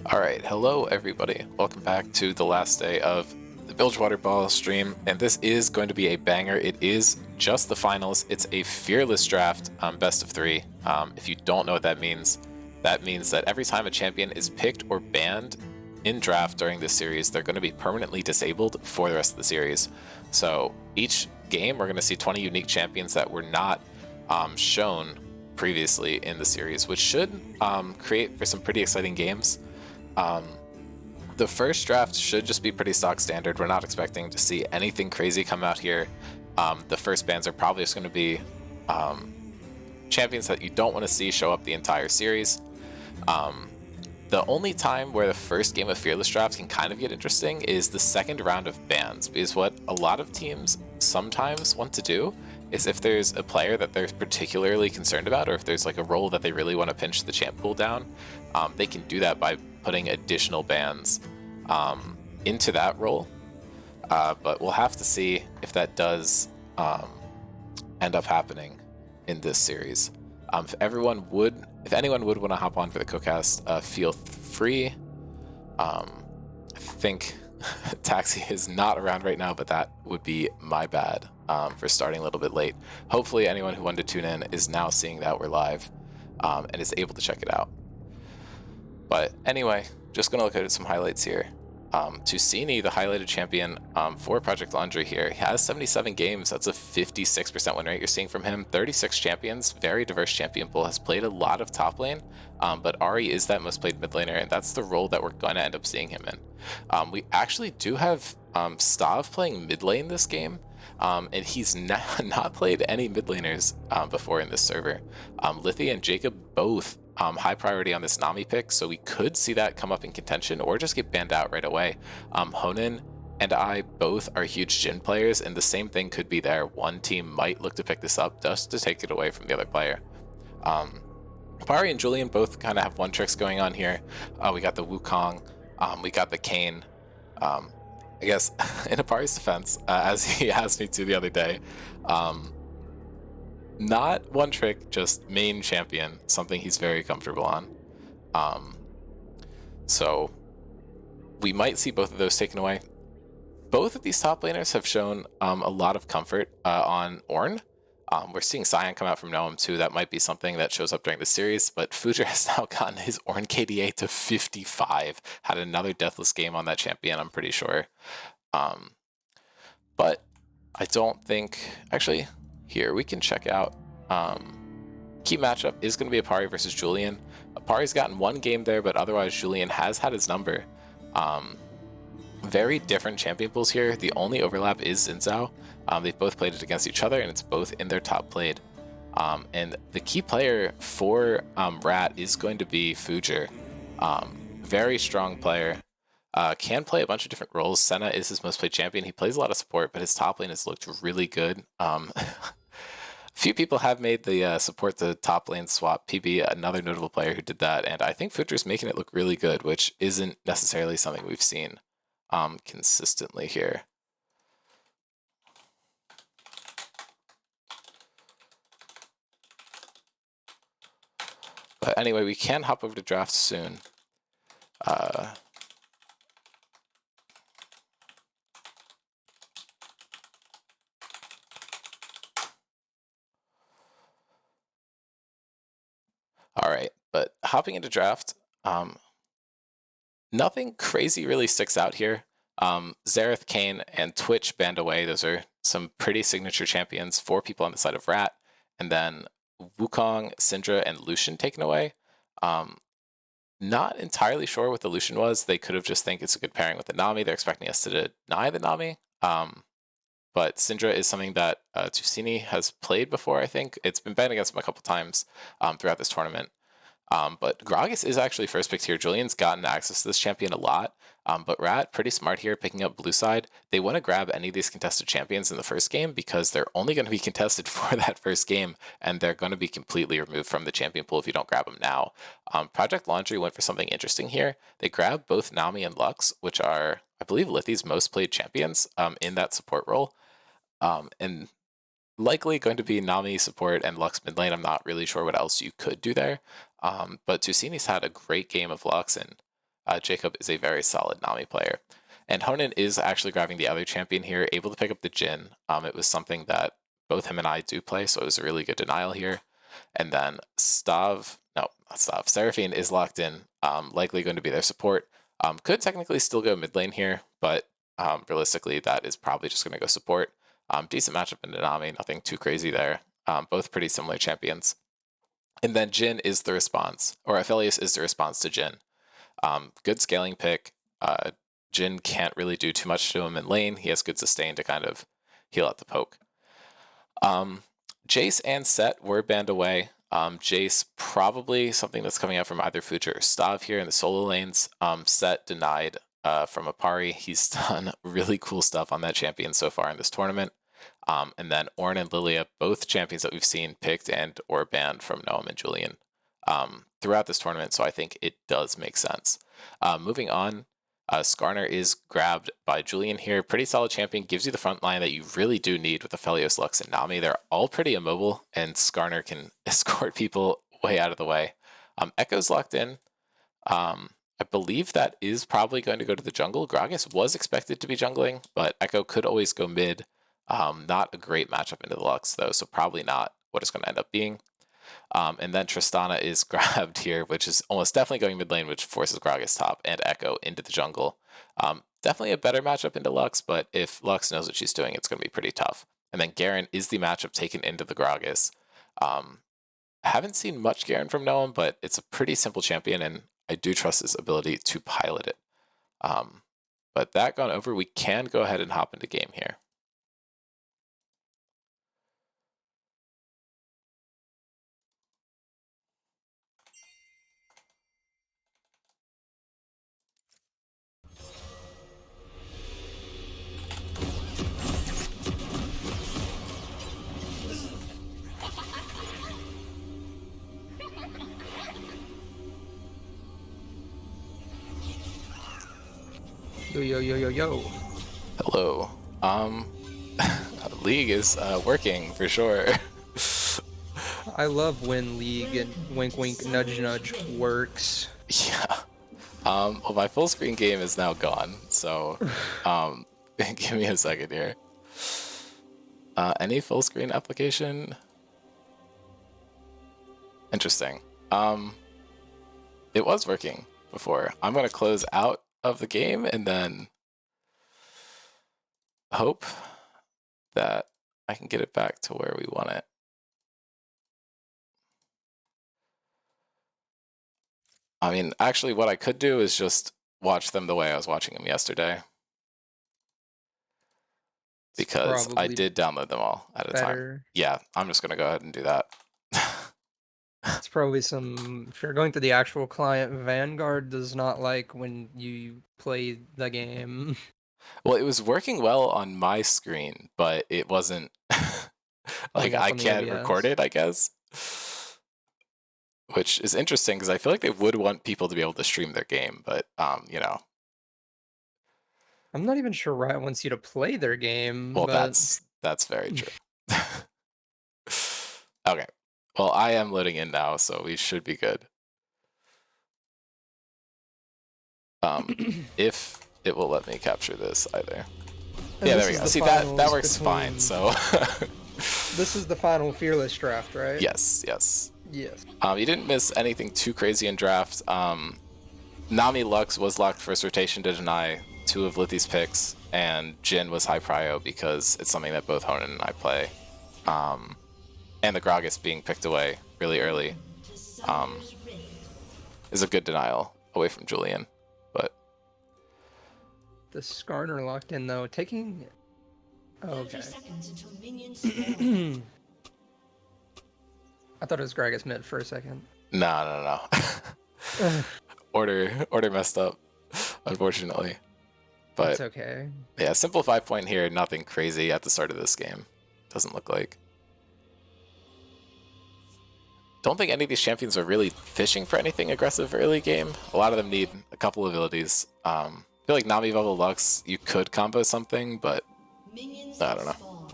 Alright, hello everybody. Welcome back to the last day of the Bilgewater Brawl stream, and this is going to be a banger. It is just the finals. It's a fearless draft, best of three. If you don't know what that means that every time a champion is picked or banned in draft during this series, they're going to be permanently disabled for the rest of the series. So each game, we're going to see 20 unique champions that were not shown previously in the series, which should create for some pretty exciting games. The first draft should just be pretty stock standard. We're not expecting to see anything crazy come out here. The first bans are probably just going to be champions that you don't want to see show up the entire series. The only time where the first game of Fearless Draft can kind of get interesting is the second round of bans, because what a lot of teams sometimes want to do is if there's a player that they're particularly concerned about, or if there's like a role that they really want to pinch the champ pool down, they can do that by putting additional bans into that role. But we'll have to see if that does end up happening in this series. If anyone would want to hop on for the Cookcast, feel free. I think Taxi is not around right now, but that would be my bad for starting a little bit late. Hopefully anyone who wanted to tune in is now seeing that we're live and is able to check it out. But anyway, just going to look at some highlights here. Tusini, the highlighted champion for Project Laundry here, he has 77 games. That's a 56% win rate you're seeing from him. 36 champions, very diverse champion pool, has played a lot of top lane, but Ahri is that most played mid laner, and that's the role that we're going to end up seeing him in. We actually do have Stav playing mid lane this game, and he's not played any mid laners before in this server. Lithy and Jacob both high priority on this Nami pick, so we could see that come up in contention or just get banned out right away. Honan and I both are huge Jhin players, and the same thing could be there. One team might look to pick this up just to take it away from the other player. Pari and Julian both kind of have one tricks going on here. We got the Wukong, we got the Kayn. I guess in Apari's defense, as he asked me to the other day, not one trick, just main champion, something he's very comfortable on. So we might see both of those taken away. Both of these top laners have shown a lot of comfort on Ornn. We're seeing Sion come out from Noam too. That might be something that shows up during the series, but Fujer has now gotten his Ornn KDA to 55. Had another deathless game on that champion, I'm pretty sure. But I don't think... Actually, here, we can check out. Key matchup is going to be Apari versus Julian. Apari's gotten one game there, but otherwise Julian has had his number. Very different champion pools here. The only overlap is Xin Zhao. They've both played it against each other, and it's both in their top played. And the key player for Rat is going to be Fujer. Very strong player. Can play a bunch of different roles. Senna is his most played champion. He plays a lot of support, but his top lane has looked really good. Few people have made the support to top lane swap. PB, another notable player who did that, and I think Fujer's making it look really good, which isn't necessarily something we've seen consistently here. But anyway, we can hop over to draft soon. All right, but hopping into draft, nothing crazy really sticks out here. Xerath, Kayn, and Twitch banned away. Those are some pretty signature champions. 4 people on the side of Rat, and then Wukong, Syndra, and Lucian taken away. Not entirely sure what the Lucian was. They could have just think it's a good pairing with the Nami. They're expecting us to deny the Nami. But Syndra is something that Tusini has played before, I think. It's been banned against him a couple times throughout this tournament. But Gragas is actually first picked here. Julian's gotten access to this champion a lot, but Rat, pretty smart here, picking up blue side. They want to grab any of these contested champions in the first game because they're only going to be contested for that first game, and they're going to be completely removed from the champion pool if you don't grab them now. Project Laundry went for something interesting here. They grabbed both Nami and Lux, which are, I believe, Lithy's most played champions in that support role. And likely going to be Nami support and Lux mid lane. I'm not really sure what else you could do there. But Tusini's had a great game of Lux, and Jacob is a very solid Nami player. And Honan is actually grabbing the other champion here, able to pick up the Jhin. It was something that both him and I do play, so it was a really good denial here. And then Seraphine is locked in, likely going to be their support. Could technically still go mid lane here, but realistically, that is probably just going to go support. Decent matchup in Nami, nothing too crazy there. Both pretty similar champions. And then Jhin is the response, or Aphelios is the response to Jhin. Good scaling pick. Jhin can't really do too much to him in lane. He has good sustain to kind of heal out the poke. Jace and Set were banned away. Jace probably something that's coming out from either Future or Stav here in the solo lanes. Set denied from Apari. He's done really cool stuff on that champion so far in this tournament. And then Ornn and Lilia, both champions that we've seen picked and or banned from Noam and Julian throughout this tournament, so I think it does make sense. Moving on, Skarner is grabbed by Julian here. Pretty solid champion, gives you the front line that you really do need with Aphelios, Lux, and Nami. They're all pretty immobile, and Skarner can escort people way out of the way. Echo's locked in. I believe that is probably going to go to the jungle. Gragas was expected to be jungling, but Echo could always go mid. Not a great matchup into the Lux, though, so probably not what it's going to end up being. And then Tristana is grabbed here, which is almost definitely going mid lane, which forces Gragas top and Echo into the jungle. Definitely a better matchup into Lux, but if Lux knows what she's doing, it's going to be pretty tough. And then Garen is the matchup taken into the Gragas. I haven't seen much Garen from Noam, but it's a pretty simple champion, and I do trust his ability to pilot it. But that gone over, we can go ahead and hop into game here. Yo. Hello. League is working for sure. I love when League and wink wink nudge nudge works. Yeah. Well, my full screen game is now gone, so give me a second here. Any full screen application? Interesting. It was working before. I'm gonna close out of the game and then hope that I can get it back to where we want it. I mean, actually what I could do is just watch them the way I was watching them yesterday. Because I did download them all at a time. Yeah, I'm just gonna go ahead and do that. It's probably some, if you're going to the actual client, Vanguard does not like when you play the game. Well, it was working well on my screen, but it wasn't like I can't record it, I guess. Which is interesting because I feel like they would want people to be able to stream their game, but you know. I'm not even sure Riot wants you to play their game. Well, but... that's very true. Okay. Well, I am loading in now, so we should be good. If it will let me capture this either. And yeah, there we go. See, that works fine, so... This is the final Fearless draft, right? Yes, yes. Yes. You didn't miss anything too crazy in draft. Nami Lux was locked first rotation to deny 2 of Lithy's picks, and Jhin was high prio because it's something that both Honan and I play. And the Gragas being picked away really early is a good denial away from Julian. But the Skarner locked in though, taking. Oh, okay. I thought it was Gragas mid for a second. No. Order messed up, unfortunately. But it's okay. Yeah, simple 5-point here, nothing crazy at the start of this game. Doesn't look like. Don't think any of these champions are really fishing for anything aggressive early game. A lot of them need a couple abilities. I feel like Nami Bubble Lux, you could combo something, but I don't know.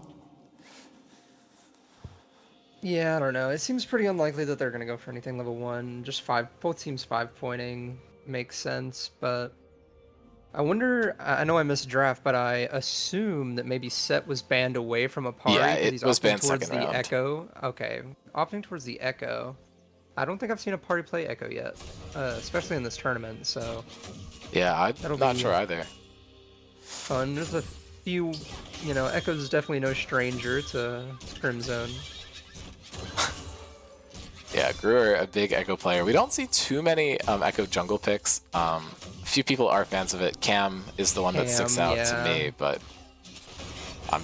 Yeah, I don't know. It seems pretty unlikely that they're going to go for anything level 1. Just 5. Both teams 5-pointing. makes sense, but I wonder. I know I missed draft, but I assume that maybe Set was banned away from a Yeah, party because it he's was opting banned towards second the round. Echo. Okay, opting towards the Echo. I don't think I've seen a party play Echo yet, especially in this tournament. So Yeah, I'm that'll not be sure either. fun. There's a few, Echo's definitely no stranger to Scrim Zone. Yeah, Brewer, a big Echo player. We don't see too many Echo jungle picks. A few people are fans of it. Cam is the one that sticks Cam, out to yeah. me, but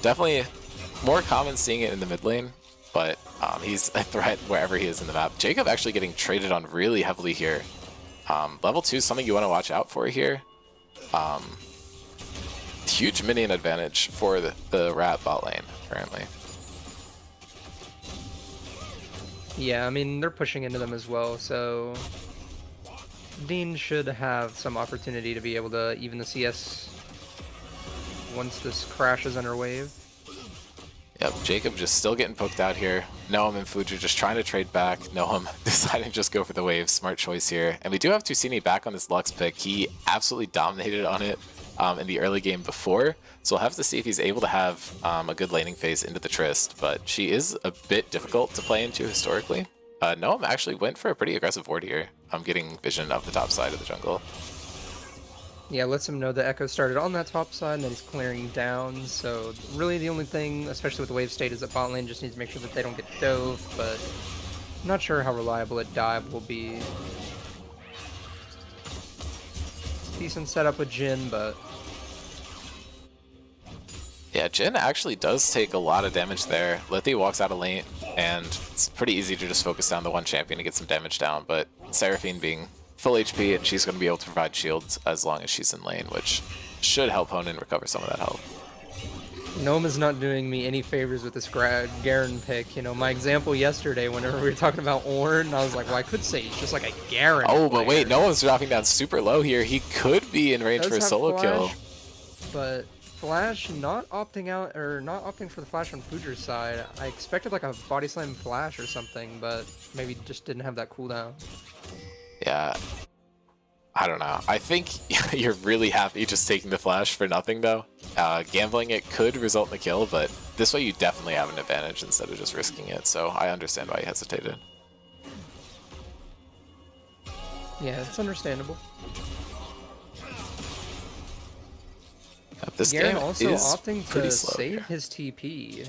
definitely more common seeing it in the mid lane, but he's a threat wherever he is in the map. Jacob actually getting traded on really heavily here. Level 2 is something you want to watch out for here. Huge minion advantage for the Rat bot lane currently. Yeah, I mean, they're pushing into them as well, so Dean should have some opportunity to be able to even the CS once this crashes under wave. Yep, Jacob just still getting poked out here. Noam and Fuju just trying to trade back. Noam deciding to just go for the wave. Smart choice here. And we do have Tusini back on this Lux pick. He absolutely dominated on it in the early game before. So we'll have to see if he's able to have a good laning phase into the Trist. But she is a bit difficult to play into historically. Noam actually went for a pretty aggressive ward here. I'm getting vision of the top side of the jungle. Yeah, lets him know the Echo started on that top side and that he's clearing down, so really the only thing, especially with the wave state, is that bot lane just needs to make sure that they don't get dove, but I'm not sure how reliable a dive will be. Decent setup with Jhin, but... Yeah, Jhin actually does take a lot of damage there. Lithi walks out of lane, and it's pretty easy to just focus down the one champion to get some damage down, but Seraphine being full HP, and she's going to be able to provide shields as long as she's in lane, which should help Honan recover some of that health. Gnome is not doing me any favors with this Garen pick. You know, my example yesterday, whenever we were talking about Ornn, I was like, well, I could say he's just like a Garen Oh, player. but wait, no one's dropping down super low here. He could be in range for a solo kill. But Flash not opting out, or not opting for the Flash on Fuju's side. I expected like a body slam Flash or something, but maybe just didn't have that cooldown. Yeah, I don't know. I think you're really happy just taking the Flash for nothing, though. Gambling it could result in a kill, but this way you definitely have an advantage instead of just risking it, so I understand why you hesitated. Yeah, it's understandable. This Garen game also is opting pretty to slow save here. his TP.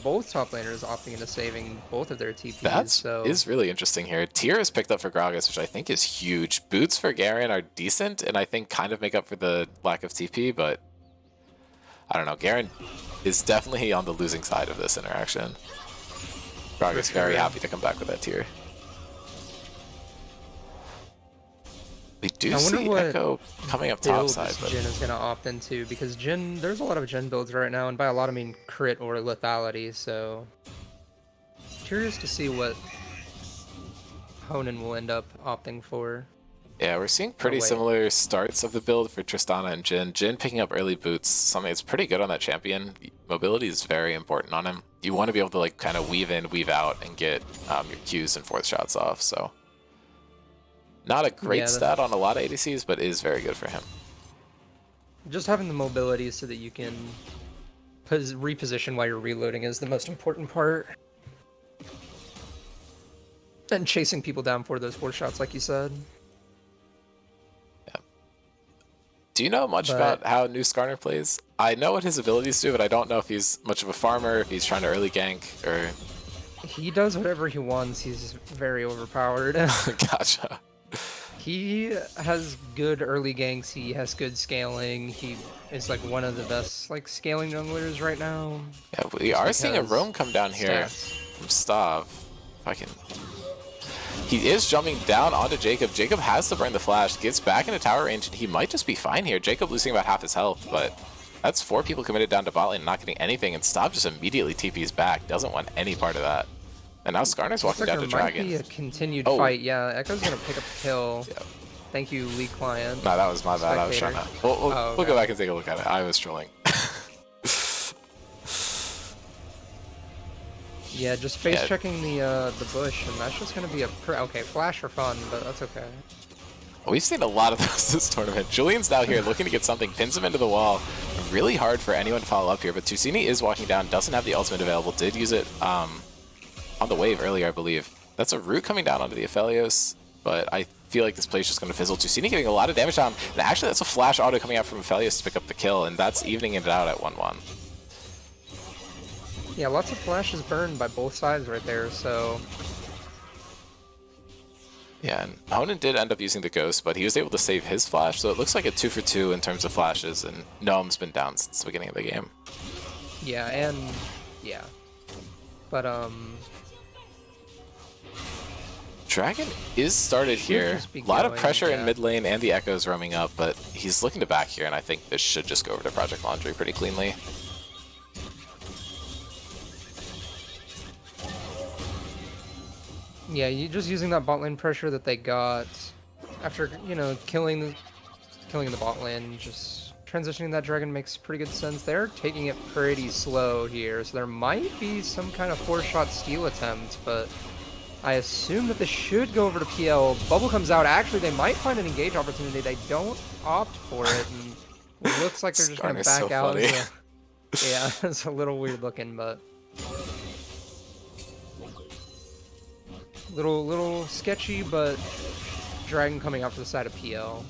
Both top laners opting into saving both of their TPs. That is really interesting here. Tyr is picked up for Gragas, which I think is huge. Boots for Garen are decent, and I think kind of make up for the lack of TP, but I don't know. Garen is definitely on the losing side of this interaction. Gragas very happy to come back with that Tyr. We do see Echo coming up top side, but Jhin is going to opt into, because Jhin, there's a lot of Jhin builds right now, and by a lot I mean crit or lethality, so curious to see what Honan will end up opting for. Yeah, we're seeing pretty similar starts of the build for Tristana and Jhin. Jhin picking up early boots, something that's pretty good on that champion. Mobility is very important on him. You want to be able to like kind of weave in, weave out, and get your Qs and fourth shots off, so... Not a great stat on a lot of ADCs, but is very good for him. Just having the mobility so that you can reposition while you're reloading is the most important part. And chasing people down for those 4 shots, like you said. Yeah. Do you know much about how New Skarner plays? I know what his abilities do, but I don't know if he's much of a farmer, if he's trying to early gank, or... He does whatever he wants. He's very overpowered. Gotcha. He has good early ganks, he has good scaling, he is like one of the best like scaling junglers right now. Yeah, we are seeing a roam come down here from Stav. If I can... He is jumping down onto Jacob. Jacob has to burn the flash, gets back into tower range, and he might just be fine here. Jacob losing about half his health, but that's 4 people committed down to bot lane, not getting anything, and Stav just immediately TPs back, doesn't want any part of that. And now Skarner's walking down to Dragon. Might be a continued fight. Yeah, Echo's gonna pick up the kill. Yep. Thank you, League Client. No, that was my bad. I was trying to... We'll go back and take a look at it. I was trolling. Yeah, just face checking the bush, and that's just gonna be a... Okay, flash for fun, but that's okay. We've seen a lot of those this tournament. Julian's now here looking to get something, pins him into the wall. Really hard for anyone to follow up here, but Tusini is walking down, doesn't have the ultimate available, did use it on the wave earlier, I believe. That's a root coming down onto the Aphelios, but I feel like this play's just going to fizzle. Tusini getting a lot of damage down, and actually that's a flash auto coming out from Aphelios to pick up the kill, and that's evening it out at 1-1. Yeah, lots of flashes burned by both sides right there, so... Yeah, and Honan did end up using the Ghost, but he was able to save his flash, so it looks like a 2 for 2 in terms of flashes, and Noam's been down since the beginning of the game. Yeah, and... yeah. But, Dragon is started here. A lot of pressure in mid lane and the Echoes roaming up, but he's looking to back here, and I think this should just go over to Project Laundry pretty cleanly. Yeah, you just using that bot lane pressure that they got after, you know, killing the bot lane, just transitioning that dragon makes pretty good sense. They're taking it pretty slow here, so there might be some kind of 4-shot steal attempt, but I assume that this should go over to PL. Bubble comes out. Actually, they might find an engage opportunity. They don't opt for it, and it looks like they're just going to back out. Yeah, it's a little weird looking, but... Little sketchy, but Dragon coming out for the side of PL.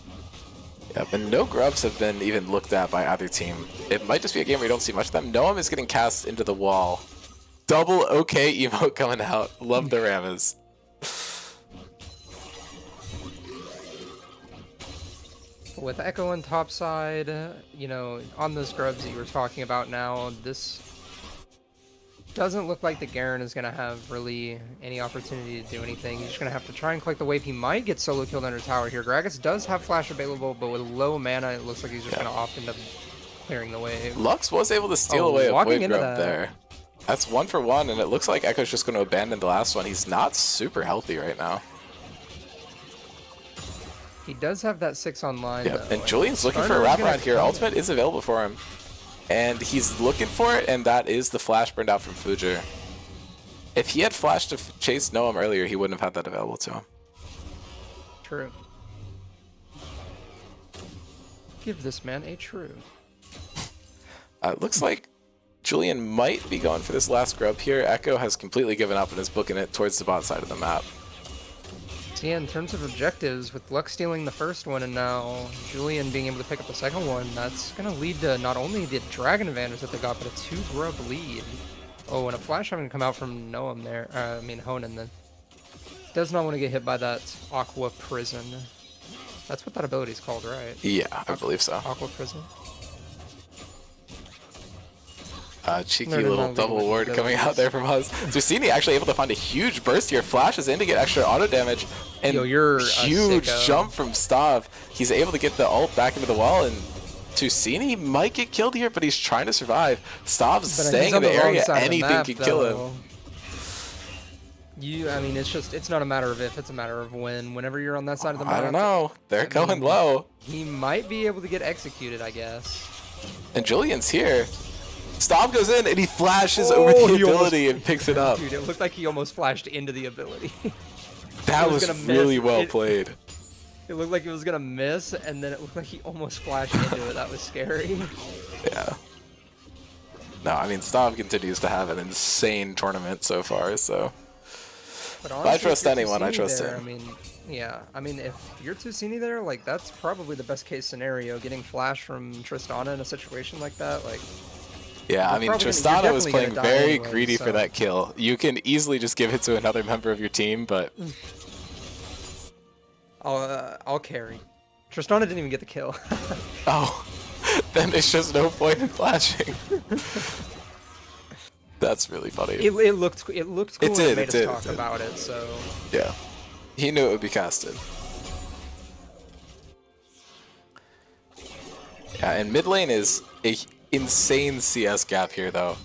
Yeah, but no grubs have been even looked at by either team. It might just be a game where you don't see much of them. Noam is getting cast into the wall. Double okay emote coming out. Love the Ramas. With Echo on top side, you know, on those grubs that you were talking about now, this doesn't look like the Garen is going to have really any opportunity to do anything. He's just going to have to try and collect the wave. He might get solo killed under tower here. Gragas does have flash available, but with low mana, it looks like he's just going to opt into clearing the wave. Lux was able to steal away a wave grub there. That's 1 for 1, and it looks like Echo's just going to abandon the last one. He's not super healthy right now. He does have that 6 online, Yeah, though, and Julian's looking for a wraparound here. Ultimate is available for him. And he's looking for it, and that is the flash burned out from Fujer. If he had flashed to chase Noam earlier, he wouldn't have had that available to him. True. Give this man a true. It looks like Julian might be going for this last grub here. Echo has completely given up and is booking it towards the bot side of the map. So yeah, in terms of objectives, with Lux stealing the first one and now Julian being able to pick up the second one, that's going to lead to not only the dragon advantage that they got, but a 2-grub lead. Oh, and a flash having to come out from Noam there, Honan then. Does not want to get hit by that Aqua Prison. That's what that ability is called, right? Yeah, I believe so. Aqua Prison. Cheeky little double ward coming out there from us. Tusini actually able to find a huge burst here. Flashes in to get extra auto damage. And huge jump from Stav. He's able to get the ult back into the wall, and Tusini might get killed here, but he's trying to survive. Stav's staying in the area. Anything could kill him. I mean, it's not a matter of if, it's a matter of when. Whenever you're on that side of the map. I don't know. They're going low. He might be able to get executed, I guess. And Julian's here. Stav goes in and he flashes over the ability and picks it up. Dude, it looked like he almost flashed into the ability. That was really well played. It looked like he was gonna miss, and then it looked like he almost flashed into it. That was scary. Yeah. No, I mean, Stav continues to have an insane tournament so far, so. But honestly, if I trust anyone, I trust him. him. I mean, yeah. I mean, if you're Tusini there, like, that's probably the best case scenario. Getting flash from Tristana in a situation like that, like. Yeah, I mean, Tristana was playing very greedy for that kill. You can easily just give it to another member of your team, but... I'll carry. Tristana didn't even get the kill. Oh, then there's just no point in flashing. That's really funny. It looked cool. It made us talk about it, so... Yeah. He knew it would be casted. Yeah, and mid lane is a insane CS gap here, though.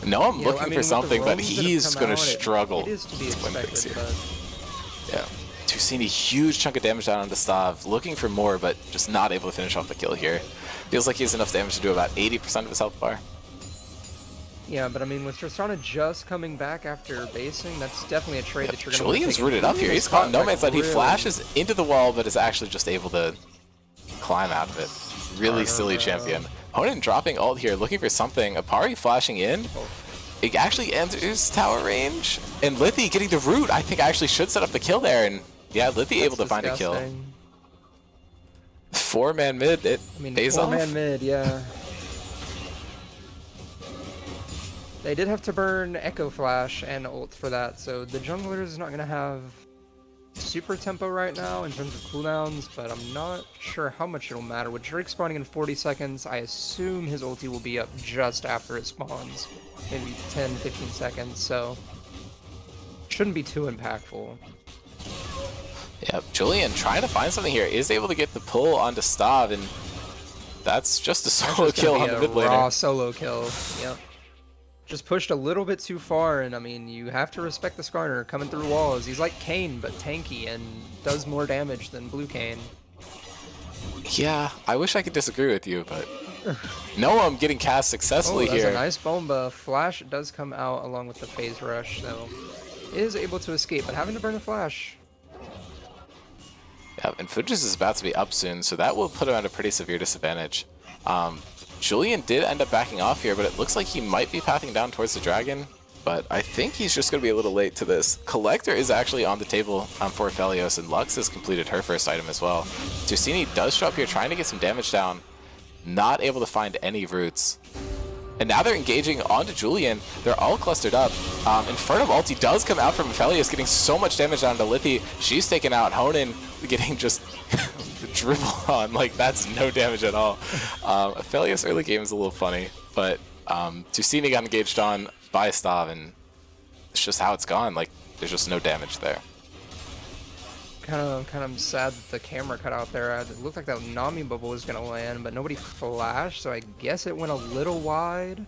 No, I'm looking for something, but he's going to struggle. It is to be expected, but... Yeah. Tusini, huge chunk of damage down on the Stav, looking for more, but just not able to finish off the kill here. Feels like he has enough damage to do about 80% of his health bar. Yeah, but I mean, with Tristana just coming back after basing, that's definitely a trade that you're going to Julian's rooted up here. He's caught no man's land. He flashes into the wall, but is actually just able to climb out of it. Really silly champion. Honan dropping ult here, looking for something. Apari flashing in. It actually enters tower range. And Lithy getting the root. I think I actually should set up the kill there. And yeah, Lithy able to find a kill. 4-man mid. It pays off. 4-man mid, yeah. They did have to burn Echo Flash and ult for that, so the jungler is not going to have super tempo right now in terms of cooldowns, but I'm not sure how much it'll matter. With Drake spawning in 40 seconds, I assume his ulti will be up just after it spawns, maybe 10-15 seconds, so shouldn't be too impactful. Yep, Julian trying to find something here, is able to get the pull onto Stav, and that's just a solo kill on the mid laner. Raw solo kill, yep. Just pushed a little bit too far, and I mean, you have to respect the Skarner coming through walls. He's like Kayn, but tanky, and does more damage than Blue Kayn. Yeah, I wish I could disagree with you, but no, I'm getting cast successfully here. That's a nice bomba. Flash does come out along with the phase rush, so is able to escape, but having to burn a flash. Yeah, and Fujis is about to be up soon, so that will put him at a pretty severe disadvantage. Julian did end up backing off here, but it looks like he might be pathing down towards the dragon. But I think he's just going to be a little late to this. Collector is actually on the table for Aphelios, and Lux has completed her first item as well. Tusini does show up here trying to get some damage down. Not able to find any roots. And now they're engaging onto Julian. They're all clustered up. Inferno ulti does come out from Aphelios, getting so much damage down to Lithy. She's taken out. Honan getting just dribble on. Like, that's no damage at all. Aphelios early game is a little funny, but Tusini got engaged on by Stav, and it's just how it's gone. Like, there's just no damage there. Kind of sad that the camera cut out there. It looked like that Nami bubble was gonna land, but nobody flashed, so I guess it went a little wide.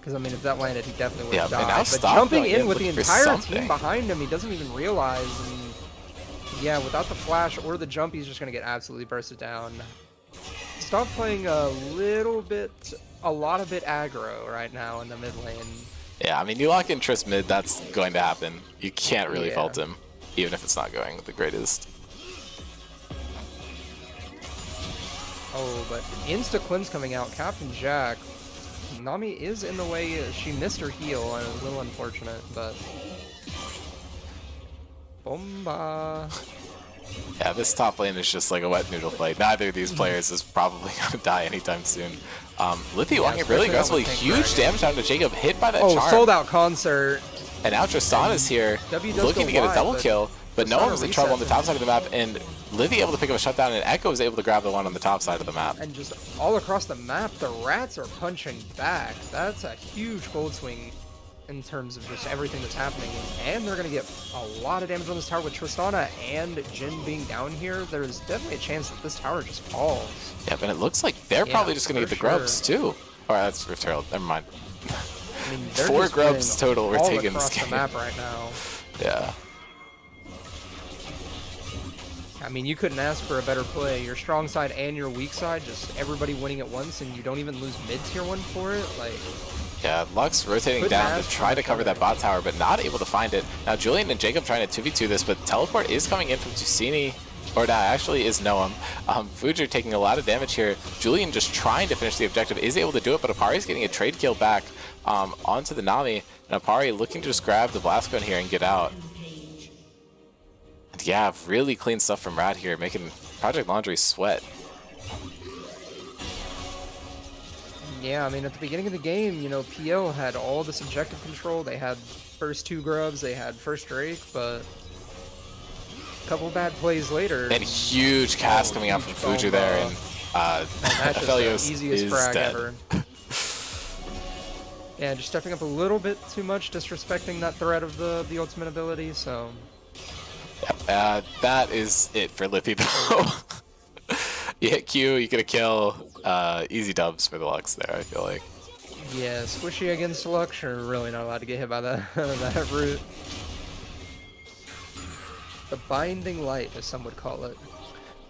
Because I mean, if that landed, he definitely would have died. But jumping in with the entire team behind him, he doesn't even realize. And yeah, without the flash or the jump, he's just gonna get absolutely bursted down. Stop playing a lot of bit aggro right now in the mid lane. Yeah, I mean, you lock in Triss mid, that's going to happen. You can't really fault him, even if it's not going the greatest. Oh, but insta cleanse coming out. Captain Jack. Nami is in the way. She missed her heal, and a little unfortunate, but bomba. Yeah, this top lane is just like a wet noodle fight. Neither of these players is probably going to die anytime soon. Lithy walking really aggressively. Huge damage down to Jacob, hit by that charm. Oh, sold out concert. And now Tristan is here, looking to get a double kill, but no one's in trouble on the top side of the map, and Livy able to pick up a shutdown, and Echo is able to grab the one on the top side of the map. And just all across the map, the rats are punching back. That's a huge gold swing in terms of just everything that's happening. And they're going to get a lot of damage on this tower with Tristana and Jin being down here. There's definitely a chance that this tower just falls. Yep, and it looks like they're probably just going to get the grubs too. Alright, that's Rift Herald. Never mind. I mean, 4 grubs total we're taking this game. The map right now. Yeah. I mean, you couldn't ask for a better play. Your strong side and your weak side, just everybody winning at once, and you don't even lose mid tier 1 for it. Like, yeah, Lux rotating down to try to cover that bot tower, but not able to find it. Now Julian and Jacob trying to 2v2 this, but teleport is coming in from Tusini. Or that actually is Noam. Fuji taking a lot of damage here. Julian just trying to finish the objective, is able to do it, but Apari's getting a trade kill back onto the Nami. And Apari looking to just grab the blast gun here and get out. And yeah, really clean stuff from Rad here, making Project Laundry sweat. Yeah, I mean, at the beginning of the game, you know, PL had all this objective control. They had first 2 grubs, they had first Drake, but couple bad plays later. And huge cast coming out from Fuji there, and Aphelios easiest is frag dead. ever. Yeah, just stepping up a little bit too much, disrespecting that threat of the ultimate ability, so. Yep, that is it for Lithy though. You hit Q, you get a kill. Easy dubs for the Lux there, I feel like. Yeah, squishy against Lux, you're really not allowed to get hit by that, that root. The Binding Light, as some would call it.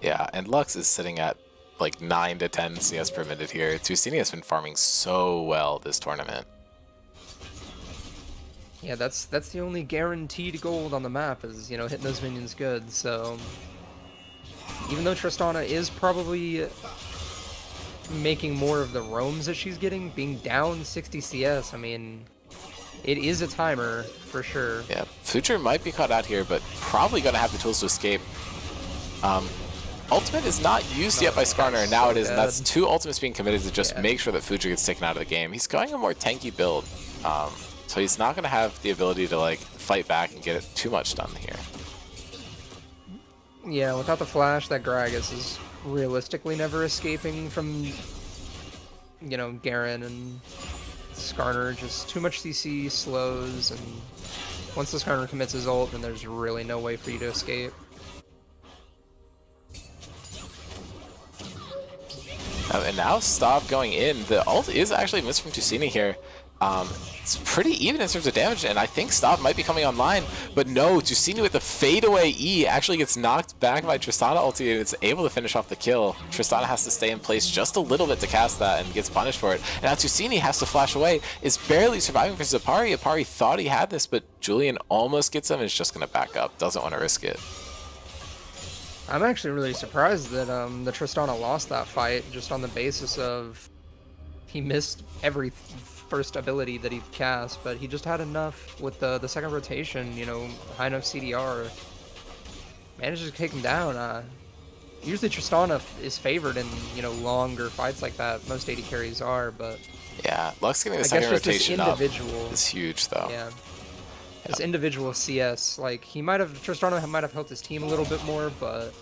Yeah, and Lux is sitting at like 9 to 10 CS per minute here. Tusini has been farming so well this tournament. Yeah, that's the only guaranteed gold on the map is, you know, hitting those minions good. So even though Tristana is probably making more of the roams that she's getting, being down 60 CS, I mean, it is a timer for sure. Yeah, Future might be caught out here, but probably going to have the tools to escape. Ultimate is not used yet by Skarner, and now so it is, and that's bad. 2 ultimates being committed to just Yeah. make sure that Future gets taken out of the game. He's going a more tanky build, so he's not going to have the ability to like fight back and get it too much done here. Yeah, without the flash, that Gragas is realistically never escaping from, you know, Garen and Skarner. Just too much CC, slows, and once the Skarner commits his ult, then there's really no way for you to escape. And now Stop going in. The ult is actually missed from Tusini here. It's pretty even in terms of damage, and I think Stop might be coming online, but no, Tusini with the fadeaway E actually gets knocked back by Tristana ulti and it's able to finish off the kill. Tristana has to stay in place just a little bit to cast that and gets punished for it. And now Tusini has to flash away, is barely surviving versus Apari. Apari thought he had this, but Julian almost gets him and is just going to back up, doesn't want to risk it. I'm actually really surprised that the Tristana lost that fight just on the basis of he missed every first ability that he cast, but he just had enough with the second rotation, you know, high enough CDR, managed to take him down. Usually Tristana is favored in, you know, longer fights like that. Most AD carries are, but Yeah, Lux getting the I second guess just this rotation up individual is huge though. Yeah. This individual CS, like, Tristana might have helped his team a little bit more, but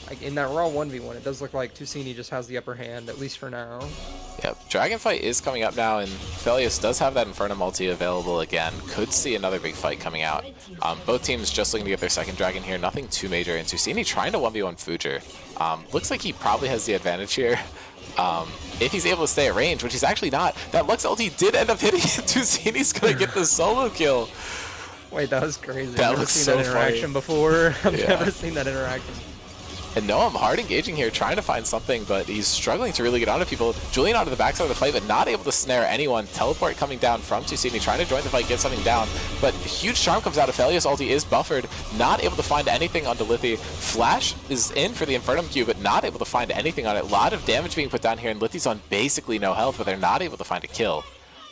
like, in that raw 1v1, it does look like Tusini just has the upper hand, at least for now. Yep, Dragonfight is coming up now, and Felius does have that Inferno multi available again. Could see another big fight coming out. Both teams just looking to get their second dragon here, nothing too major, and Tusini trying to 1v1 Future. Looks like he probably has the advantage here. If he's able to stay at range, which he's actually not. That Lux ulti did end up hitting it. Tusini's gonna get the solo kill. Wait, that was crazy. That I've never looks seen so that interaction before. I've Yeah. never seen that interaction. And Noam hard engaging here, trying to find something, but he's struggling to really get onto people. Julian onto the backside of the fight, but not able to snare anyone. Teleport coming down from Tusini, trying to join the fight, get something down. But a huge charm comes out of Felius. Ulti is buffered, not able to find anything onto Lithi. Flash is in for the Infernum Q, but not able to find anything on it. A lot of damage being put down here, and Lithi's on basically no health, but they're not able to find a kill.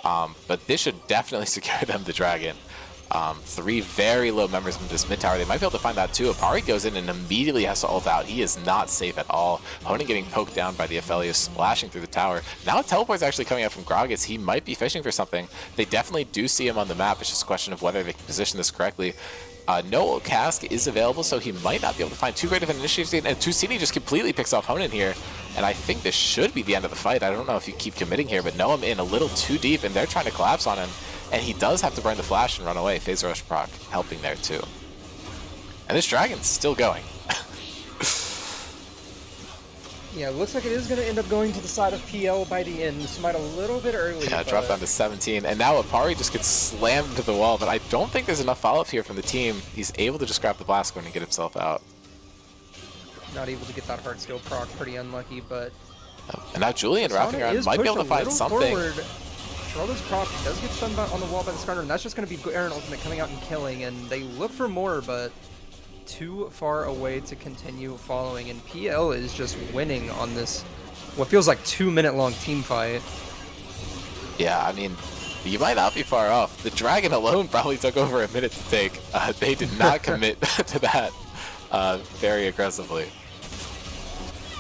But this should definitely secure them the dragon. 3 very low members in this mid tower. They might be able to find that too. Apari goes in and immediately has to ult out. He is not safe at all. Opponent getting poked down by the Aphelios, splashing through the tower. Now a teleport's actually coming out from Gragas. He might be fishing for something. They definitely do see him on the map. It's just a question of whether they can position this correctly. No cask is available, so he might not be able to find too great of an initiative. And Tusini just completely picks off Honan here. And I think this should be the end of the fight. I don't know if you keep committing here, but Noam in a little too deep, and they're trying to collapse on him. And he does have to burn the flash and run away. Phase Rush proc helping there too. And this dragon's still going. Yeah, it looks like it is going to end up going to the side of PL by the end. Smite a little bit early. Yeah, but dropped down to 17. And now Apari just gets slammed into the wall, but I don't think there's enough follow-up here from the team. He's able to just grab the blast gun and get himself out. Not able to get that hard skill proc. Pretty unlucky, but... And now Julian wrapping around might be able to find something. Charlotte's proc does get stunned on the wall by the Skarner, and that's just going to be Garen ultimate coming out and killing, and they look for more, but too far away to continue following, and PL is just winning on this, what feels like 2-minute long team fight. Yeah, I mean, you might not be far off. The dragon alone probably took over a minute to take. They did not commit to that very aggressively.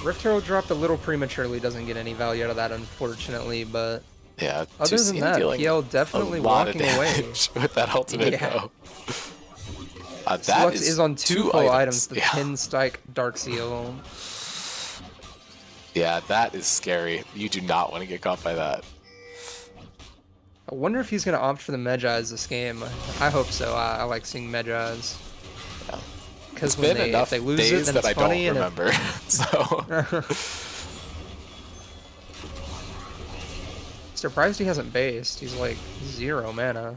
Rift Herald dropped a little prematurely, doesn't get any value out of that, unfortunately, but... Yeah, other than that, PL definitely walking away with that ultimate though. That Lux is on two full items, the yeah. Pin Strike Dark Seal. Yeah, that is scary. You do not want to get caught by that. I wonder if he's going to opt for the Medjais this game. I hope so. I like seeing Medjais. Yeah. Because if they lose days it, then that it's I funny. don't remember. So surprised he hasn't based. He's like 0 mana.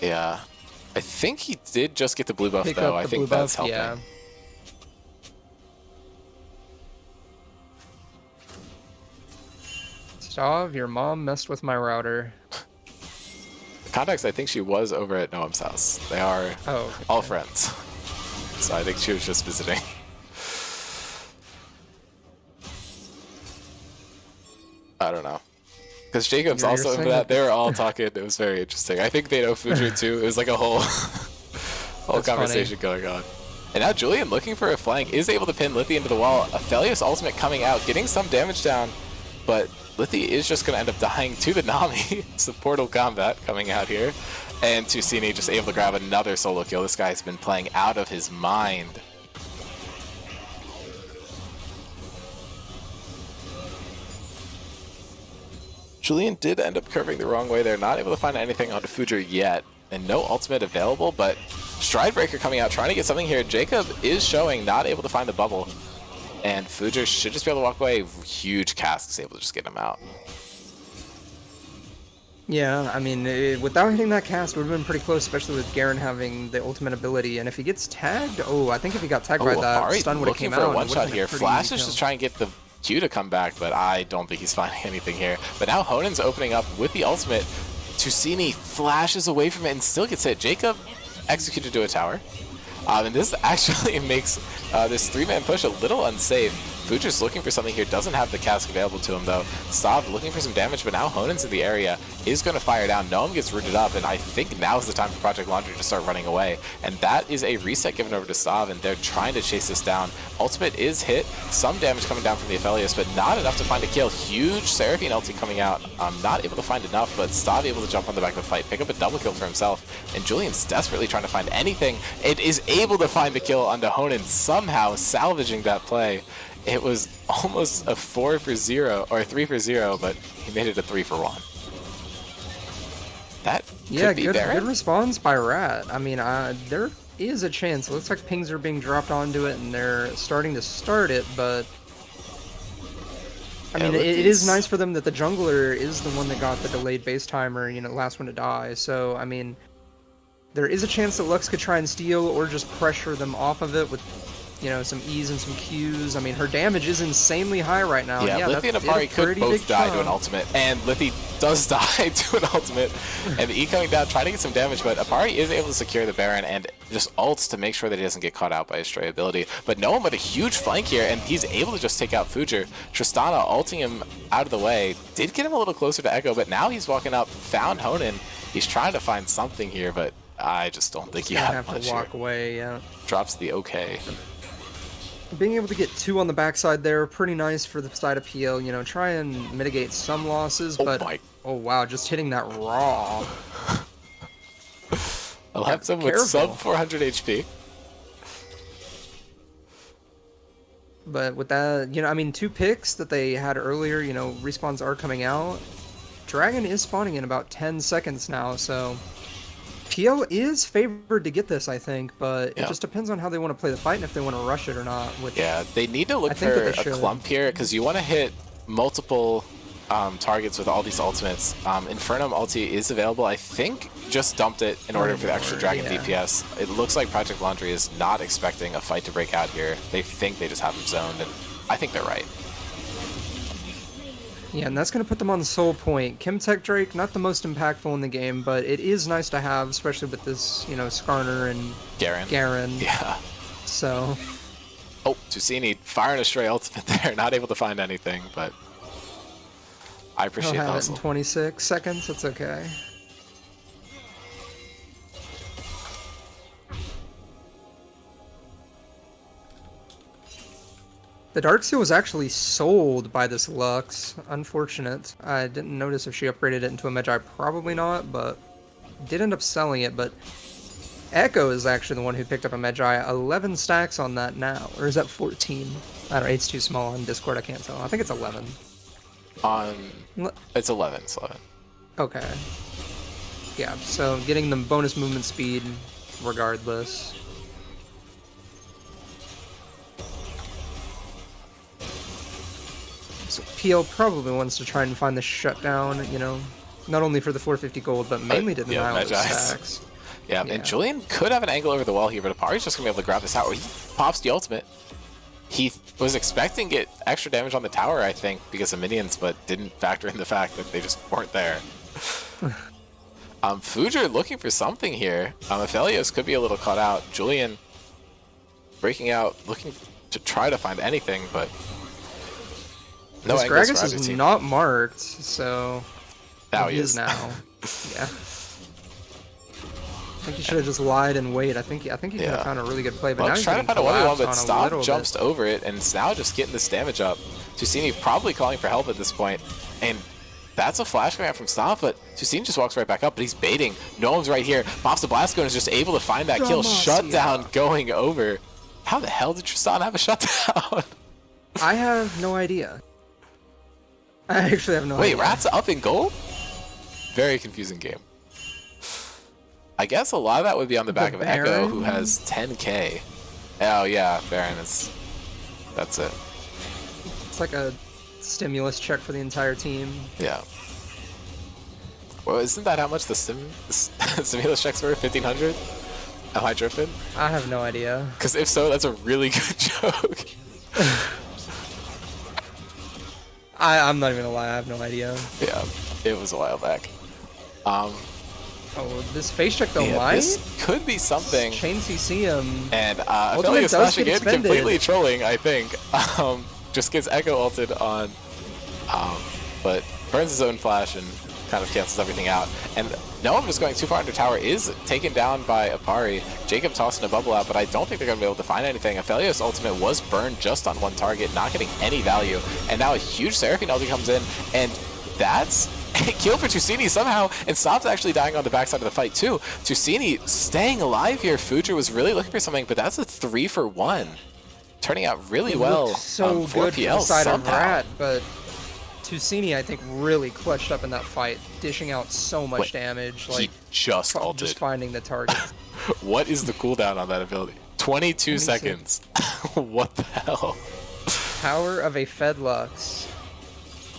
yeah, I think he did just get the blue buff though. I think that's helping. Yeah. Stav, your mom messed with my router. Kind context, I think she was over at Noam's house. They are all friends. So I think she was just visiting. I don't know. Because Jacob's also over that. They were all talking. It was very interesting. I think they know Future too. It was like a whole conversation going on. And now Julian, looking for a flank, is able to pin Lithy into the wall. Aphelios ultimate coming out, getting some damage down, but Lithy is just going to end up dying to the Nami. It's the Portal Combat coming out here. And Tusini just able to grab another solo kill. This guy's been playing out of his mind. Julian did end up curving the wrong way there, not able to find anything onto Future yet, and no ultimate available, but Stridebreaker coming out, trying to get something here. Jacob is showing, not able to find the bubble, and Future should just be able to walk away. Huge cast is able to just get him out. Yeah, I mean, without hitting that cast, it would have been pretty close, especially with Garen having the ultimate ability. And if he gets tagged, I think if he got tagged by that, stun would have came out. Looking for a one-shot here. Flash is just trying to get the Q to come back, but I don't think he's finding anything here. But now Honen's opening up with the ultimate. Tusini flashes away from it and still gets hit. Jacob executed to a tower. And this actually makes this three-man push a little unsafe. Future's looking for something here, doesn't have the cask available to him though. Stav looking for some damage, but now Honen's in the area, is going to fire down. Noam gets rooted up, and I think now is the time for Project Laundry to start running away. And that is a reset given over to Stav, and they're trying to chase this down. Ultimate is hit, some damage coming down from the Aphelios, but not enough to find a kill. Huge Seraphine ulti coming out. Not able to find enough, but Stav able to jump on the back of the fight, pick up a double kill for himself. And Julian's desperately trying to find anything. It is able to find the kill onto Honen, somehow salvaging that play. It was almost a 4 for 0, or 3 for 0, but he made it a 3 for 1. That could be good response by Rat. I mean, there is a chance. It looks like pings are being dropped onto it, and they're starting to start it, but I mean, it is nice for them that the jungler is the one that got the delayed base timer, you know, last one to die. So, I mean, there is a chance that Lux could try and steal or just pressure them off of it with, you know, some E's and some Q's. I mean, her damage is insanely high right now. Yeah, Lithy and Apari could both die to an ultimate, and Lithy does die to an ultimate, and the E coming down, trying to get some damage, but Apari is able to secure the Baron and just ults to make sure that he doesn't get caught out by his stray ability. But Noam with a huge flank here, and he's able to just take out Future. Tristana ulting him out of the way, did get him a little closer to Echo, but now he's walking up, found Honen. He's trying to find something here, but I just don't think he had much to walk away, yeah. Drops the okay. Being able to get 2 on the backside there, pretty nice for the side of PL, you know, try and mitigate some losses, but oh wow, just hitting that raw. I'll have some with sub 400 HP. But with that, you know, I mean, 2 picks that they had earlier, you know, respawns are coming out. Dragon is spawning in about 10 seconds now, so PL is favored to get this, I think, but it just depends on how they want to play the fight and if they want to rush it or not. Which yeah, they need to look for a clump here, because you want to hit multiple targets with all these ultimates. Infernum ulti is available. I think just dumped it in order for the extra Dragon DPS. It looks like Project Laundry is not expecting a fight to break out here. They think they just have him zoned, and I think they're right. Yeah, and that's going to put them on the soul point. Chemtech Drake, not the most impactful in the game, but it is nice to have, especially with this, you know, Skarner and Garen. Yeah. So. Oh, Tusini firing a stray ultimate there. Not able to find anything, but I appreciate the hustle. It in 26 seconds. That's okay. The Darksteel was actually sold by this Lux. Unfortunate. I didn't notice if she upgraded it into a Magi. Probably not, but did end up selling it. But Echo is actually the one who picked up a Magi. 11 stacks on that now. Or is that 14? I don't know. It's too small on Discord. I can't tell. I think it's 11. It's 11. It's 11. Okay. Yeah, so getting them bonus movement speed regardless. So PL probably wants to try and find the shutdown, you know, not only for the 450 gold, but mainly to deny all those stacks. Yeah, and Julian could have an angle over the wall here, but Apari's just going to be able to grab this tower. He pops the ultimate. He was expecting to get extra damage on the tower, I think, because of minions, but didn't factor in the fact that they just weren't there. Fujer looking for something here. Aphelios could be a little caught out. Julian breaking out, looking to try to find anything, but no. This Gragas is not marked, so now he is now. Yeah. I think he should have just lied and wait. I think he could have found a really good play, but now he's trying to find a 1v1, but Stop jumps bit. over it, and it's now just getting this damage up. Tusini probably calling for help at this point, and that's a flash coming out from Stop, but Tusini just walks right back up, but he's baiting. No one's right here. Pops the Blasco and is just able to find that kill. Shutdown going over. How the hell did Tristan have a shutdown? I have no idea. I actually have no idea. Wait, Rat's up in gold? Very confusing game. I guess a lot of that would be on the back of Echo, who has 10k. Oh yeah, Baron is... That's it. It's like a stimulus check for the entire team. Yeah. Well, isn't that how much the stimulus checks were? 1,500? Am I tripping? I have no idea. Because if so, that's a really good joke. I'm not even gonna lie, I have no idea. Yeah, it was a while back. Oh, this face check though might? This could be something. Chain CC him. And Aphelios flashing in, completely trolling, I think. Just gets Echo ulted on, but burns his own flash and kind of cancels everything out. And Noam just going too far under tower is taken down by Apari. Jacob tossing a bubble out, but I don't think they're going to be able to find anything. Aphelios' ultimate was burned just on one target, not getting any value. And now a huge Seraphine ulti comes in, and that's a kill for Tusini somehow, and Stop's actually dying on the backside of the fight too. Tusini staying alive here. Fujer was really looking for something, but that's a 3-for-1. Turning out really well so for good PL for the side somehow. of Rat, but Tusini, I think, really clutched up in that fight, dishing out so much damage. Like, he just ulted. Just finding the target. What is the cooldown on that ability? 22 seconds. What the hell? Power of a Fedlux.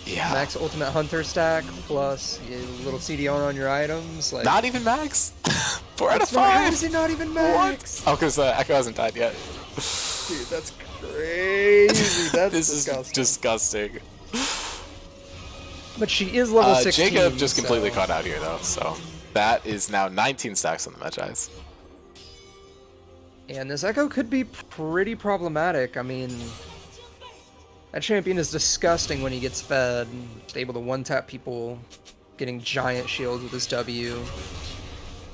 Yeah. Max ultimate hunter stack plus a little CDR on your items. Like, not even max? 4 out of 5? How is it not even max? What? Oh, because Echo hasn't died yet. Dude, that's crazy. That's this disgusting. is disgusting. But she is level 16. Jacob just completely caught out here, though, so that is now 19 stacks on the Magi's. And this Echo could be pretty problematic. I mean, that champion is disgusting when he gets fed. He's able to one-tap people, getting giant shields with his W.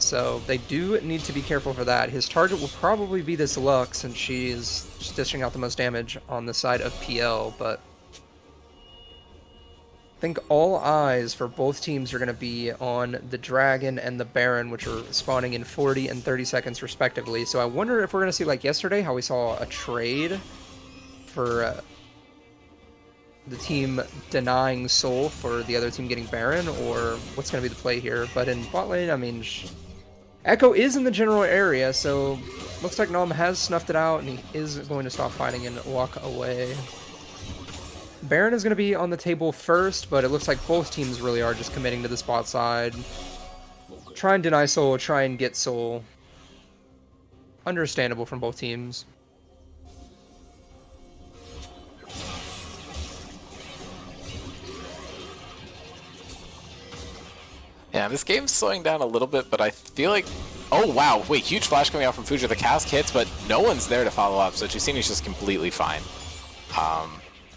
So they do need to be careful for that. His target will probably be this Lux, and she is just dishing out the most damage on the side of PL, but I think all eyes for both teams are going to be on the Dragon and the Baron, which are spawning in 40 and 30 seconds respectively. So I wonder if we're going to see, like yesterday, how we saw a trade for the team denying Soul for the other team getting Baron, or what's going to be the play here. But in bot lane, I mean, Echo is in the general area, so looks like Nom has snuffed it out, and he is going to stop fighting and walk away. Baron is going to be on the table first, but it looks like both teams really are just committing to the spot side. Try and deny Soul, try and get Soul. Understandable from both teams. Yeah, this game's slowing down a little bit, but I feel like... Oh, wow. Wait, huge flash coming out from Fujer. The cast hits, but no one's there to follow up, so Tusini's just completely fine.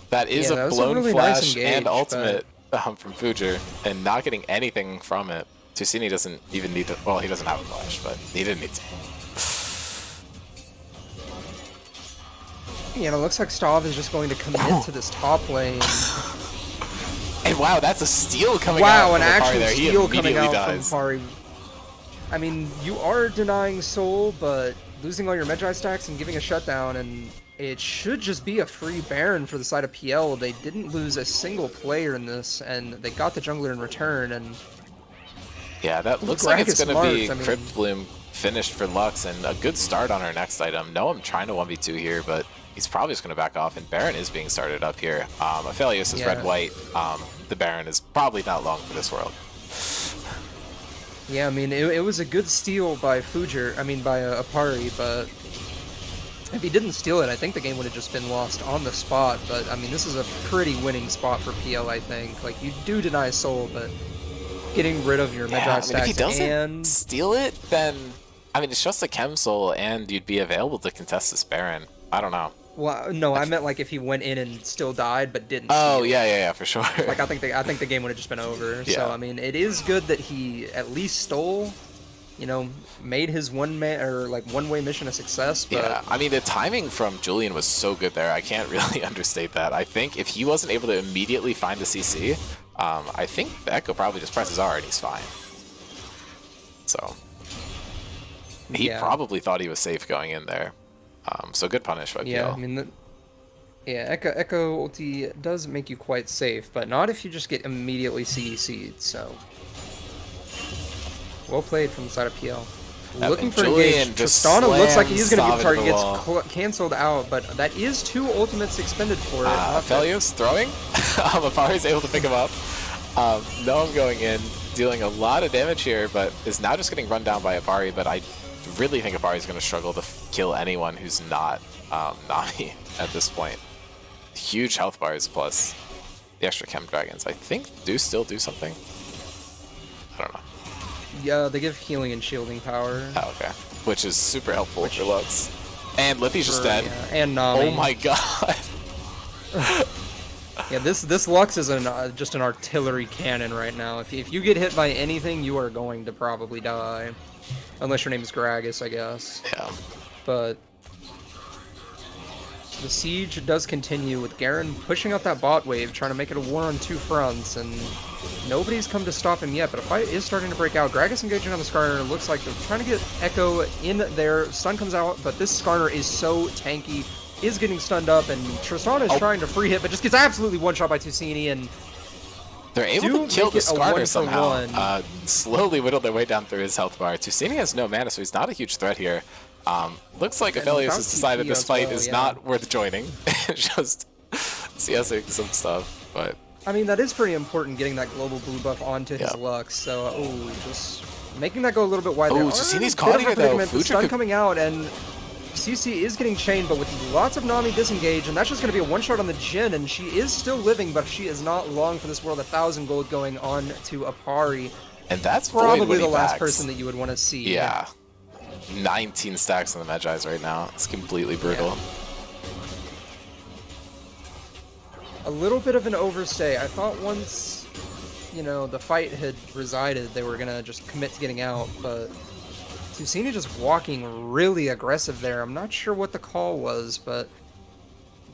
That is a blown really flash nice engage, and ultimate from Fujer, and not getting anything from it. Tusini doesn't even need to... Well, he doesn't have a flash, but he didn't need to. Yeah, it looks like Stav is just going to commit to this top lane. And wow, that's a steal coming out Wow, from an actual there. steal He coming out dies. from Pari. I mean, you are denying Soul, but losing all your Magi stacks and giving a shutdown, and it should just be a free Baron for the side of PL. They didn't lose a single player in this, and they got the jungler in return, and... Yeah, that looks like it's going to be I mean, Crypt Bloom finished for Lux, and a good start on our next item. No, I'm trying to 1v2 here, but he's probably just going to back off, and Baron is being started up here. Aphelios is red-white. The Baron is probably not long for this world. Yeah, I mean, it was a good steal by Fujer, I mean, by Apari, but if he didn't steal it, I think the game would have just been lost on the spot. But, I mean, this is a pretty winning spot for PL, I think. Like, you do deny Soul, but getting rid of your Yeah, Magi I mean, if stacks he doesn't and steal it, then I mean, it's just a Chem Soul, and you'd be available to contest this Baron. I don't know. well, no, I meant like if he went in and still died but didn't Oh steal. yeah, for sure. Like I think the game would have just been over. Yeah. So I mean, it is good that he at least stole, you know, made his one-way mission a success. But Yeah, I mean, the timing from Julian was so good there. I can't really understate that. I think if he wasn't able to immediately find the CC, I think the Echo probably just presses R and he's fine. So he probably thought he was safe going in there. So good punish by PL. Yeah, I mean, Echo ulti does make you quite safe, but not if you just get immediately CEC'd. So well played from the side of PL. Looking for Julian engage. just Tristana looks like he's going to be slams target. Gets cancelled out, but that is 2 ultimates expended for it. Aphelios throwing. Apari's able to pick him up. Noam going in, dealing a lot of damage here, but is now just getting run down by Apari. But I really think Apari's going to struggle to kill anyone who's not Nami at this point. Huge health bars plus the extra Chem Dragons. I think do still do something. I don't know. Yeah, they give healing and shielding power. Oh, okay. Which is super helpful for Lux. And Lippy's just dead. Yeah, and Nami. Oh my god. Yeah, this Lux is just an artillery cannon right now. If you get hit by anything, you are going to probably die. Unless your name is Gragas, I guess. Yeah. But the siege does continue with Garen pushing out that bot wave, trying to make it a war on 2 fronts, and nobody's come to stop him yet, but a fight is starting to break out. Gragas engaging on the Skarner. Looks like they're trying to get Echo in there. Stun comes out, but this Skarner is so tanky, is getting stunned up, and Tristana is trying to free hit, but just gets absolutely one-shot by Tusini, and they're able to kill the Skarner somehow. Slowly whittle their way down through his health bar. Tusini has no mana, so he's not a huge threat here. Looks like Aphelios has decided this fight is not worth joining. Just CSing some stuff, but I mean, that is pretty important, getting that global blue buff onto his Lux, so just making that go a little bit wide there. Tusini's caught here though. The stun coming out, and CC is getting chained, but with lots of Nami disengaged, and that's just going to be a one-shot on the Jhin, and she is still living, but she is not long for this world. 1,000 gold going on to Apari. And that's probably the last person that you would want to see. Yeah. 19 stacks on the Magi's right now. It's completely brutal. Yeah. A little bit of an overstay. I thought once, you know, the fight had resided, they were going to just commit to getting out, but Tusini just walking really aggressive there. I'm not sure what the call was, but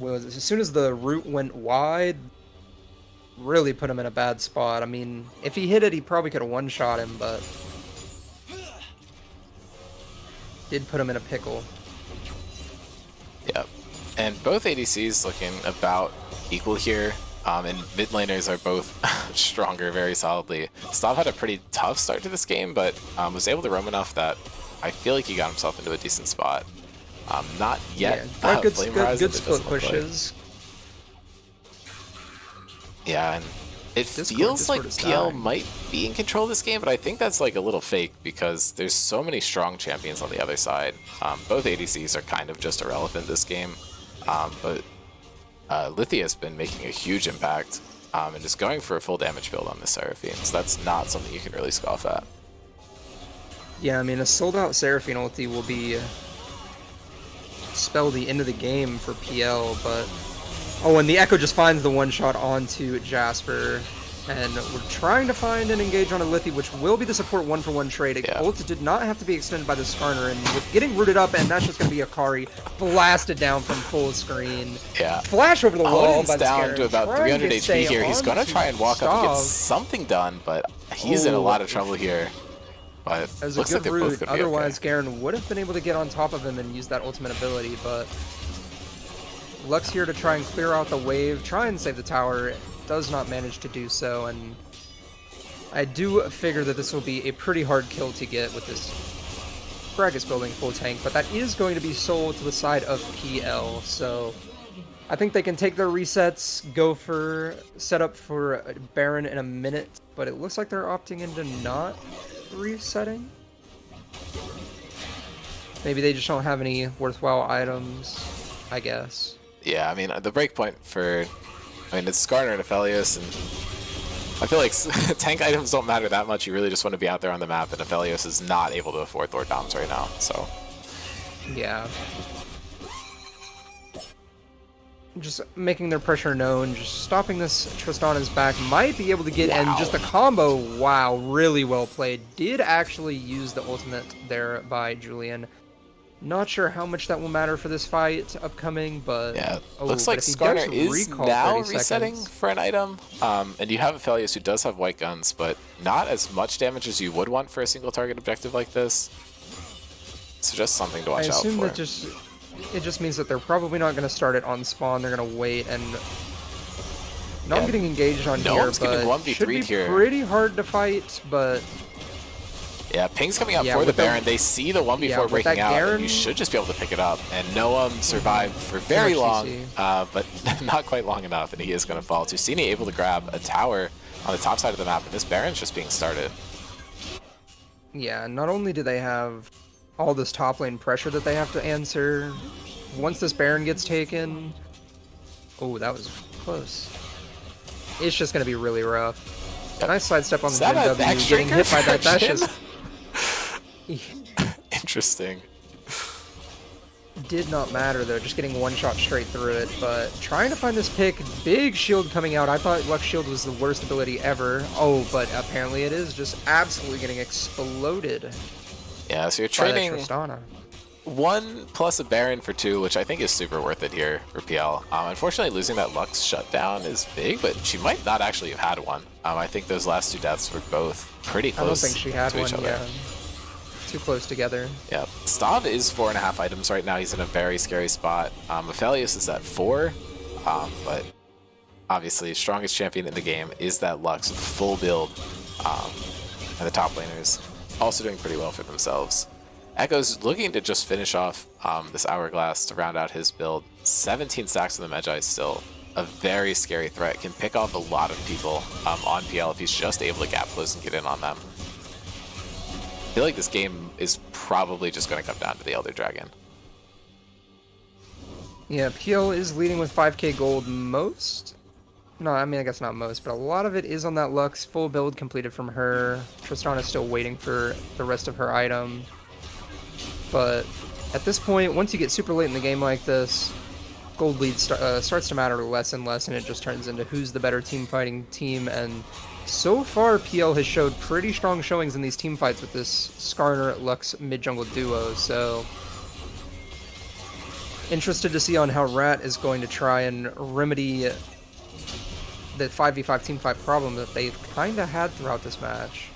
as soon as the route went wide, really put him in a bad spot. I mean, if he hit it, he probably could have one-shot him, but did put him in a pickle. Yep. And both ADCs looking about equal here. And mid laners are both stronger very solidly. Stav had a pretty tough start to this game, but was able to roam enough that I feel like he got himself into a decent spot. Not yet. Yeah, good split pushes. Yeah, and it feels like PL might be in control of this game, but I think that's like a little fake because there's so many strong champions on the other side. Both ADCs are kind of just irrelevant this game, but Lithia has been making a huge impact and is going for a full damage build on the Seraphine, so that's not something you can really scoff at. Yeah, I mean, a sold-out Seraphine ulti will be spell the end of the game for PL, but oh, and the Echo just finds the one-shot onto Jasper, and we're trying to find and engage on a Lithi, which will be the support one-for-one trade. Ult did not have to be extended by the Skarner, and with getting rooted up, and that's just going to be Akari blasted down from full screen. Yeah. Flash over the wall by the down to about 300 HP here. He's going to try and walk up and get something done, but he's in a lot of trouble here. But it was a good route. Otherwise, Garen would have been able to get on top of him and use that ultimate ability, but Lux here to try and clear out the wave, try and save the tower, does not manage to do so, and I do figure that this will be a pretty hard kill to get with this Gragas building full tank, but that is going to be sold to the side of PL, so I think they can take their resets, go for setup for Baron in a minute, but it looks like they're opting into not resetting. Maybe they just don't have any worthwhile items, I guess. Yeah, I mean, the breakpoint for, I mean, it's Skarner and Aphelios, and I feel like tank items don't matter that much. You really just want to be out there on the map, and Aphelios is not able to afford Lord Doms right now, so. Yeah. Just making their pressure known, just stopping this Tristana's back, might be able to get, Wow. and just a combo, wow, really well played. Did actually use the ultimate there by Julian. Not sure how much that will matter for this fight upcoming, but Yeah, oh, looks but like if he does Skarner is recall now 30 resetting seconds, for an item, and you have Aphelios who does have white guns, but not as much damage as you would want for a single target objective like this. So just something to I watch out assume for. that it just means that they're probably not going to start it on spawn. They're going to wait, and not getting engaged on no here, one's getting but 1v3'd should be here. pretty hard to fight. But yeah, ping's coming out yeah, for the with the- Baron. They see the 1v4 yeah, with breaking that out, and Garen- you should just be able to pick it up. And Noam survived for very much long, CC. but not quite long enough, and he is going to fall. Tusini able to grab a tower on the top side of the map, and this Baron's just being started. Yeah, not only do they have all this top lane pressure that they have to answer, once this Baron gets taken... Oh, that was close. It's just going to be really rough. Yep. Nice sidestep on Is the that Jin a W, getting hit by that. That's Jhin? just... Interesting. Did not matter though, just getting one shot straight through it, but trying to find this pick, big shield coming out. I thought Lux Shield was the worst ability ever. Oh, but apparently it is, just absolutely getting exploded Yeah, so you're by that trading Tristana. 1 plus a Baron for 2, which I think is super worth it here for PL. Unfortunately, losing that Lux shutdown is big, but she might not actually have had one. I think those last 2 deaths were both pretty I don't close think she had to each one, other. yeah. Too close together. Yeah, Stav is 4.5 items right now. He's in a very scary spot. Aphelios is at 4, but obviously strongest champion in the game is that Lux with full build, and the top laners also doing pretty well for themselves. Echo's looking to just finish off this Hourglass to round out his build. 17 stacks on the Magi still. A very scary threat. Can pick off a lot of people on PL if he's just able to gap close and get in on them. I feel like this game is probably just going to come down to the Elder Dragon. Yeah, PL is leading with 5k gold most. No, I mean, I guess not most, but a lot of it is on that Lux. Full build completed from her. Tristana is still waiting for the rest of her item. But at this point, once you get super late in the game like this, gold lead starts to matter less and less, and it just turns into who's the better team fighting team. And so far, PL has showed pretty strong showings in these team fights with this Skarner-Lux mid-jungle duo, so... Interested to see on how Rat is going to try and remedy the 5v5 teamfight problem that they've kind of had throughout this match.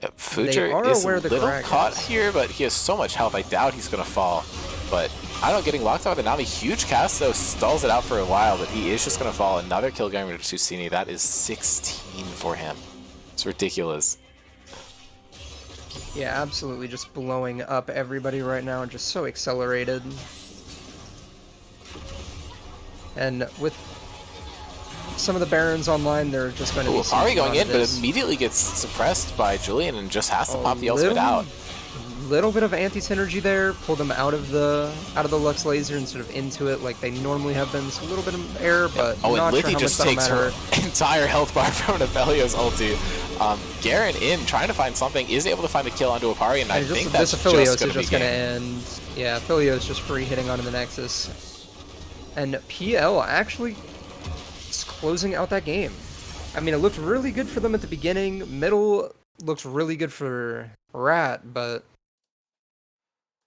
Yep, Future is a little caught here, but he has so much health, I doubt he's going to fall. But I don't know, getting locked out with Nami, huge cast though, stalls it out for a while, but he is just going to fall. Another kill going to Tusini, that is 16 for him. It's ridiculous. Yeah, absolutely just blowing up everybody right now, just so accelerated. And with some of the Barons online, they're just going to be Ahri going in, this. but immediately gets suppressed by Julian and just has to pop the ultimate out. Little bit of anti-synergy there, pull them out of the Lux laser instead of into it like they normally have been. So a little bit of error, but oh, not and sure Lithy how just much takes that'll her matter. entire health bar from an Aphelios ulti. Garen in, trying to find something, is able to find the kill onto Ahri, and I think that's just going to end. Yeah, Aphelios just free hitting onto the Nexus. And PL actually is closing out that game. I mean, it looked really good for them at the beginning. Middle looked really good for Rat, but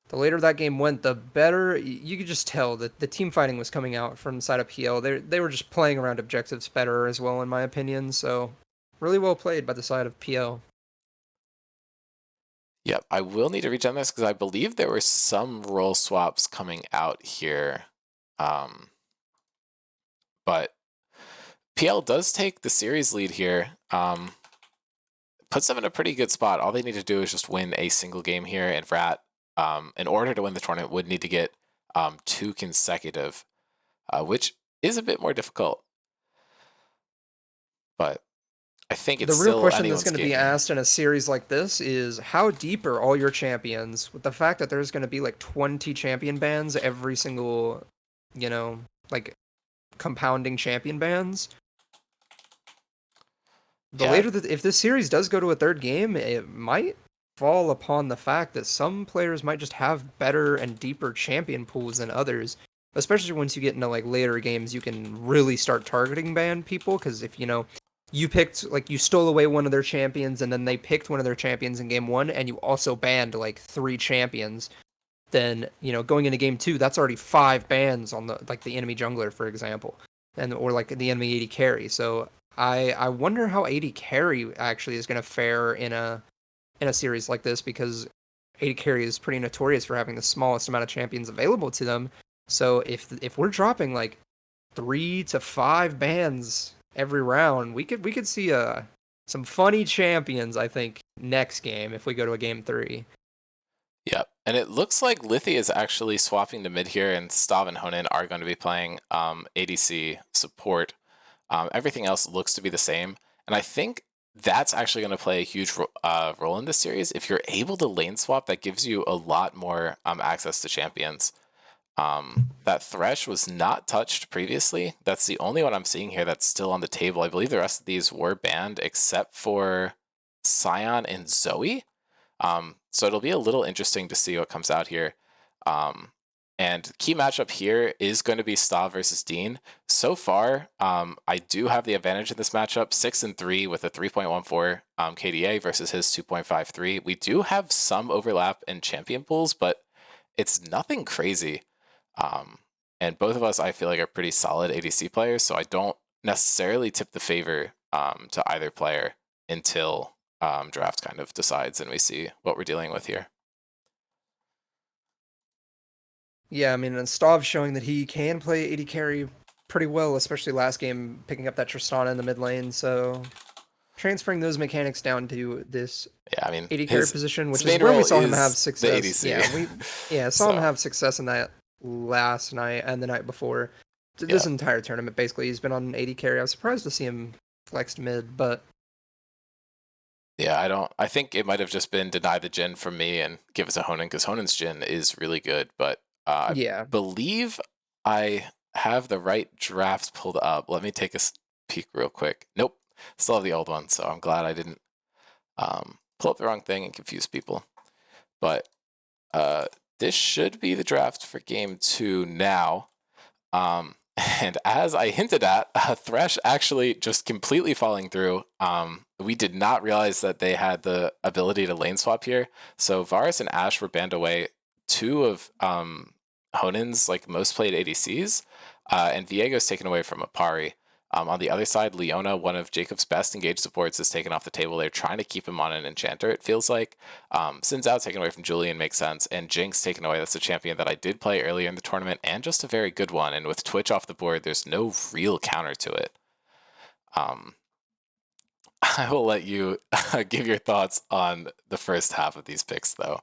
the later that game went, the better. You could just tell that the team fighting was coming out from the side of PL. They were just playing around objectives better as well, in my opinion. So, really well played by the side of PL. Yep, I will need to reach on this because I believe there were some role swaps coming out here. But PL does take the series lead here. Puts them in a pretty good spot. All they need to do is just win a single game here, and Rat, in order to win the tournament, would need to get 2 consecutive, which is a bit more difficult. But I think it's the real still question that's going to be here. asked in a series like this is how deep are all your champions? With the fact that there's going to be like 20 champion bans every single, like compounding champion bans. the Yeah, later that if this series does go to a third game, it might fall upon the fact that some players might just have better and deeper champion pools than others. Especially once you get into like later games, you can really start targeting ban people because if you picked like you stole away one of their champions and then they picked one of their champions in game one and you also banned like three champions, then going into game two, that's already five bans on the enemy jungler, for example, and or like the enemy AD carry. So I wonder how AD carry actually is going to fare in a series like this because AD carry is pretty notorious for having the smallest amount of champions available to them. So if we're dropping like 3 to 5 bans every round, we could see some funny champions, I think, next game if we go to a game three. yep. And it looks like Lithi is actually swapping to mid here, and Stav and Honan are going to be playing ADC support. Everything else looks to be the same, and I think that's actually going to play a huge role in this series. If you're able to lane swap, that gives you a lot more access to champions. That Thresh was not touched previously. That's the only one I'm seeing here that's still on the table. I believe the rest of these were banned except for Sion and Zoe. So it'll be a little interesting to see what comes out here. And key matchup here is going to be Stav versus Dean. So far, I do have the advantage in this matchup, 6-3 with a 3.14 KDA versus his 2.53. We do have some overlap in champion pools, but it's nothing crazy. And both of us, I feel like, are pretty solid ADC players, so I don't necessarily tip the favor to either player until draft kind of decides and we see what we're dealing with here. Yeah, I mean, and Stav showing that he can play AD carry pretty well, especially last game, picking up that Tristana in the mid lane. So transferring those mechanics down to this Yeah, I mean, AD carry position, his which is main where we role saw him have is the success. ADC. Saw him So, have success in that last night and the night before. yeah. This entire tournament, basically, he's been on AD carry. I was surprised to see him flexed mid, but Yeah, I think it might have just been deny the Jhin from me and give it to Honan because Honan's Jhin is really good. But I yeah. believe I have the right draft pulled up. Let me take a peek real quick. Nope, still have the old one. So I'm glad I didn't pull up the wrong thing and confuse people. But this should be the draft for game 2 now. And as I hinted at, Thresh actually just completely falling through. We did not realize that they had the ability to lane swap here. So Varus and Ashe were banned away, 2 of Honan's like most played ADCs, and Viego's taken away from Apari. On the other side, Leona, one of Jacob's best engaged supports, is taken off the table. They're trying to keep him on an Enchanter, it feels like. Xin Zhao taken away from Julian makes sense, and Jinx taken away. That's a champion that I did play earlier in the tournament, and just a very good one. And with Twitch off the board, there's no real counter to it. I will let you give your thoughts on the first half of these picks, though.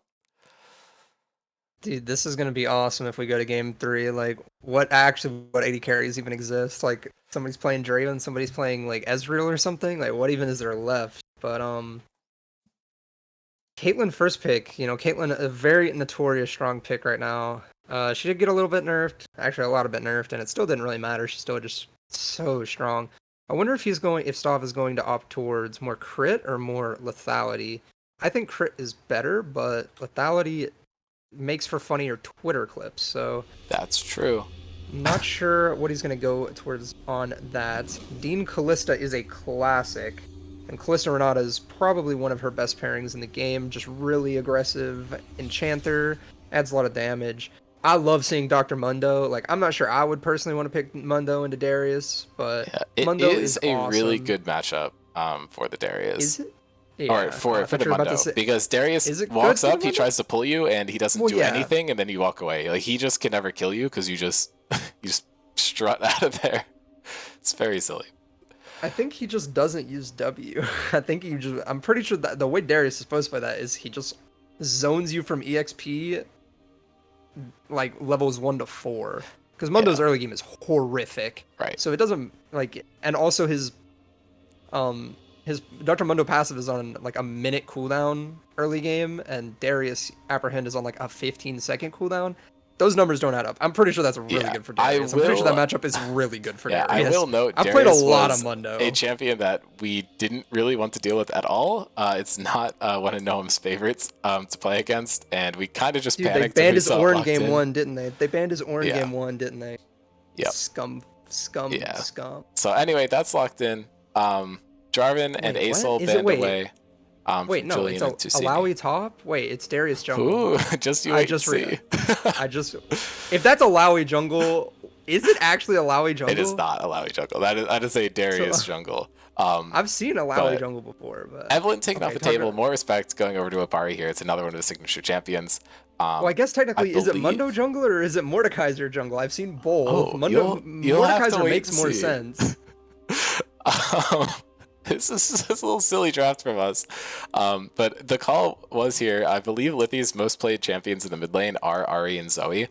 Dude, this is gonna be awesome if we go to game 3. Like, what AD carries even exist? Like, somebody's playing Draven, somebody's playing like Ezreal or something. Like, what even is there left? But Caitlyn first pick. Caitlyn a very notorious strong pick right now. She did get a little bit nerfed, actually a lot of bit nerfed, and it still didn't really matter. She's still just so strong. I wonder if Stav is going to opt towards more crit or more lethality. I think crit is better, but lethality makes for funnier Twitter clips. So That's true. not sure what he's going to go towards on that. Dean Callista is a classic, and Callista Renata is probably one of her best pairings in the game. Just really aggressive enchanter, adds a lot of damage. I love seeing Dr. Mundo. Like, I'm not sure I would personally want to pick Mundo into Darius, but Yeah, it Mundo is a awesome. really good matchup for the Darius. Is it? Yeah, or for the Mundo, because Darius walks up, he tries to pull you, and he doesn't do anything, and then you walk away. Like, he just can never kill you because you just strut out of there. It's very silly. I think he just doesn't use W. I'm pretty sure that the way Darius is supposed to play that is he just zones you from EXP like levels 1 to 4. Because Mundo's early game is horrific. Right. So it doesn't and also his Dr. Mundo passive is on like a minute cooldown early game, and Darius Apprehend is on like a 15-second cooldown. those numbers don't add up. I'm pretty sure that's really good for Darius. I'm pretty sure that matchup is really good for Darius. I will note I've Darius played a lot was of Mundo. a champion that we didn't really want to deal with at all. It's not one of Noam's favorites to play against, and we kind of just panicked. They banned his Ornn game 1, didn't they? They banned his Ornn Yeah. game 1, didn't they? Yep. Scum. So anyway, that's locked in. Jarvan and Asol banned away. Wait, no, Julian it's Alawi top? Wait, it's Darius jungle. Ooh, just you wait and see. If that's Alawi jungle, is it actually Alawi jungle? It is not Alawi jungle. That is a Darius jungle. I've seen Alawi jungle before, but Evelyn taking off the table. More respect going over to Apari here. It's another one of the signature champions. Well, I guess technically, is it Mundo jungle or is it Mordekaiser jungle? I've seen both. Mordekaiser makes more sense. This is a little silly draft from us. But the call was here. I believe Lithy's most played champions in the mid lane are Ahri and Zoe.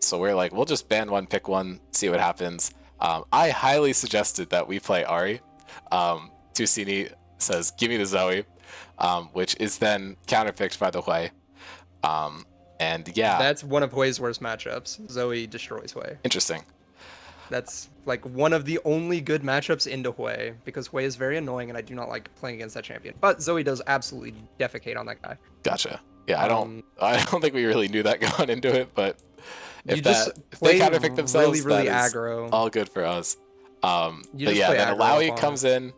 So we're like, we'll just ban one, pick one, see what happens. I highly suggested that we play Ahri. Tusini says, give me the Zoe, which is then counterpicked by the Hui. And yeah. That's one of Hui's worst matchups. Zoe destroys Hui. Interesting. That's like one of the only good matchups into Hui, because Hui is very annoying and I do not like playing against that champion. But Zoe does absolutely defecate on that guy. Gotcha. Yeah, I don't think we really knew that going into it, but if they counterpick themselves, really that is aggro. all good for us. But yeah, then Alawi comes in.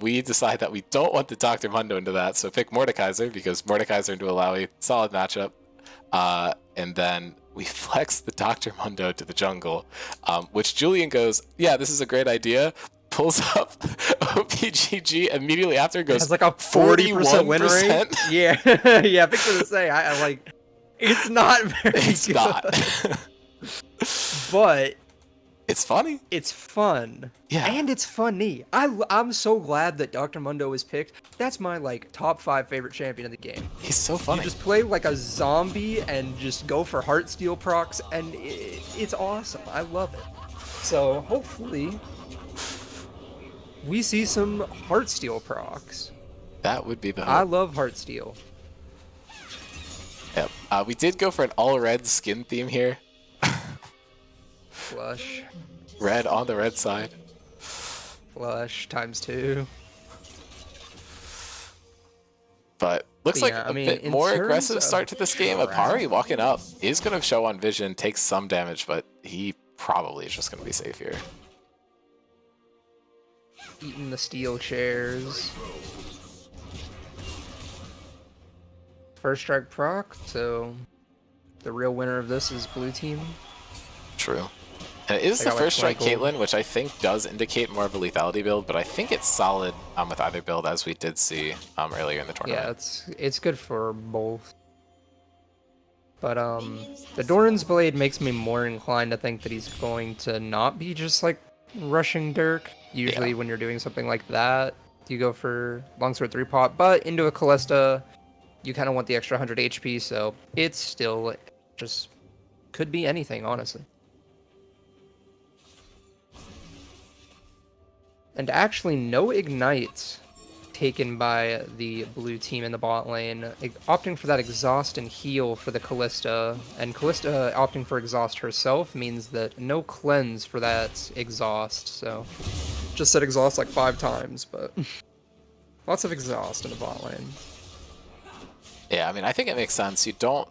We decide that we don't want the Dr. Mundo into that, so pick Mordekaiser, because Mordekaiser into Alawi, solid matchup. And then we flex the Dr. Mundo to the jungle, which Julian goes, yeah, this is a great idea. Pulls up OPGG immediately after, goes, has like a 40% win rate. Yeah, yeah. I think to say, I like, it's not very it's good. Not. But it's funny. It's fun. Yeah. And it's funny. I'm so glad that Dr. Mundo was picked. That's my like top 5 favorite champion of the game. He's so funny. You just play like a zombie and just go for Heartsteel procs, and it's awesome. I love it. So hopefully we see some Heartsteel procs. That would be the hope. I love Heartsteel. Yep. We did go for an all red skin theme here. Flush. Red on the red side. Flush ×2. But looks like a bit more aggressive start to this game. Apari walking up is going to show on vision, takes some damage, but he probably is just going to be safe here. Eating the steel chairs. First strike proc, so the real winner of this is blue team. True. And it is the first strike Caitlyn, which I think does indicate more of a lethality build, but I think it's solid with either build, as we did see earlier in the tournament. Yeah, it's good for both. But the Doran's Blade makes me more inclined to think that he's going to not be just like rushing Dirk. Usually when you're doing something like that, you go for longsword 3-pot, but into a Callista, you kind of want the extra 100 HP, so it's still just could be anything, honestly. And actually, no Ignite taken by the blue team in the bot lane, opting for that exhaust and heal for the Callista, and Callista opting for exhaust herself means that no cleanse for that exhaust, so just said exhaust like 5 times, but lots of exhaust in the bot lane. Yeah, I mean, I think it makes sense. You don't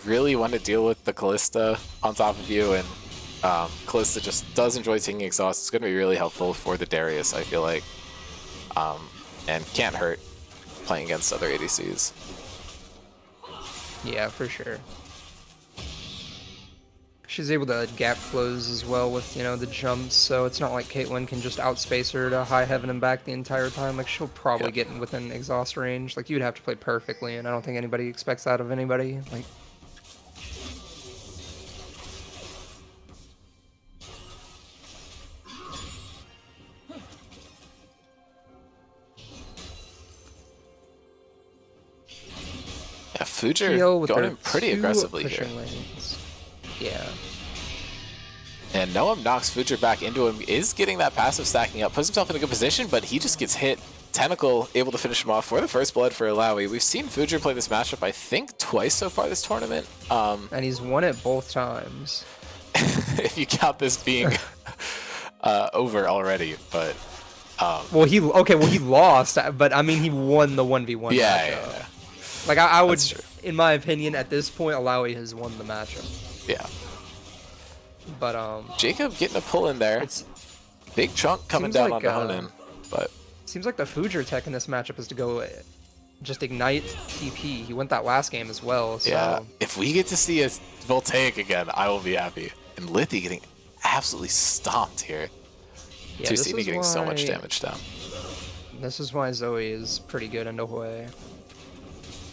really want to deal with the Callista on top of you, and Callista just does enjoy taking exhaust. It's going to be really helpful for the Darius, I feel like, and can't hurt playing against other ADCs. Yeah, for sure. She's able to gap close as well with, you know, the jumps, so it's not like Caitlyn can just outspace her to high heaven and back the entire time. Like, she'll probably get within exhaust range. Like, you'd have to play perfectly, and I don't think anybody expects that of anybody. Like, yeah, Fujer going in pretty aggressively here. Lanes. Yeah. And Noam knocks Fujer back into him, is getting that passive stacking up, puts himself in a good position, but he just gets hit Tentacle able to finish him off for the first blood for Alawi. We've seen Fujer play this matchup, I think, twice so far this tournament. And he's won it both times. If you count this being over already, but... well, he lost, but I mean, he won the 1v1 yeah, matchup. yeah. Like, I would, in my opinion, at this point, Alawi has won the matchup. Yeah. But, Jacob getting a pull in there. Big chunk coming down like, on Honan, but... Seems like the Fujer tech in this matchup is to go just ignite TP. He went that last game as well, so... Yeah, if we get to see a Voltaic again, I will be happy. And Lithi getting absolutely stomped here. Yeah, Tusini getting so much damage down. This is why Zoe is pretty good in Hoi.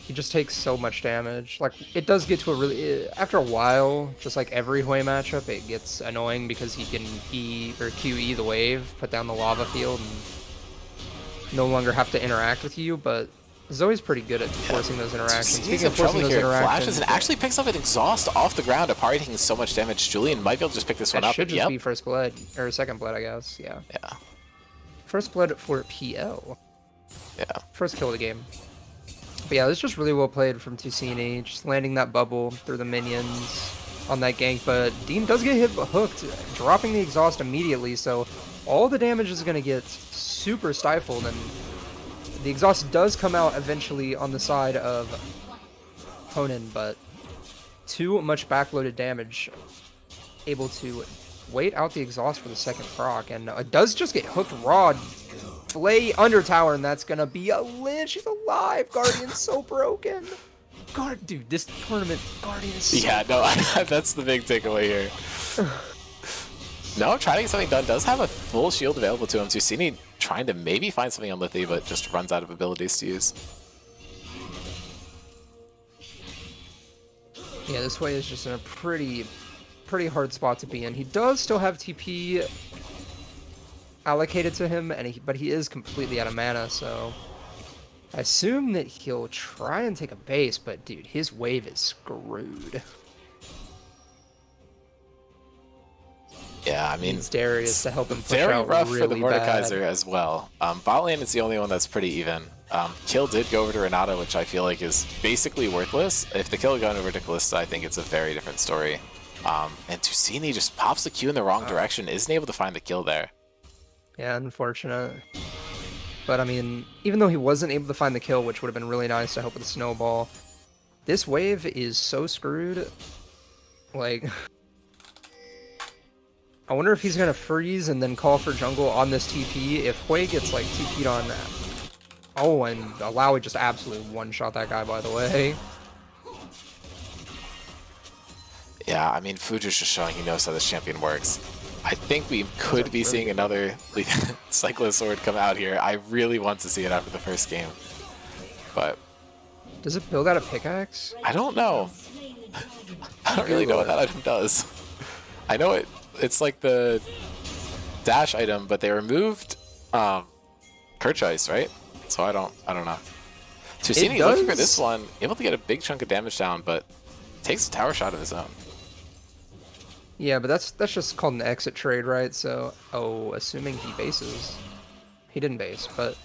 He just takes so much damage. Like, it does get to a really... After a while, just like every Hoi matchup, it gets annoying because he can E or QE the wave, put down the lava field, and no longer have to interact with you, but Zoe's pretty good at forcing those interactions. Speaking of forcing those interactions... Flashes and actually picks up an exhaust off the ground, Apari taking so much damage. Julian might be able to just pick this one up. Should just be first blood, or second blood, I guess, yeah. Yeah. First blood for PL. Yeah. First kill of the game. But yeah, this is just really well played from Tusini, just landing that bubble through the minions on that gank, but Dean does get hooked, dropping the exhaust immediately, so all the damage is going to get super stifled, and the exhaust does come out eventually on the side of Honan, but too much backloaded damage, able to wait out the exhaust for the second proc, and it does just get hooked raw. Flay under tower, and that's gonna be a live. She's alive. Guardian's so broken. Dude, this tournament, Guardian is so no, that's the big takeaway here. No, trying to get something done. Does have a full shield available to him. Tusini trying to maybe find something on Lithi, but just runs out of abilities to use. Yeah, this way is just in a pretty hard spot to be in. He does still have TP allocated to him, and but he is completely out of mana, so I assume that he'll try and take a base, but dude, his wave is screwed. Yeah, I mean, needs Darius to help him push very out rough really for the Mordekaiser bad. as well. Bot lane is the only one that's pretty even. Kill did go over to Renata, which I feel like is basically worthless. If the kill had gone over to Kalista, I think it's a very different story. And Tusini just pops the Q in the wrong direction, isn't able to find the kill there. Yeah, unfortunate. But I mean, even though he wasn't able to find the kill, which would have been really nice to help with the snowball, this wave is so screwed. Like, I wonder if he's gonna freeze and then call for jungle on this TP. If Hui gets like TP'd on that. Oh, and Alawi just absolutely one-shot that guy, by the way. Yeah, I mean, Fuji's just showing he knows how this champion works. I think we could be seeing another Cyclosword come out here. I really want to see it after the first game. But... does it build out a pickaxe? I don't know. I don't really know what that item does. I know it's like the dash item, but they removed Kirch Ice, right? So I don't know. Tusini looking for this one, able to get a big chunk of damage down, but takes a tower shot of his own. Yeah, but that's just called an exit trade, right? So, assuming he bases. He didn't base, but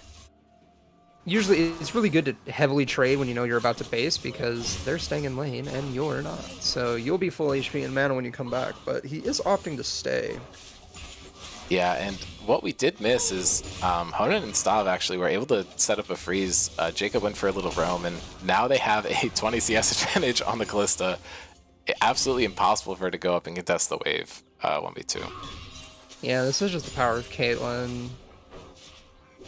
usually it's really good to heavily trade when you know you're about to base because they're staying in lane and you're not. So you'll be full HP and mana when you come back, but he is opting to stay. Yeah, and what we did miss is Honan and Stav actually were able to set up a freeze. Jacob went for a little roam, and now they have a 20 CS advantage on the Kalista. Absolutely impossible for her to go up and contest the wave 1v2. Yeah, this is just the power of Caitlyn.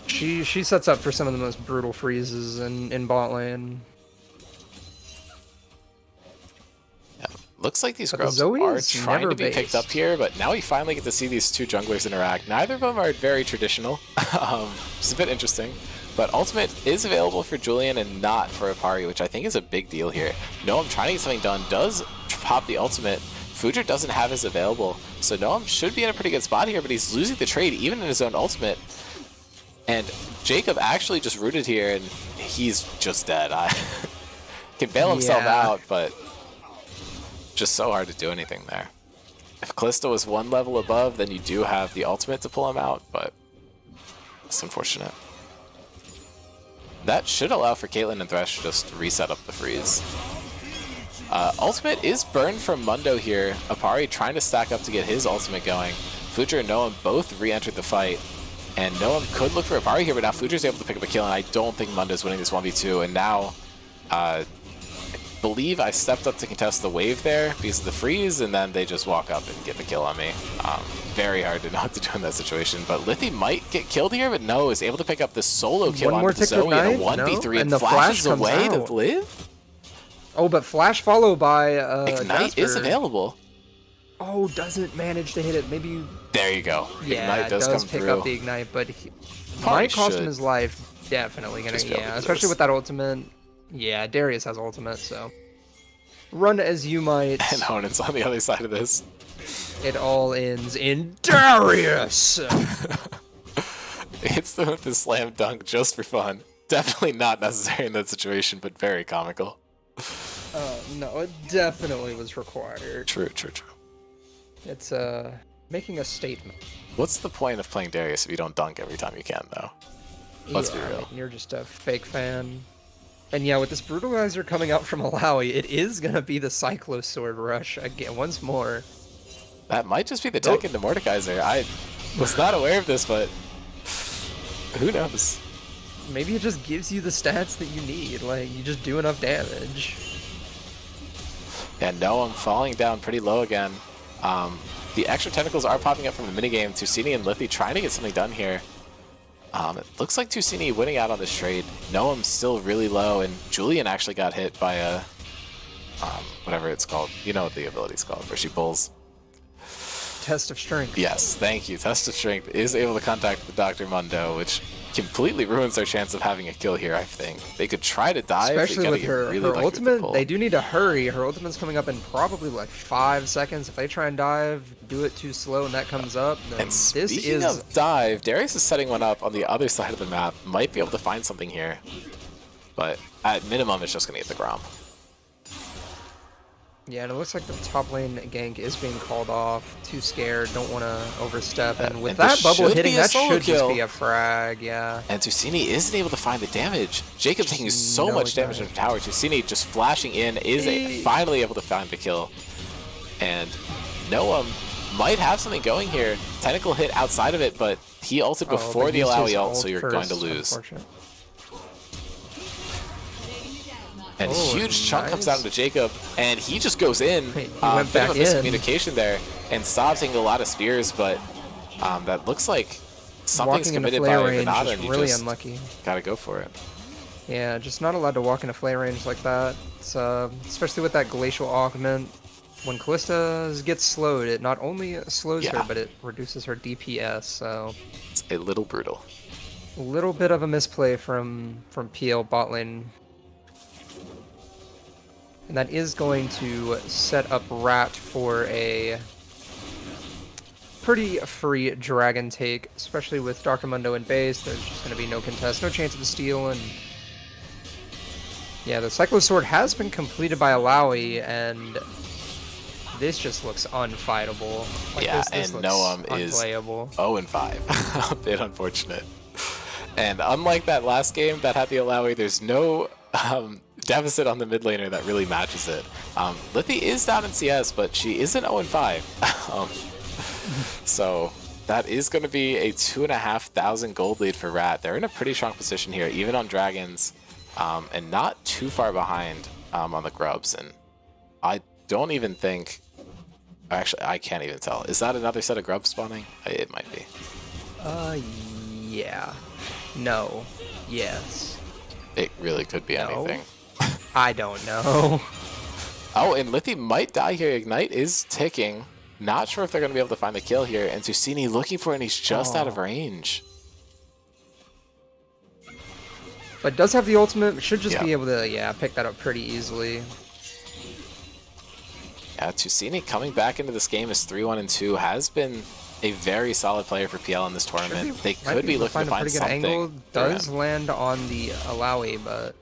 She sets up for some of the most brutal freezes in bot lane. Yeah, looks like these grubs are trying to be picked up here, but now we finally get to see these two junglers interact. Neither of them are very traditional. It's a bit interesting. But ultimate is available for Julian and not for Apari, which I think is a big deal here. Noam trying to get something done, does pop the ultimate. Fujer doesn't have his available, so Noam should be in a pretty good spot here, but he's losing the trade even in his own ultimate. And Jacob actually just rooted here, and he's just dead. Can bail himself out, but just so hard to do anything there. If Kalista was one level above, then you do have the ultimate to pull him out, but it's unfortunate. That should allow for Caitlyn and Thresh to just reset up the freeze. Ultimate is burned from Mundo here. Apari trying to stack up to get his ultimate going. Future and Noam both re-entered the fight. And Noam could look for Apari here, but now Future's able to pick up a kill, and I don't think Mundo's winning this 1v2. And now, I believe I stepped up to contest the wave there because of the freeze, and then they just walk up and get the kill on me. Very hard to know what to do in that situation. But Lithy might get killed here, but no, is able to pick up the solo kill on Zoe in a 1v3 and flashes away to live. Oh, but flash follow by Ignite is available. Oh, doesn't manage to hit it. Maybe. There you go. Yeah, Ignite does come pick through. up the Ignite, but might cost him his life. Definitely gonna. Yeah, especially with that ultimate. Yeah, Darius has ultimate, so run as you might. And Honen's on the other side of this. It all ends in Darius. Hits them with the slam dunk just for fun. Definitely not necessary in that situation, but very comical. No, it definitely was required. True, true, true. It's making a statement. What's the point of playing Darius if you don't dunk every time you can, though? Let's be real. You're just a fake fan. And yeah, with this Brutalizer coming out from Alawi, it is gonna be the Cyclo Sword rush again once more. That might just be the tech into Mordekaiser. I was not aware of this, but who knows? Maybe it just gives you the stats that you need. Like, you just do enough damage. Yeah, no, I'm falling down pretty low again. The extra tentacles are popping up from the minigame. Tusini and Lithy trying to get something done here. It looks like Tusini winning out on this trade. Noam's still really low, and Julian actually got hit by a... whatever it's called. You know what the ability's called, where she pulls. Test of Strength. Yes, thank you. Test of Strength is able to contact the Dr. Mundo, which completely ruins their chance of having a kill here, I think. They could try to dive. Especially with her ultimate, they do need to hurry. Her ultimate's coming up in probably like 5 seconds. If they try and dive, do it too slow and that comes up, then and speaking of dive, Darius is setting one up on the other side of the map. Might be able to find something here. But at minimum, it's just going to get the Grom. Yeah, and it looks like the top lane gank is being called off. Too scared, don't want to overstep. And with that bubble hitting, that should just be a frag, yeah. And Tusini isn't able to find the damage. Jacob's taking so much damage from the tower. Tusini just flashing in is finally able to find the kill. And Noam might have something going here. Tentacle hit outside of it, but he ulted before the Alawi ult, so you're going to lose. And a huge chunk comes down to Jacob, and he just goes in. He went back in. Miscommunication there, and Staub's taking a lot of spears, but that looks like something's committed by Renata, and you really just unlucky. Gotta go for it. Yeah, just not allowed to walk into flare range like that. It's, especially with that Glacial Augment. When Callista gets slowed, it not only slows her, but it reduces her DPS, so... It's a little brutal. A little bit of a misplay from PL bot lane. And that is going to set up Rat for a pretty free dragon take, especially with Dr. Mundo in base. There's just going to be no contest, no chance of a steal, and yeah, the Cyclo Sword has been completed by Alawi, and this just looks unfightable. Like, yeah, this and Noam is 0-5. A bit unfortunate. And unlike that last game that had the Alawi, there's no deficit on the mid laner that really matches it. Lithy is down in CS, but she isn't 0-5. So that is going to be a 2,500 gold lead for Rat. They're in a pretty strong position here, even on Dragons, and not too far behind on the Grubs. And I don't even think... Actually, I can't even tell. Is that another set of Grubs spawning? It might be. Yeah. No. Yes. It really could be anything. I don't know. Oh, and Lithy might die here. Ignite is ticking. Not sure if they're going to be able to find the kill here. And Tusini looking for it, and he's just out of range. But does have the ultimate. Should just be able to, pick that up pretty easily. Yeah, Tusini coming back into this game as 3-1-2 has been a very solid player for PL in this tournament. They could be looking to find something. Angle does land on the Alawi, but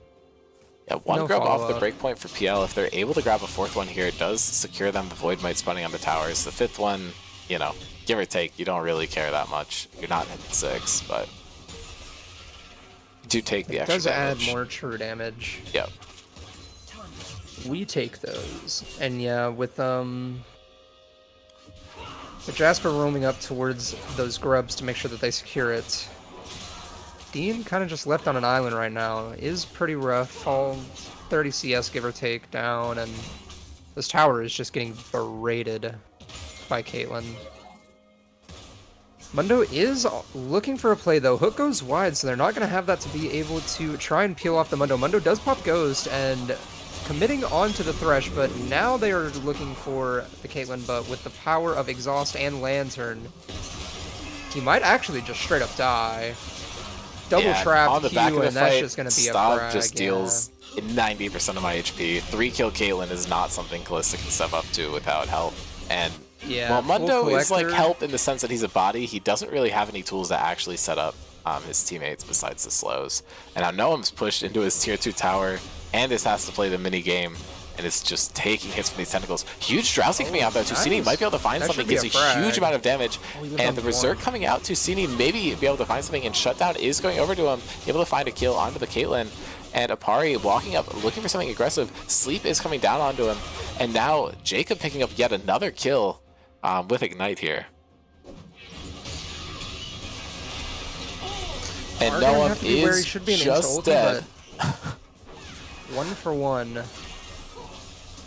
yeah, one grab off the breakpoint for PL. If they're able to grab a fourth one here, it does secure them the Void Might spawning on the towers. The fifth one, you know, give or take, you don't really care that much. You're not hitting 6, but Do take the It extra does damage. add more true damage. Yep. We take those. And yeah, with Jasper roaming up towards those grubs to make sure that they secure it. Dean kind of just left on an island right now. Is pretty rough. All 30 CS give or take down, and this tower is just getting berated by Caitlyn. Mundo is looking for a play though. Hook goes wide, so they're not going to have that to be able to try and peel off the Mundo. Mundo does pop Ghost and committing onto the Thresh, but now they are looking for the Caitlyn, but with the power of Exhaust and Lantern, he might actually just straight up die. Double trap on the Q, back of the and that's fight, just going to be a Staub frag. just deals 90% of my HP. 3-kill Caitlyn is not something Kalista can step up to without help. And while Mundo is like help in the sense that he's a body, he doesn't really have any tools to actually set up his teammates besides the slows. And now Noam's pushed into his tier 2 tower, and this has to play the mini game, and it's just taking hits from these tentacles. Huge Drowsy coming out there. Tusini might be able to find something. Gets a huge amount of damage. And the Berserk coming out. Tusini maybe be able to find something, and Shutdown is going over to him, able to find a kill onto the Caitlyn. And Apari walking up, looking for something aggressive. Sleep is coming down onto him. And now Jacob picking up yet another kill with Ignite here. And Noam is just dead. 1 for 1.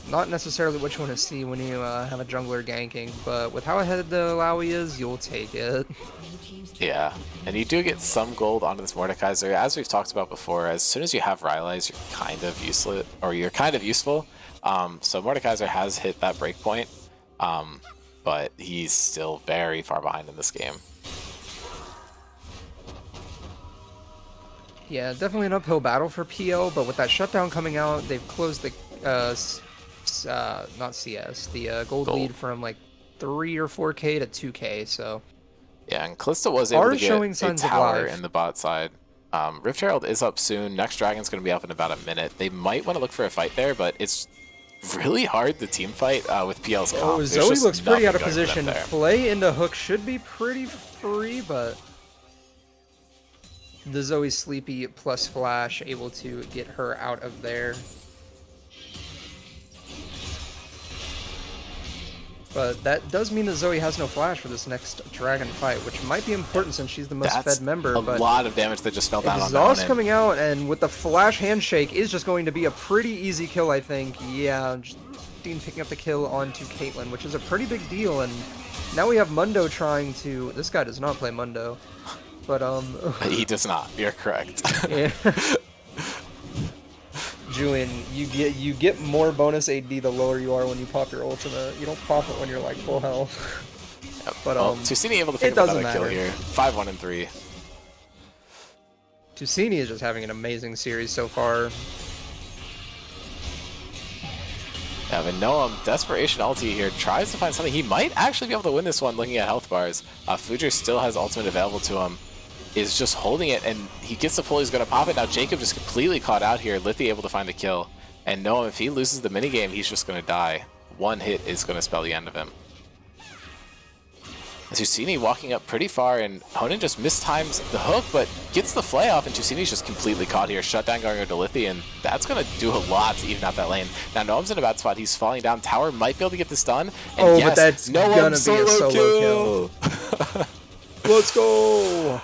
Not necessarily what you want to see when you have a jungler ganking, but with how ahead the Lowy is, you'll take it. Yeah, and you do get some gold onto this Mordekaiser. As we've talked about before, as soon as you have Rylai's, you're kind of useless, or you're kind of useful. So Mordekaiser has hit that break point, but he's still very far behind in this game. Yeah, definitely an uphill battle for PL, but with that shutdown coming out, they've closed the not CS, the gold lead from like 3 or 4K to 2K. So yeah, and Kalista was able to get a tower in the bot side. Rift Herald is up soon. Next Dragon's going to be up in about a minute. They might want to look for a fight there, but it's really hard to team fight with PL's comp. Oh, Zoe looks pretty out of position. Flay into Hook should be pretty free, but the Zoe Sleepy plus Flash able to get her out of there. But that does mean that Zoe has no Flash for this next Dragon fight, which might be important since she's the most fed member. But a lot of damage that just fell down on Exhaust coming out, and with the Flash handshake is just going to be a pretty easy kill, I think. Yeah, Dean picking up the kill onto Caitlyn, which is a pretty big deal. And now we have Mundo trying to... This guy does not play Mundo. But, he does not. You're correct. Yeah. Julian, you get more bonus AD the lower you are when you pop your ultimate. You don't pop it when you're like full health. Yep. But Tusini able to pick up another kill here. 5-1 and 3. Tusini is just having an amazing series so far. Yeah, but Noam, Desperation ulti here, tries to find something. He might actually be able to win this one looking at health bars. Fujer still has ultimate available to him. Is just holding it, and he gets the pull, he's going to pop it. Now Jacob just completely caught out here. Lithy able to find the kill. And Noam, if he loses the minigame, he's just going to die. One hit is going to spell the end of him. Tusini walking up pretty far, and Honan just mistimes the hook, but gets the flay off, and Tusini's just completely caught here. Shutdown going over to Lithy, and that's going to do a lot to even out that lane. Now Noam's in a bad spot. He's falling down. Tower might be able to get this done. And but that's going to be a solo kill. Let's go!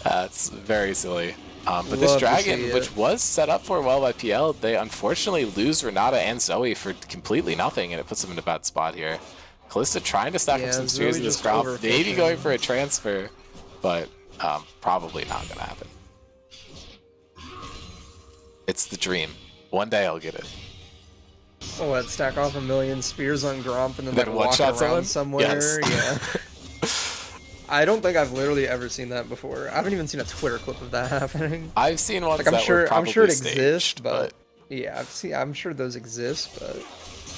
That's very silly. But this Dragon, which was set up for well by PL, they unfortunately lose Renata and Zoe for completely nothing, and it puts them in a bad spot here. Kalista trying to stack up some spears in this crowd, maybe going for a transfer, but probably not going to happen. It's the dream. One day I'll get it. Oh, let's stack off 1,000,000 spears on Gromp and then like walk around somewhere. Yes. Yeah. I don't think I've literally ever seen that before. I haven't even seen a Twitter clip of that happening. I've seen ones like, that were probably I'm sure it staged, exists, but yeah, I'm sure those exist, but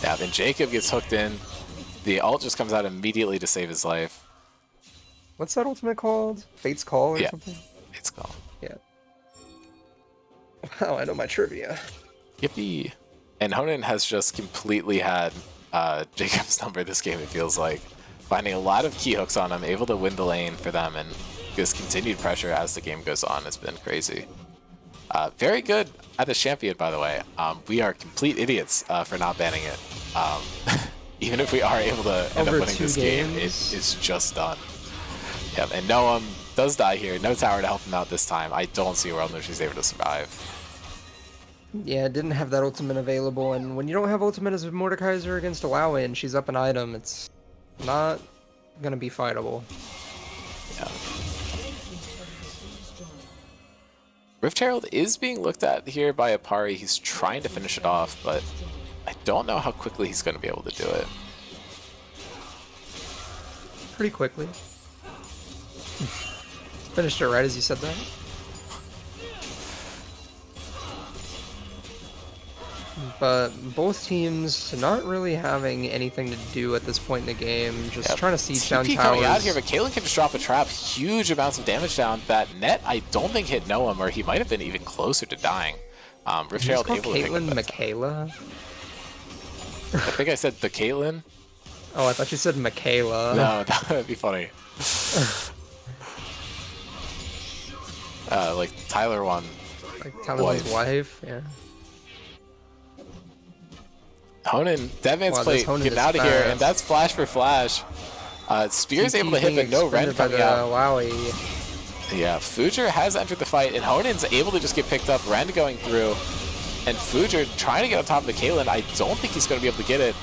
yeah. Then Jacob gets hooked in. The ult just comes out immediately to save his life. What's that ultimate called? Fate's Call or something? Fate's Call. Yeah. Wow, I know my trivia. Yippee! And Honan has just completely had Jacob's number this game. It feels like. Finding a lot of key hooks on him, able to win the lane for them, and just continued pressure as the game goes on. It's been crazy. Very good at this champion, by the way. We are complete idiots for not banning it. Even if we are able to end up winning this game, it is just done. Yep, and Noam does die here. No tower to help him out this time. I don't see World if she's able to survive. Yeah, didn't have that ultimate available, and when you don't have ultimate as a Mordekaiser against a Lowy and she's up an item, it's not gonna be fightable. Yeah. Rift Herald is being looked at here by Apari. He's trying to finish it off, but I don't know how quickly he's going to be able to do it. Pretty quickly. Finished it right as you said that. But both teams not really having anything to do at this point in the game. Just trying to siege down towers. Coming out here, but Caitlyn can just drop a trap. Huge amounts of damage down. That net, I don't think hit Noam, or he might have been even closer to dying. Rift Herald able to pick Caitlyn up Michaela? I think I said the Caitlyn. Oh, I thought you said Michaela. No, that would be funny. Like Tyler won. Like Tyler's wife, yeah. Honan, Deadman's plate, getting out of here, and that's flash for flash. Spear's able to hit, but no Ren coming out. Wowie. Yeah, Fujer has entered the fight, and Honan's able to just get picked up. Ren going through, and Fujer trying to get on top of the Caitlyn. I don't think he's going to be able to get it,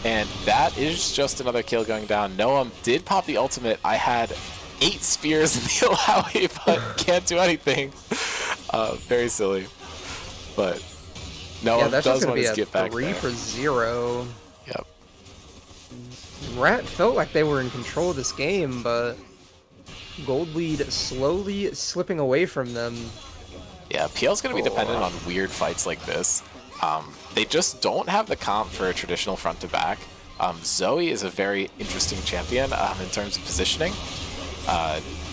and that is just another kill going down. Noam did pop the ultimate. I had 8 spears in the Lowy, but can't do anything. Very silly, but no, that's does just want gonna to be a get back 3 there. for 0. Yep. Rat felt like they were in control of this game, but Gold lead slowly slipping away from them. Yeah, PL's going to be dependent on weird fights like this. They just don't have the comp for a traditional front to back. Zoe is a very interesting champion in terms of positioning,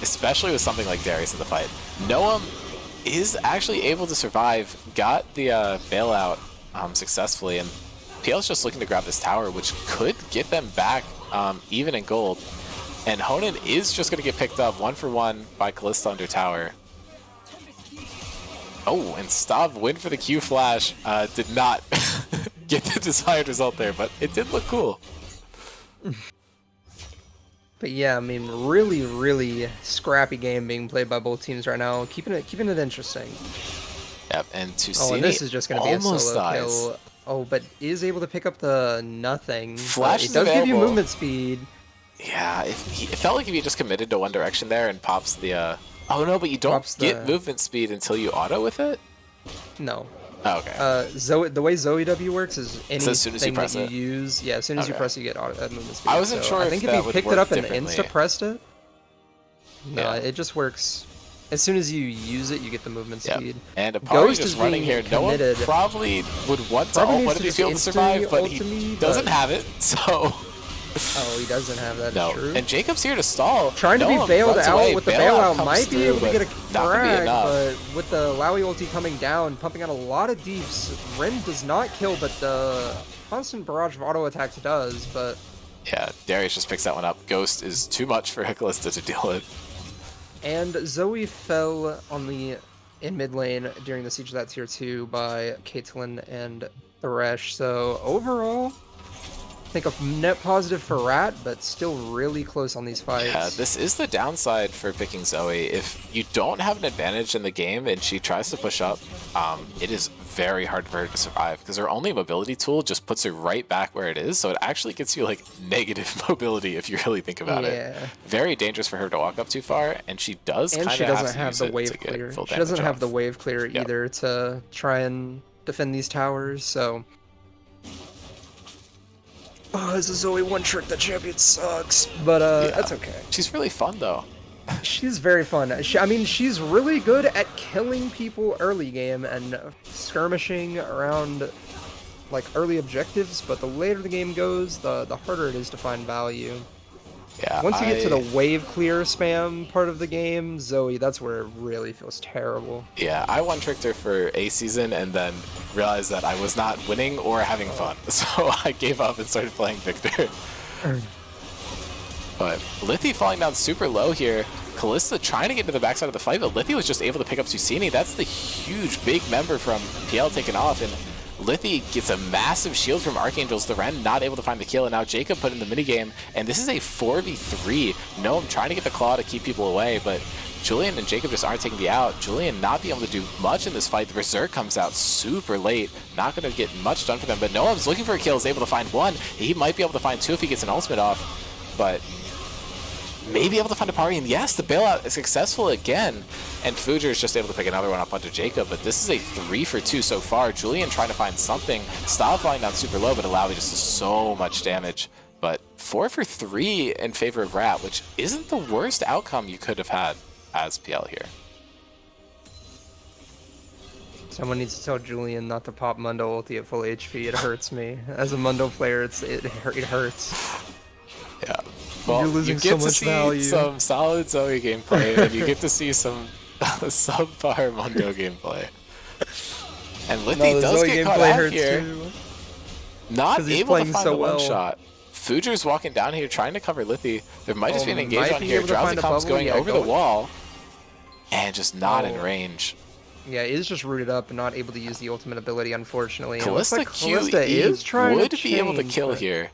especially with something like Darius in the fight. Noam is actually able to survive, got the bailout successfully, and PL's just looking to grab this tower, which could get them back even in gold. And Honan is just going to get picked up 1-for-1 by Kalista under tower. Oh, and Stav win for the Q flash. Did not get the desired result there, but it did look cool. But yeah, I mean, really, really scrappy game being played by both teams right now, keeping it interesting. Yep, and Oh, and this is just going to be a solo kill. Oh, but is able to pick up the nothing. Flash it does give you movement speed. Yeah, it felt like if you just committed to one direction there and pops the... Oh no, but you don't get movement speed until you auto with it? No. Oh, okay. The way Zoe W works is anything as soon as you press that it? you use, yeah, as soon as you press it, you get movement speed. I wasn't sure I think if if that you would picked work it up and differently. insta-pressed it, no, Yeah. it just works. As soon as you use it, you get the movement speed. And Apari Ghost just is running being here. No one committed. probably would want to ult one of these fields to survive, but he doesn't have it, so... Oh, he doesn't have that, No. true. And Jacob's here to stall. Trying to be bailed out with the bailout, might be able to get a frag, enough. but with the Lowy ulti coming down, pumping out a lot of deeps, Ren does not kill, but the constant barrage of auto attacks does, but... Yeah, Darius just picks that one up. Ghost is too much for Kalista to deal with. And Zoe fell in mid lane during the siege of that tier 2 by Caitlyn and Thresh, so overall... I think a net positive for Rat, but still really close on these fights. Yeah, this is the downside for picking Zoe. If you don't have an advantage in the game and she tries to push up, it is very hard for her to survive because her only mobility tool just puts her right back where it is, so it actually gets you like negative mobility if you really think about it. Very dangerous for her to walk up too far, and she does kind of have the wave clear. She doesn't have the wave clear either to try and defend these towers, so... Oh, this is Zoe one trick. The champion sucks, but that's okay. She's really fun though. She's very fun. I mean, she's really good at killing people early game and skirmishing around like early objectives. But the later the game goes, the harder it is to find value. Yeah. Once you get to the wave clear spam part of the game, Zoe, that's where it really feels terrible. Yeah, I one-tricked her for a season and then realized that I was not winning or having fun. So I gave up and started playing Victor. But Lithy falling down super low here. Kalista trying to get to the backside of the fight, but Lithy was just able to pick up Tusini. That's the huge, big member from PL taken off, and Lithy gets a massive shield from Archangels. The Ren not able to find the kill, and now Jacob put in the minigame, and this is a 4v3. Noam trying to get the claw to keep people away, but Julian and Jacob just aren't taking the out. Julian not being able to do much in this fight. The Berserk comes out super late, not going to get much done for them, but Noam's looking for a kill, is able to find one. He might be able to find two if he gets an ultimate off, but maybe able to find a party, and yes, the bailout is successful again, and Fujer is just able to pick another one up onto Jacob, but this is a 3 for 2 so far. Julian trying to find something, Stav flying down super low, but Alawi just does so much damage, but 4 for 3 in favor of Rat, which isn't the worst outcome you could have had as PL here. Someone needs to tell Julian not to pop Mundo ulti at full HP. It hurts me. As a Mundo player, it hurts. Yeah. Well, you're losing you get so much to see value. some solid Zoe gameplay, and you get to see some subpar Mundo gameplay. And Lithy does get caught out here. Too. Not able to find so the well. one-shot. Fujer's walking down here trying to cover Lithy. There might just be an engage on be here. able to Drowsy find a comes bubble. going Yeah, over the wall, and just not in range. Yeah, is just rooted up and not able to use the ultimate ability, unfortunately. Kalista Kalista is trying would to be able to change, kill but- here,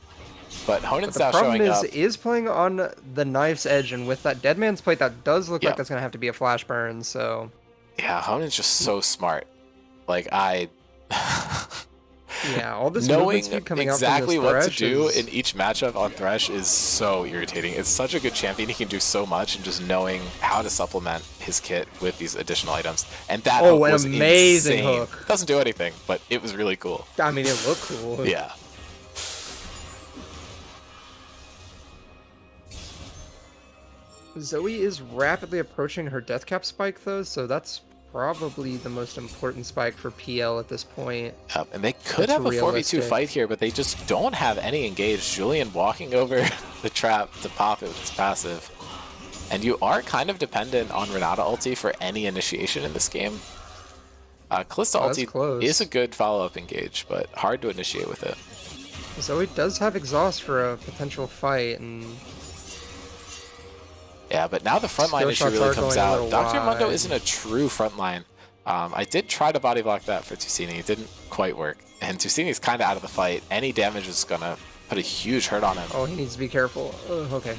but Honen's The now problem showing up. is playing on the knife's edge, and with that Dead Man's Plate, that does look like that's going to have to be a flash burn, so... Yeah, Honen's just so smart. Like, Yeah, all this movement knowing speed coming exactly out from this what to do Thresh in each matchup on Thresh is so irritating. It's such a good champion. He can do so much, and just knowing how to supplement his kit with these additional items. And that hook an was amazing insane. hook. Doesn't do anything, but it was really cool. I mean, it looked cool. Yeah. Zoe is rapidly approaching her death cap spike, though, so that's probably the most important spike for PL at this point. Yep, and they could That's have a 4v2 realistic. fight here, but they just don't have any engaged. Julian walking over the trap to pop it with his passive. And you are kind of dependent on Renata ulti for any initiation in this game. Kalista Oh, that's ulti close. is a good follow-up engage, but hard to initiate with it. Zoe does have exhaust for a potential fight, and Yeah, but now the frontline Skill issue shots really are comes going a out. little Dr. Mundo wide. isn't a true frontline. I did try to body block that for Tusini. It didn't quite work. And Tusini's kind of out of the fight. Any damage is going to put a huge hurt on him. oh, he needs to be careful. Okay.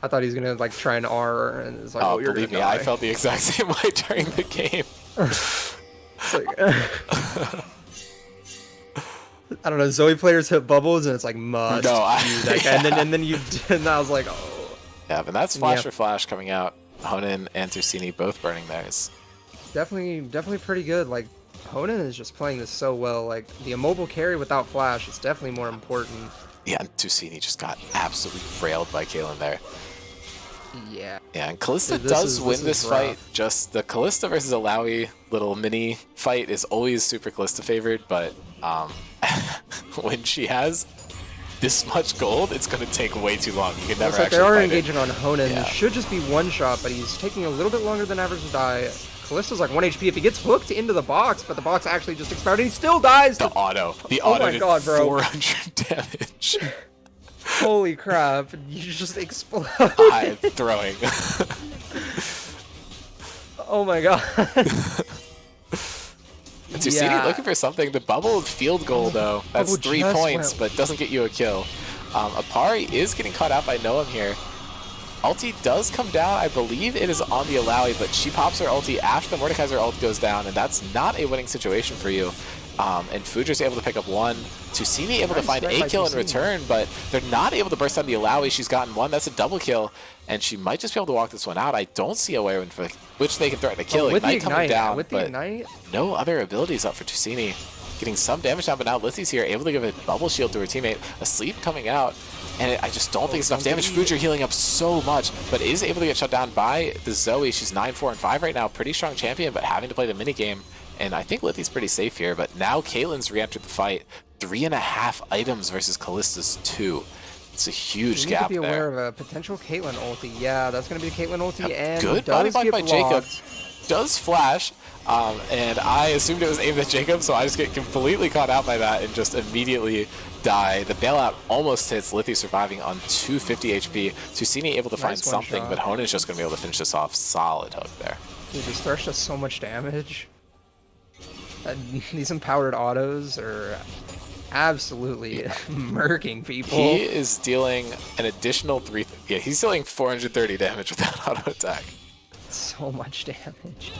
I thought he was gonna like try an R, and it's like, Oh, you're believe me, gonna die. I felt the exact same way during the game. It's like, I don't know. Zoe players hit bubbles, and it's like must. No, do that guy. And then you did, and I was like, oh. Yeah, but that's Flash Yeah. for Flash coming out. Honan and Tusini both burning theirs. Definitely pretty good. Like, Honan is just playing this so well. Like, the immobile carry without flash is definitely more important. Yeah, and Tusini just got absolutely railed by Kaelin there. Yeah. Yeah, and Kalista This does is- win this is this fight. rough. Just the Kalista versus Alawi little mini fight is always super Kalista favored, but when she has this much gold, it's going to take way too long. You can never Looks like they actually are fight engaging on Honan. Yeah. It should just be one shot, but he's taking a little bit longer than average to die. Kalista's like 1 HP if he gets hooked into the box, but the box actually just expired and he still dies. The auto. The Oh auto my did God, bro. 400 damage. Holy crap, you just explode. I'm throwing. Oh my god. And Tusini looking for something. The bubble field goal, though. That's Bubble 3 just points, went- but doesn't get you a kill. Apari is getting caught out by Noam here. Ulti does come down. I believe it is on the Alawi, but she pops her ulti after the Mordekaiser ult goes down, and that's not a winning situation for you. And Fujer's able to pick up one. Tusini able to Nice find snipe a by kill in Tusini. return, but they're not able to burst down the Alawi. She's gotten one. That's a double kill, and she might just be able to walk this one out. I don't see a way in which they can threaten a kill. With the Ignite coming ignite, down, with the but ignite, no other abilities up for Tusini. Getting some damage down, but now Lithy's here, able to give a bubble shield to her teammate. A sleep coming out, and I just don't think it's enough damage. Fujer healing up so much, but is able to get shut down by the Zoe. She's 9-4-5 right now. Pretty strong champion, but having to play the minigame. And I think Lithy's pretty safe here, but now Caitlyn's re-entered the fight. 3.5 items versus Callista's 2. It's a huge you need gap to be aware there. of a potential Caitlyn ulti. Yeah, that's going to be a Caitlyn ulti, Yep, and good does body block get by Jacob. blocked. does flash, and I assumed it was aimed at Jacob, so I just get completely caught out by that and just immediately die. The bailout almost hits, Lithy surviving on 250 HP. Susini able to find something, but Honen's just going to be able to finish this off. Solid hook there. Dude, this Thresh does so much damage. These empowered autos are absolutely murking people. He is dealing an additional he's dealing 430 damage with that auto attack. So much damage.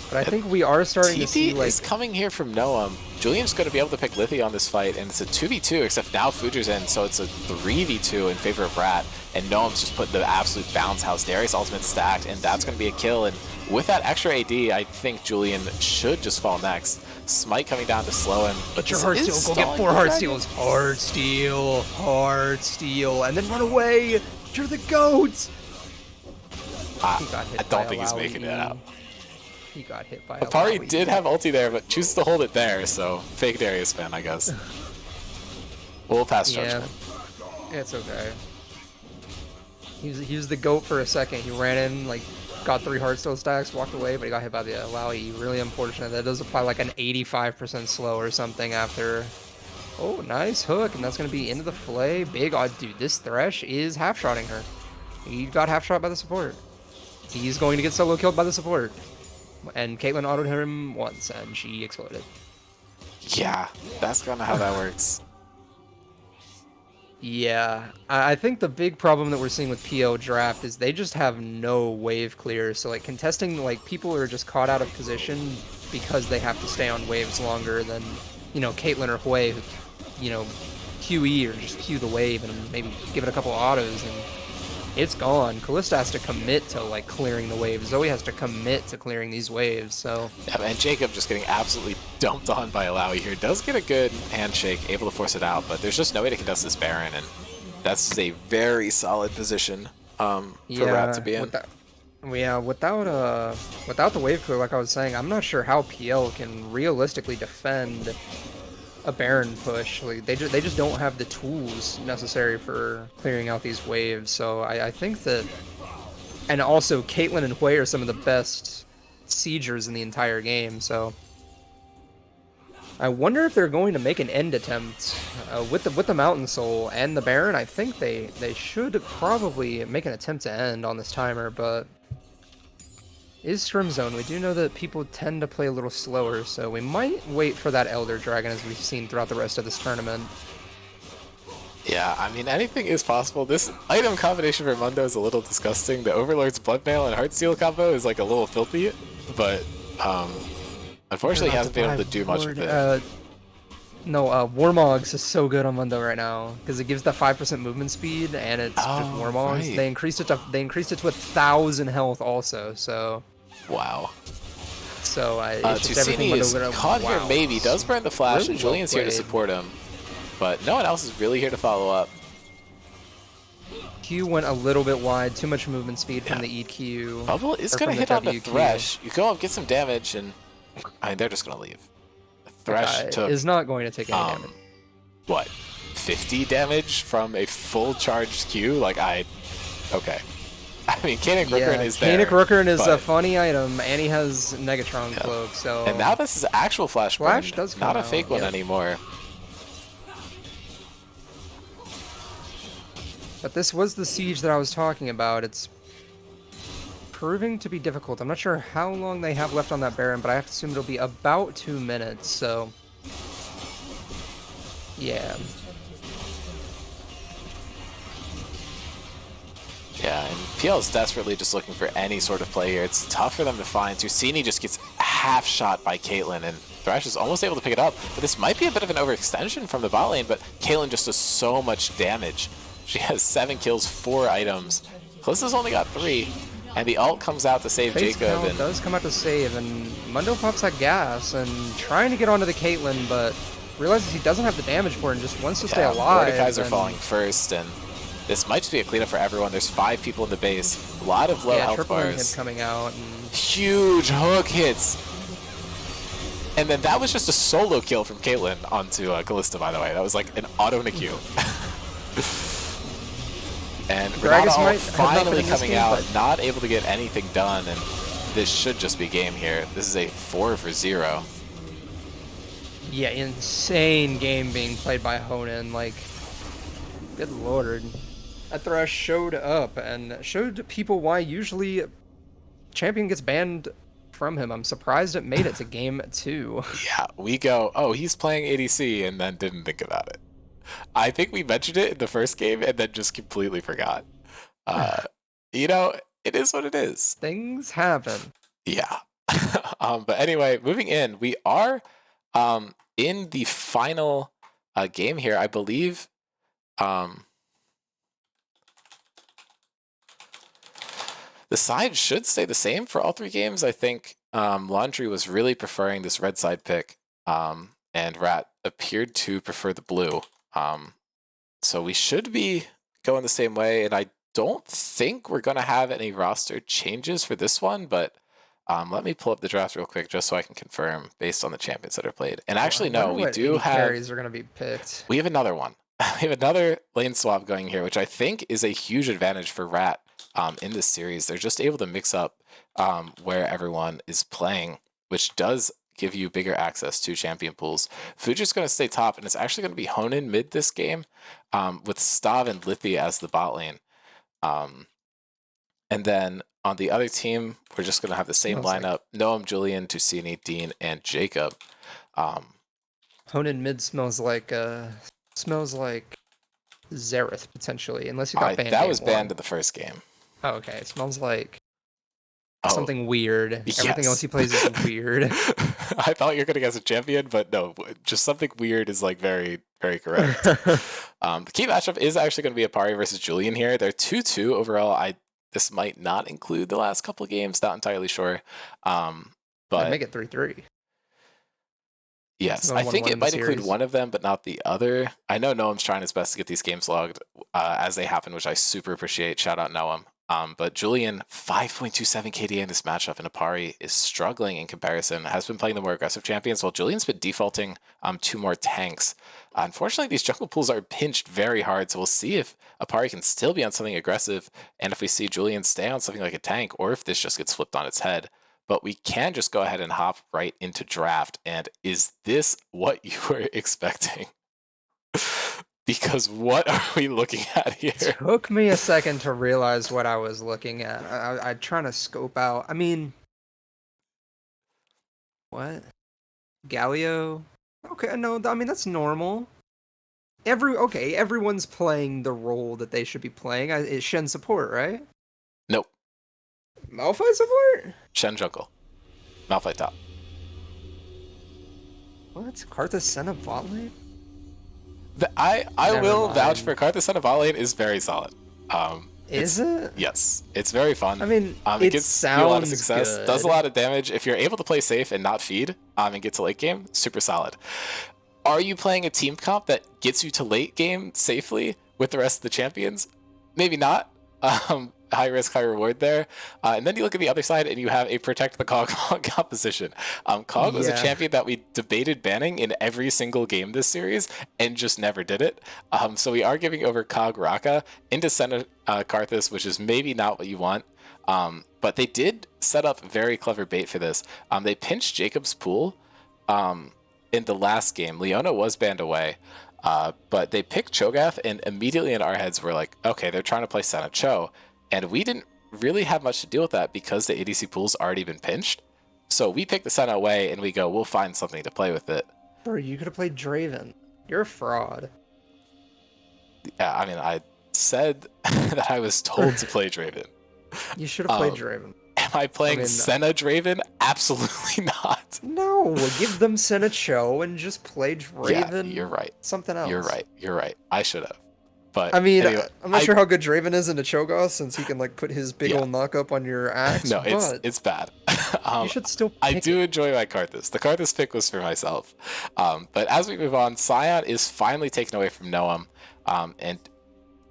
But I think we are starting to see, like... is coming here from Noam. Julian's going to be able to pick Lithy on this fight, and it's a 2v2, except now Fujer's in, so it's a 3v2 in favor of Rat, and Noam's just put the absolute bounce house. Darius ultimate stacked, and that's going to be a kill, and with that extra AD, I think Julian should just fall next. Smite coming down to slow him, but your heart steal, go get 4 heart steals. Heart steal, and then run away. You're the GOAT. I don't think he's making it out. He got hit by Apari did have ulti there, but chooses to hold it there, so fake Darius fan, I guess. We'll pass judgment. Yeah, it's okay. He was the GOAT for a second. He ran in, like, got 3 Hearthstone stacks, walked away, but he got hit by the Alawi. Really unfortunate. That does apply like an 85% slow or something after. Oh, nice hook, and that's going to be into the Flay. Big odd, dude. This Thresh is half-shotting her. He got half-shot by the support. He's going to get solo killed by the support. And Caitlyn autoed him once, and she exploded. Yeah, that's kind of how that works. Yeah, I think the big problem that we're seeing with PO draft is they just have no wave clear. So like contesting, like people are just caught out of position because they have to stay on waves longer than, you know, Caitlyn or Hui, who, you know, QE or just Q the wave and maybe give it a couple autos and it's gone. Kalista has to commit to like clearing the waves. Zoe has to commit to clearing these waves. So yeah, and Jacob just getting absolutely dumped on by Alawi here. Does get a good handshake, able to force it out, but there's just no way to contest this Baron, and that's a very solid position for Rat to be in. Without the wave clear, like I was saying, I'm not sure how PL can realistically defend a Baron push. Like, they just don't have the tools necessary for clearing out these waves. So I think that, and also Caitlyn and Hui are some of the best siegers in the entire game. So I wonder if they're going to make an end attempt with the Mountain Soul and the Baron. I think they should probably make an attempt to end on this timer, but is Scrim Zone. We do know that people tend to play a little slower, so we might wait for that Elder Dragon as we've seen throughout the rest of this tournament. Yeah, I mean, anything is possible. This item combination for Mundo is a little disgusting. The Overlord's Bloodmail and Heartsteel combo is like a little filthy, but unfortunately he hasn't been able to do much with it. Warmogs is so good on Mundo right now because it gives the 5% movement speed and it's just Warmogs. Right. They increased it to 1,000 health also. So wow. So Tusini is caught here. Maybe does burn the flash, really, and Julian's here to support him, but no one else is really here to follow up. Q went a little bit wide, too much movement speed from the EQ. Bubble is going to hit on the Thresh. You go up, get some damage, and I mean, they're just going to leave. Thresh took, is not going to take any damage. What? 50 damage from a full charged Q? Like, okay. I mean, Canic Rookerin is there. Canic Rookerin is a funny item, and he has Negatron Cloak, so... And now this is actual Flash burn, does come not a out, fake one anymore. But this was the siege that I was talking about. It's proving to be difficult. I'm not sure how long they have left on that Baron, but I have to assume it'll be about 2 minutes, so... Yeah. Yeah, and PL is desperately just looking for any sort of play here. It's tough for them to find. Tusini just gets half shot by Caitlyn, and Thresh is almost able to pick it up. But this might be a bit of an overextension from the bot lane, but Caitlyn just does so much damage. She has 7 kills, 4 items. Kalista's only got 3, and the ult comes out to save Jacob. And does come out to save, and Mundo pops that gas and trying to get onto the Caitlyn, but realizes he doesn't have the damage for it and just wants to stay alive. Mordekaiser falling first, and this might just be a cleanup for everyone. There's 5 people in the base, a lot of low health bars. Coming out. And... huge hook hits. And then that was just a solo kill from Caitlyn onto Kalista, by the way. That was like an auto Nikyu. And Gragas Renato might have not been finally in this coming game, out, but not able to get anything done, and this should just be game here. This is a 4-for-0. yeah, insane game being played by Honan. Like, good lord. That Thresh showed up and showed people why usually champion gets banned from him. I'm surprised it made it to game 2. Yeah, we go, oh, he's playing ADC, and then didn't think about it. I think we mentioned it in the first game and then just completely forgot. You know, it is what it is. Things happen. Yeah. But anyway, moving in, we are in the final game here. I believe the side should stay the same for all 3 games. I think Laundry was really preferring this red side pick, and Rat appeared to prefer the blue. So we should be going the same way, and I don't think we're going to have any roster changes for this one, but let me pull up the draft real quick just so I can confirm based on the champions that are played. And actually, no, we do have carries are going to be picked. We have another one. We have another lane swap going here, which I think is a huge advantage for Rat in this series. They're just able to mix up where everyone is playing, which does give you bigger access to champion pools. Fuji's going to stay top, and it's actually going to be Honan mid this game with Stav and Lithi as the bot lane. And then on the other team, we're just going to have the same lineup. Noam, Julian, Tusini, Dean, and Jacob. Honan mid smells like Xerath, potentially, unless you got banned. That was banned in the first game. Oh, okay. It smells like something weird. Yes. Everything else he plays is weird. I thought you were going to guess a champion, but no, just something weird is like very, very correct. The key matchup is actually going to be Apari versus Julian here. They're 2-2 overall. This might not include the last couple of games, not entirely sure. But I'd make it 3-3. Yes, I think it might include one of them, but not the other. I know Noam's trying his best to get these games logged as they happen, which I super appreciate. Shout out Noam. But Julian, 5.27 KDA in this matchup, and Apari is struggling in comparison, has been playing the more aggressive champions, while Julian's been defaulting to more tanks. Unfortunately, these jungle pools are pinched very hard, so we'll see if Apari can still be on something aggressive, and if we see Julian stay on something like a tank, or if this just gets flipped on its head. But we can just go ahead and hop right into draft, and is this what you were expecting? Because what are we looking at here? It took me a second to realize what I was looking at. I'm trying to scope out. I mean, what? Galio? Okay, no, I mean, that's normal. Everyone's playing the role that they should be playing. It's Shen support, right? Nope. Malphite support? Shen jungle. Malphite top. What? Karthus Senna bot lane? I will vouch for Karthus Senna bot lane is very solid. Is it? Yes, it's very fun. I mean, it gets you a lot of success, does a lot of damage. If you're able to play safe and not feed and get to late game, super solid. Are you playing a team comp that gets you to late game safely with the rest of the champions? Maybe not. High risk, high reward there. And then you look at the other side and you have a Protect the Cog composition. Cog was a champion that we debated banning in every single game this series and just never did it. So we are giving over Cog Raka into Senna Karthus, which is maybe not what you want. But they did set up very clever bait for this. They pinched Jacob's pool in the last game. Leona was banned away. But they picked Cho'Gath, and immediately in our heads we're like, okay, they're trying to play Senna Cho. And we didn't really have much to deal with that because the ADC pool's already been pinched. So we pick the Senna away and we go, we'll find something to play with it. Bro, you could have played Draven. You're a fraud. Yeah, I mean, I said that I was told to play Draven. You should have played Draven. Am I playing Senna Draven? Absolutely not. No, give them Senna Cho and just play Draven. Yeah, you're right. Something else. You're right. I should have. But I mean, anyway, I'm not sure how good Draven is in a Cho'Gath since he can like put his big old knock up on your axe. No, it's bad. You should still pick I do enjoy my Karthus. The Karthus pick was for myself. But as we move on, Sion is finally taken away from Noam. And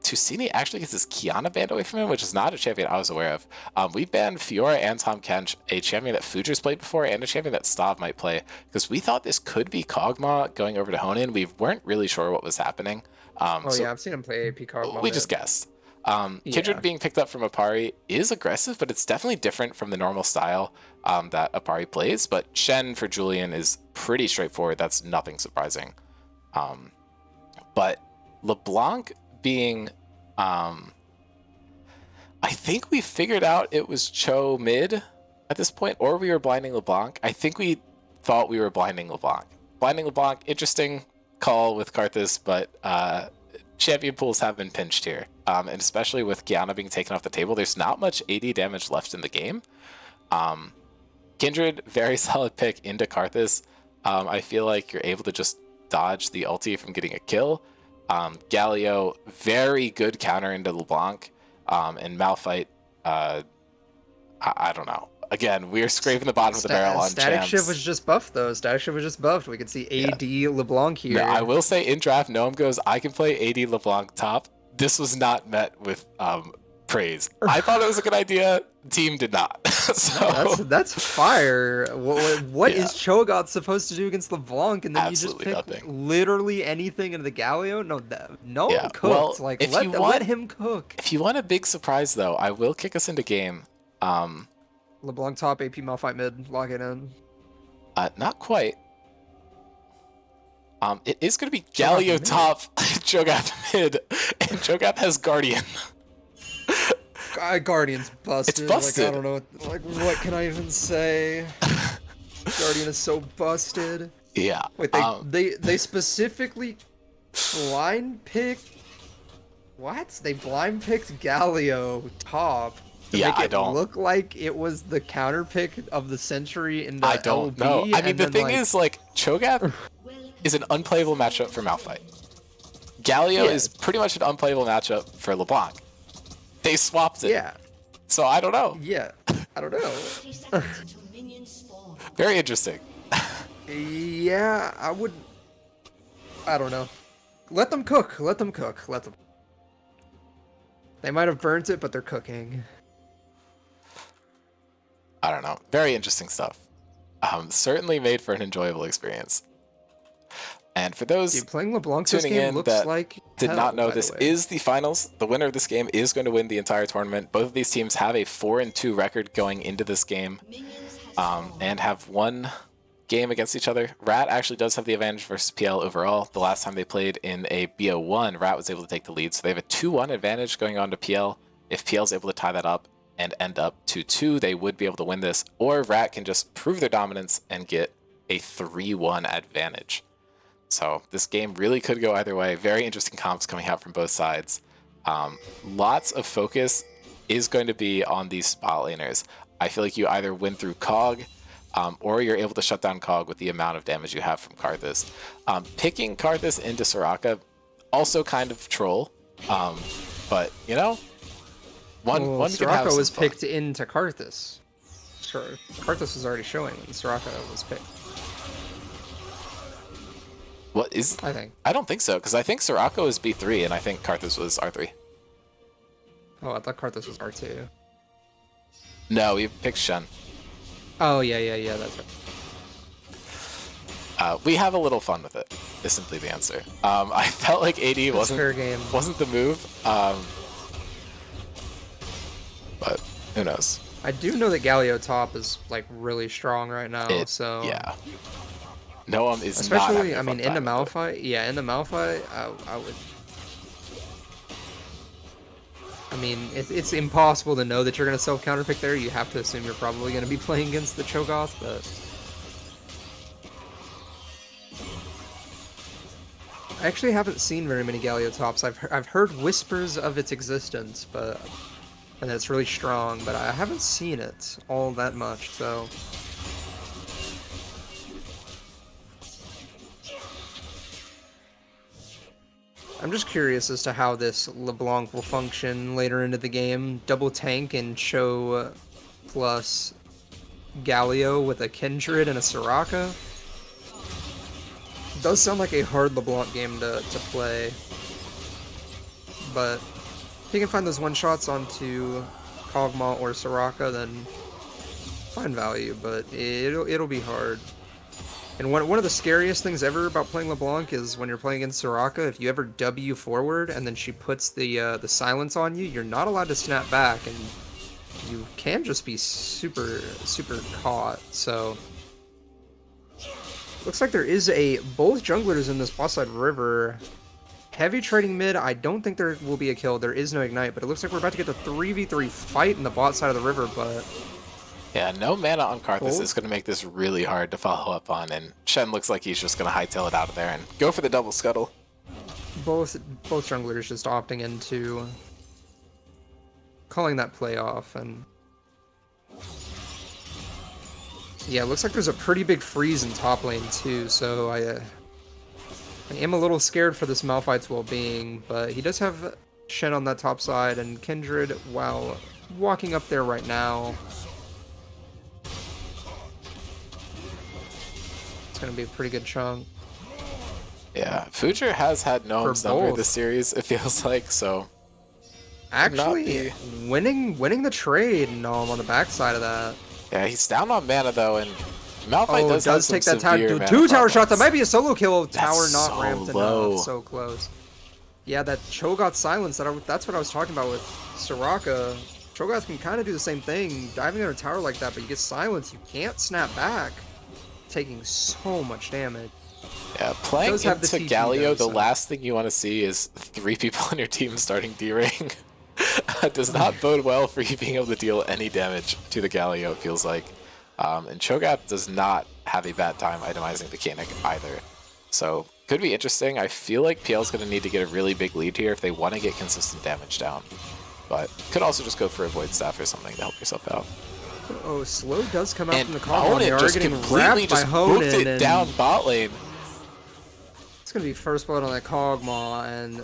Tusini actually gets his Kiana banned away from him, which is not a champion I was aware of. We banned Fiora and Tahm Kench, a champion that Fujer's played before and a champion that Stav might play, because we thought this could be Kog'Maw going over to Honan. We weren't really sure what was happening. Yeah, I've seen him play AP Kog'Maw. We just guessed. Kindred Yeah. being picked up from Apari is aggressive, but it's definitely different from the normal style that Apari plays. But Shen for Julian is pretty straightforward. That's nothing surprising. But LeBlanc being... I think we figured out it was Cho mid at this point, or we were blinding LeBlanc. I think we thought we were blinding LeBlanc. Blinding LeBlanc, interesting call with Karthus, but champion pools have been pinched here. And especially with Kiana being taken off the table, there's not much AD damage left in the game. Kindred, very solid pick into Karthus. I feel like you're able to just dodge the ulti from getting a kill. Galio, very good counter into LeBlanc. And Malphite, I don't know. Again, we're scraping the bottom of the barrel on Static champs. Shift was just buffed, though. Static Shift was just buffed. We could see AD LeBlanc here. No, I will say in draft, Noam goes, I can play AD LeBlanc top. This was not met with praise. I thought it was a good idea. Team did not. So that's fire. What is Cho'Gath supposed to do against LeBlanc? And then absolutely you just pick nothing. literally anything into the Galio? No, Yeah. cooked. Well, like if let him cook. If you want a big surprise, though, I will kick us into game. LeBlanc top, AP Malphite mid, lock it in. Not quite. It is going to be Galio top, Cho'Gath mid, and Cho'Gath has Guardian. Guardian's busted. It's busted. Like, I don't know. Like, what can I even say? Guardian is so busted. Yeah. Wait, they specifically blind picked. What? They blind picked Galio top to make it look like it was the counter pick of the century in the I don't LB, know. I mean, the thing like... is, like, Cho'Gath is an unplayable matchup for Malphite. Galio is pretty much an unplayable matchup for LeBlanc. They swapped it. Yeah. So I don't know. Yeah. I don't know. Very interesting. Yeah, I don't know. Let them cook. Let them cook. Let them. They might have burnt it, but they're cooking. I don't know. Very interesting stuff. Certainly made for an enjoyable experience. And for those playing LeBlanc tuning in that did hell, not know, this is the finals. The winner of this game is going to win the entire tournament. Both of these teams have a 4-2 record going into this game, and have one game against each other. Rat actually does have the advantage versus PL overall. The last time they played in a BO1, Rat was able to take the lead, so they have a 2-1 advantage going on to PL. If PL is able to tie that up and end up 2-2, they would be able to win this, or Rat can just prove their dominance and get a 3-1 advantage. So this game really could go either way. Very interesting comps coming out from both sides. Lots of focus is going to be on these spot laners. I feel like you either win through Cog, or you're able to shut down Cog with the amount of damage you have from Karthus. Picking Karthus into Soraka, also kind of troll, but you know, one can have Soraka was some fun. picked into Karthus. Sure, Karthus was already showing when Soraka was picked. What is? I think. I don't think so, because I think Soraka was B3 and I think Karthus was R3. Oh, I thought Karthus was R2. No, we picked Shen. Oh yeah, that's right. We have a little fun with it, is simply the answer. I felt like AD wasn't the move, but who knows? I do know that Galio top is like really strong right now, so yeah. Noam is especially, not I mean, into Malphite. Yeah, into Malphite, I would. I mean, it's impossible to know that you're gonna self counterpick there. You have to assume you're probably gonna be playing against the Cho'Gath, but I actually haven't seen very many Galio tops. I've heard whispers of its existence, and it's really strong, but I haven't seen it all that much. So. I'm just curious as to how this LeBlanc will function later into the game. Double tank and Cho plus Galio with a Kindred and a Soraka. Does sound like a hard LeBlanc game to play. But if you can find those one-shots onto Kog'Maw or Soraka, then fine value, but it'll be hard. And one of the scariest things ever about playing LeBlanc is when you're playing against Soraka, if you ever W forward and then she puts the silence on you, you're not allowed to snap back, and you can just be super caught. So looks like there is both junglers in this bot side river. Heavy trading mid, I don't think there will be a kill. There is no ignite, but it looks like we're about to get the 3v3 fight in the bot side of the river, but... Yeah, no mana on Karthus is going to make this really hard to follow up on, and Shen looks like he's just going to hightail it out of there and go for the double scuttle. Both junglers just opting into calling that play off, and... Yeah, it looks like there's a pretty big freeze in top lane too, so I am a little scared for this Malphite's well-being, but he does have Shen on that top side, and Kindred, while walking up there right now... It's going to be a pretty good chunk. Yeah, Future has had Gnome's number this series, it feels like, so... Actually, winning the trade, Gnome, on the backside of that. Yeah, he's down on mana, though, and Malphite does take that tower. Two tower shots. That might be a solo kill. Tower not so ramped low. enough. So close. Yeah, that Cho'Gath silence. That's what I was talking about with Soraka. Cho'Gath can kind of do the same thing, diving on a tower like that, but you get silence. You can't snap back, taking so much damage. Yeah, playing into Galio, the last thing you want to see is 3 people on your team starting D-Ring. Does not bode well for you being able to deal any damage to the Galio, it feels like. And Cho'Gath does not have a bad time itemizing the Kanik either. So, could be interesting. I feel like PL's going to need to get a really big lead here if they want to get consistent damage down. But could also just go for a Void Staff or something to help yourself out. Oh, Slow does come out and from the Kog'Maw. They are just getting completely just booked it down bot lane. It's going to be first blood on that Kog'Maw, and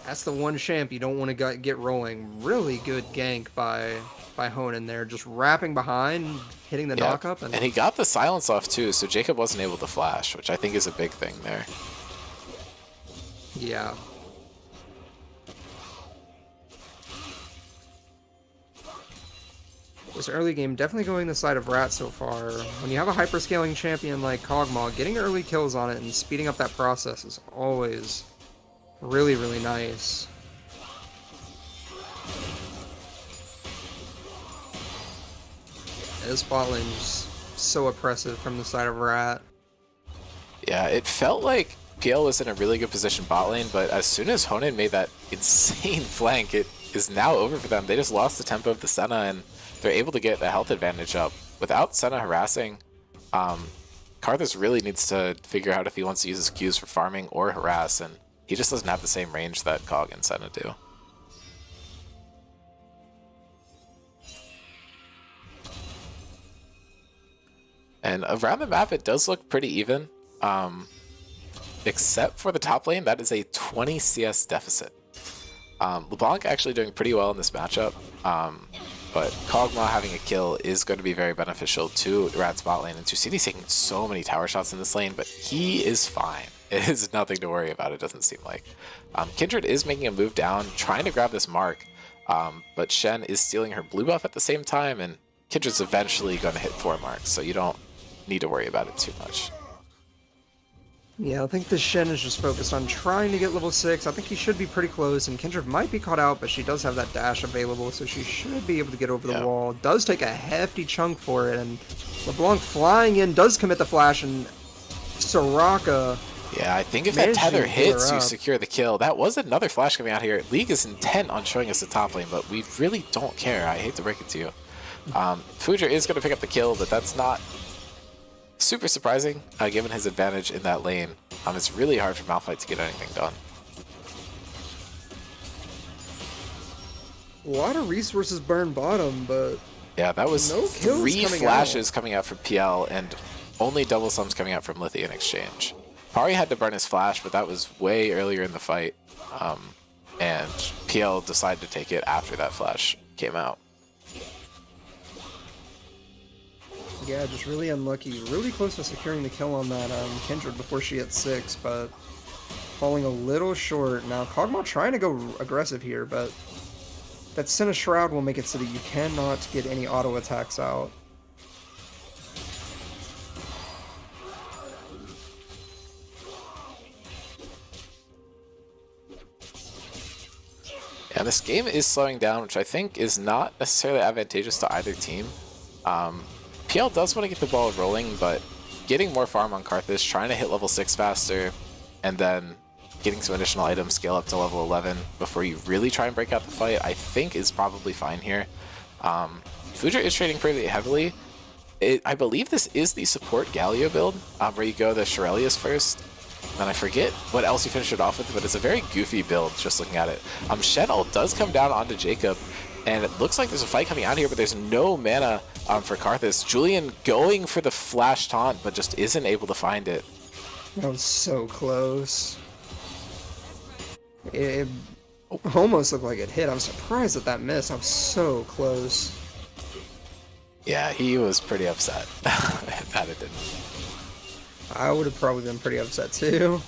that's the one champ you don't want to get rolling. Really good gank by Honan there, just wrapping behind, hitting the knock-up. And he got the silence off too, so Jacob wasn't able to flash, which I think is a big thing there. Yeah. This early game definitely going the side of Rat so far. When you have a hyperscaling champion like Kog'Maw, getting early kills on it and speeding up that process is always really, really nice. This bot lane is so oppressive from the side of Rat. Yeah, it felt like PL was in a really good position bot lane, but as soon as Honan made that insane flank, it is now over for them. They just lost the tempo of the Senna, and they're able to get the health advantage up. Without Senna harassing, Karthus really needs to figure out if he wants to use his Qs for farming or harass, and he just doesn't have the same range that Kog and Senna do. And around the map, it does look pretty even, except for the top lane. That is a 20 CS deficit. LeBlanc actually doing pretty well in this matchup, but Kog'Maw having a kill is going to be very beneficial to Rat's bot lane. And Tucini's taking so many tower shots in this lane, but he is fine. It is nothing to worry about, it doesn't seem like. Kindred is making a move down, trying to grab this mark, but Shen is stealing her blue buff at the same time, and Kindred's eventually going to hit 4 marks, so you don't need to worry about it too much. Yeah, I think the Shen is just focused on trying to get level 6. I think he should be pretty close, and Kindred might be caught out, but she does have that dash available, so she should be able to get over the wall. Does take a hefty chunk for it, and LeBlanc flying in does commit the flash, and Soraka... Yeah, I think if that tether hits, you secure the kill. That was another flash coming out here. League is intent on showing us the top lane, but we really don't care. I hate to break it to you. Fuja is going to pick up the kill, but that's not super surprising, given his advantage in that lane. It's really hard for Malphite to get anything done. A lot of resources burn bottom, but yeah, that was no 3 flashes coming out from PL, and only double sums coming out from Lithy in exchange. Pari had to burn his flash, but that was way earlier in the fight, and PL decided to take it after that flash came out. Yeah, just really unlucky. Really close to securing the kill on that Kindred before she hit 6, but falling a little short. Now, Kog'Maw trying to go aggressive here, but that Senna Shroud will make it so that you cannot get any auto attacks out. Yeah, this game is slowing down, which I think is not necessarily advantageous to either team. PL does want to get the ball rolling, but getting more farm on Karthus, trying to hit level 6 faster, and then getting some additional items, scale up to level 11 before you really try and break out the fight, I think is probably fine here. Fuja is trading pretty heavily. I believe this is the support Galio build, where you go the Shirelius first, and I forget what else you finish it off with, but it's a very goofy build just looking at it. Shen ult does come down onto Jacob, and it looks like there's a fight coming out here, but there's no mana for Karthus. Julian going for the flash taunt, but just isn't able to find it. That was so close. It almost looked like it hit. I'm surprised at that miss. I was so close. Yeah, he was pretty upset that it didn't. I would have probably been pretty upset too.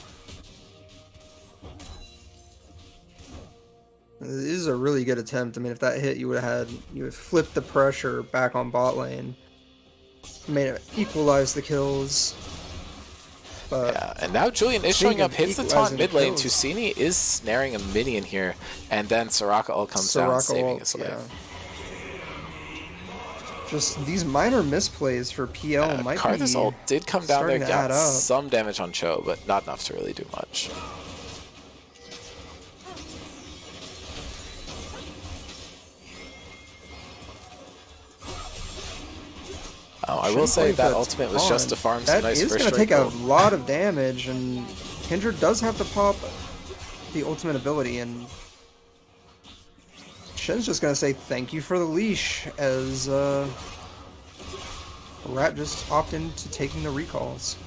This is a really good attempt. I mean, if that hit, you would have flipped the pressure back on bot lane, made it equalize the kills. But yeah, and now Julian is showing up, hits the taunt mid lane. Tusini is snaring a minion here, and then Soraka ult comes down, saving his life. Yeah. Just these minor misplays for PL might Karthus be ult did come down there, got up. some damage on Cho, but not enough to really do much. I will say that ultimate was just to farm some nice first strike. That is going to take a lot of damage, and Kindred does have to pop the ultimate ability, and Shen's just going to say thank you for the leash, as Rat just opted into taking the recalls.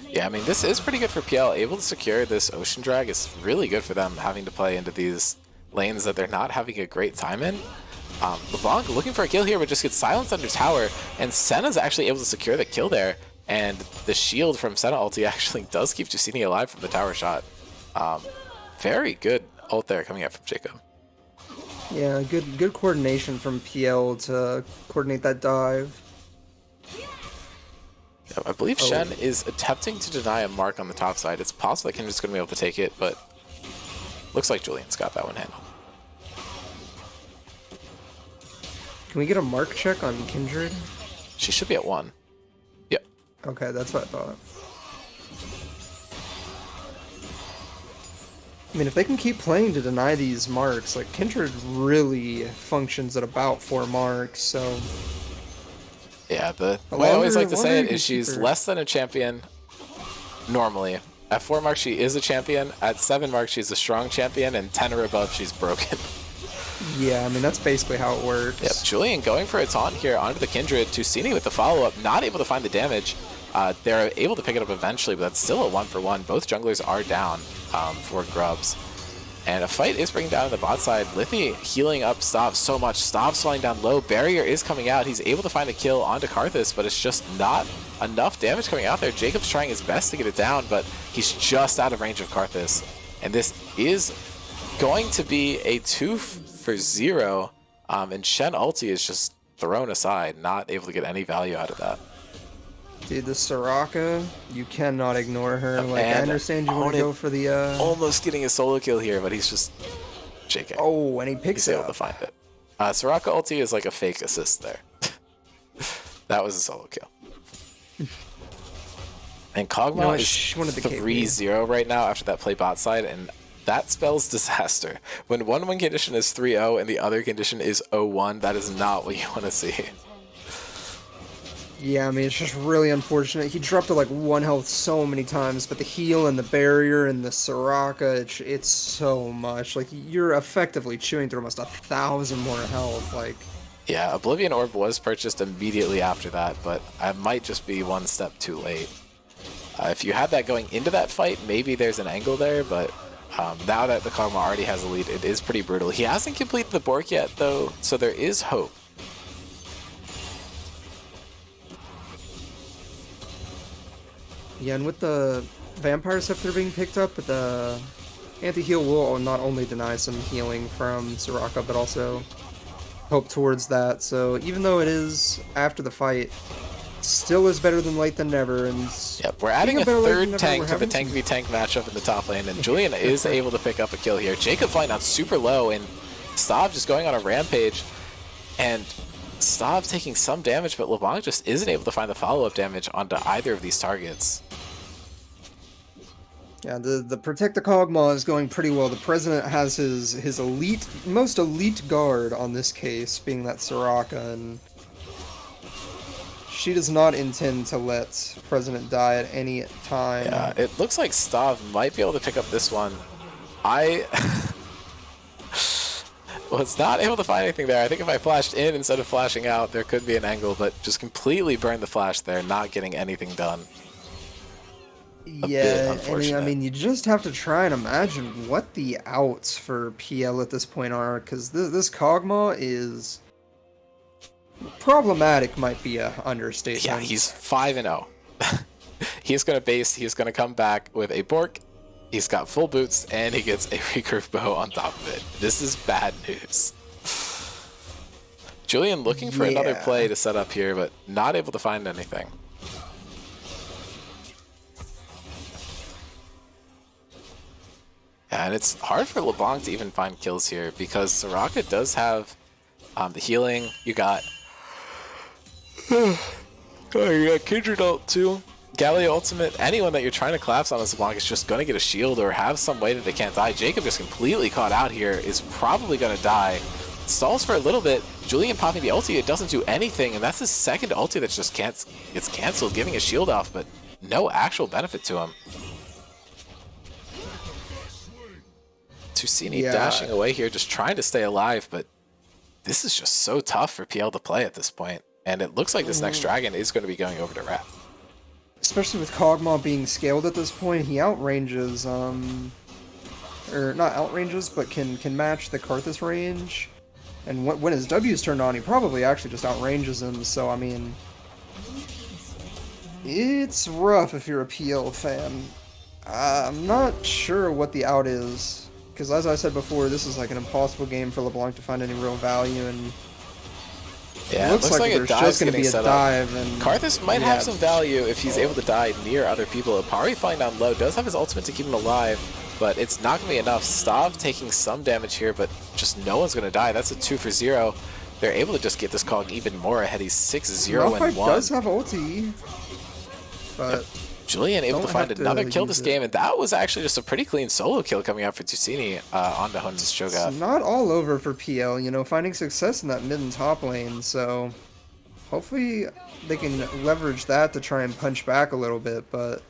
Yeah, I mean, this is pretty good for PL. Able to secure this Ocean Drag is really good for them, having to play into these lanes that they're not having a great time in. LeBlanc looking for a kill here, but just gets silenced under tower, and Senna's actually able to secure the kill there, and the shield from Senna ulti actually does keep Tusini alive from the tower shot. Very good ult there coming out from Jacob. Yeah, good coordination from PL to coordinate that dive. Yeah, I believe Shen is attempting to deny a mark on the top side. It's possible that Kindred's going to be able to take it, but looks like Julian's got that one handled. Can we get a mark check on Kindred? She should be at 1. Yep. Okay, that's what I thought. I mean, if they can keep playing to deny these marks, like, Kindred really functions at about 4 marks, so... Yeah, the way I always like to say it is she's less than a champion normally. At 4 marks, she is a champion. At 7 marks, she's a strong champion, and 10 or above, she's broken. Yeah, I mean, that's basically how it works. Yep, Julian going for a taunt here onto the Kindred. Tusini with the follow-up, not able to find the damage. They're able to pick it up eventually, but that's still a 1-for-1. Both junglers are down for grubs. And a fight is bringing down on the bot side. Lithy healing up Stav so much. Stav's falling down low. Barrier is coming out. He's able to find a kill onto Karthus, but it's just not enough damage coming out there. Jacob's trying his best to get it down, but he's just out of range of Karthus. And this is going to be a 2-for-0, and Shen ulti is just thrown aside, not able to get any value out of that. Dude, the Soraka, you cannot ignore her. Like, I understand you want to go for the... Almost getting a solo kill here, but he's just shaking. Oh, and he picks it up. He's able to find it. Soraka ulti is like a fake assist there. That was a solo kill. And Kog'Maw is 3-0 right now after that play bot side, and that spells disaster. When one win condition is 3-0 and the other condition is 0-1, that is not what you want to see. Yeah, I mean, it's just really unfortunate. He dropped to like 1 health so many times, but the heal and the barrier and the Soraka, it's so much. Like, you're effectively chewing through almost 1,000 more health. Like, yeah, Oblivion Orb was purchased immediately after that, but I might just be one step too late. If you had that going into that fight, maybe there's an angle there, but now that the Kog'Maw already has a lead, it is pretty brutal. He hasn't completed the Bork yet, though, so there is hope. yeah, and with the Vampire Scepter being picked up, the anti-heal will not only deny some healing from Soraka, but also hope towards that. So even though it is after the fight, still is better than late than never. And yep, we're adding a better late than third never, tank we're to the having tank some- v tank matchup in the top lane, and Julian is able to pick up a kill here. Jacob flying out super low, and Stav just going on a rampage, and Stav taking some damage, but LeBlanc just isn't able to find the follow-up damage onto either of these targets. Yeah, the Protect the Kog'Maw is going pretty well. The President has his most elite guard on this case, being that Soraka, and she does not intend to let President die at any time. Yeah, it looks like Stav might be able to pick up this one. I was not able to find anything there. I think if I flashed in instead of flashing out, there could be an angle, but just completely burned the flash there, not getting anything done. Yeah, and I mean, you just have to try and imagine what the outs for PL at this point are, because this Kog'Maw is problematic, might be a understatement. Yeah, he's 5-0. He's going to base, he's going to come back with a Bork, he's got full boots, and he gets a recurve bow on top of it. This is bad news. Julian looking for another play to set up here, but not able to find anything. Yeah, and it's hard for LeBlanc to even find kills here because Soraka does have the healing. You got you got Kindred ult too. Galio ultimate. Anyone that you're trying to collapse on as LeBlanc is just going to get a shield or have some way that they can't die. Jacob just completely caught out here, is probably going to die. Stalls for a little bit. Julian popping the ulti, it doesn't do anything, and that's his second ulti that's just gets canceled, giving his shield off, but no actual benefit to him. Tusini dashing away here, just trying to stay alive, but this is just so tough for PL to play at this point. And it looks like this next dragon is going to be going over to Wrath. Especially with Kog'Maw being scaled at this point, he outranges, or not outranges, but can match the Karthus range. And when his W's turned on, he probably actually just outranges him, so I mean, it's rough if you're a PL fan. I'm not sure what the out is, because as I said before, this is like an impossible game for LeBlanc to find any real value, and yeah, it looks like there's just going to be a dive. And Karthus might have some value if he's able to die near other people. Apari flying down low does have his ultimate to keep him alive, but it's not going to be enough. Stav taking some damage here, but just no one's going to die. That's a 2 for 0. They're able to just get this Cog even more ahead. He's 6-0 and 1. Does have ulti, but Julian able to find another kill this game, and that was actually just a pretty clean solo kill coming out for Tusini onto Honen's Cho'Gath. It's not all over for PL, you know, finding success in that mid and top lane, so hopefully they can leverage that to try and punch back a little bit, but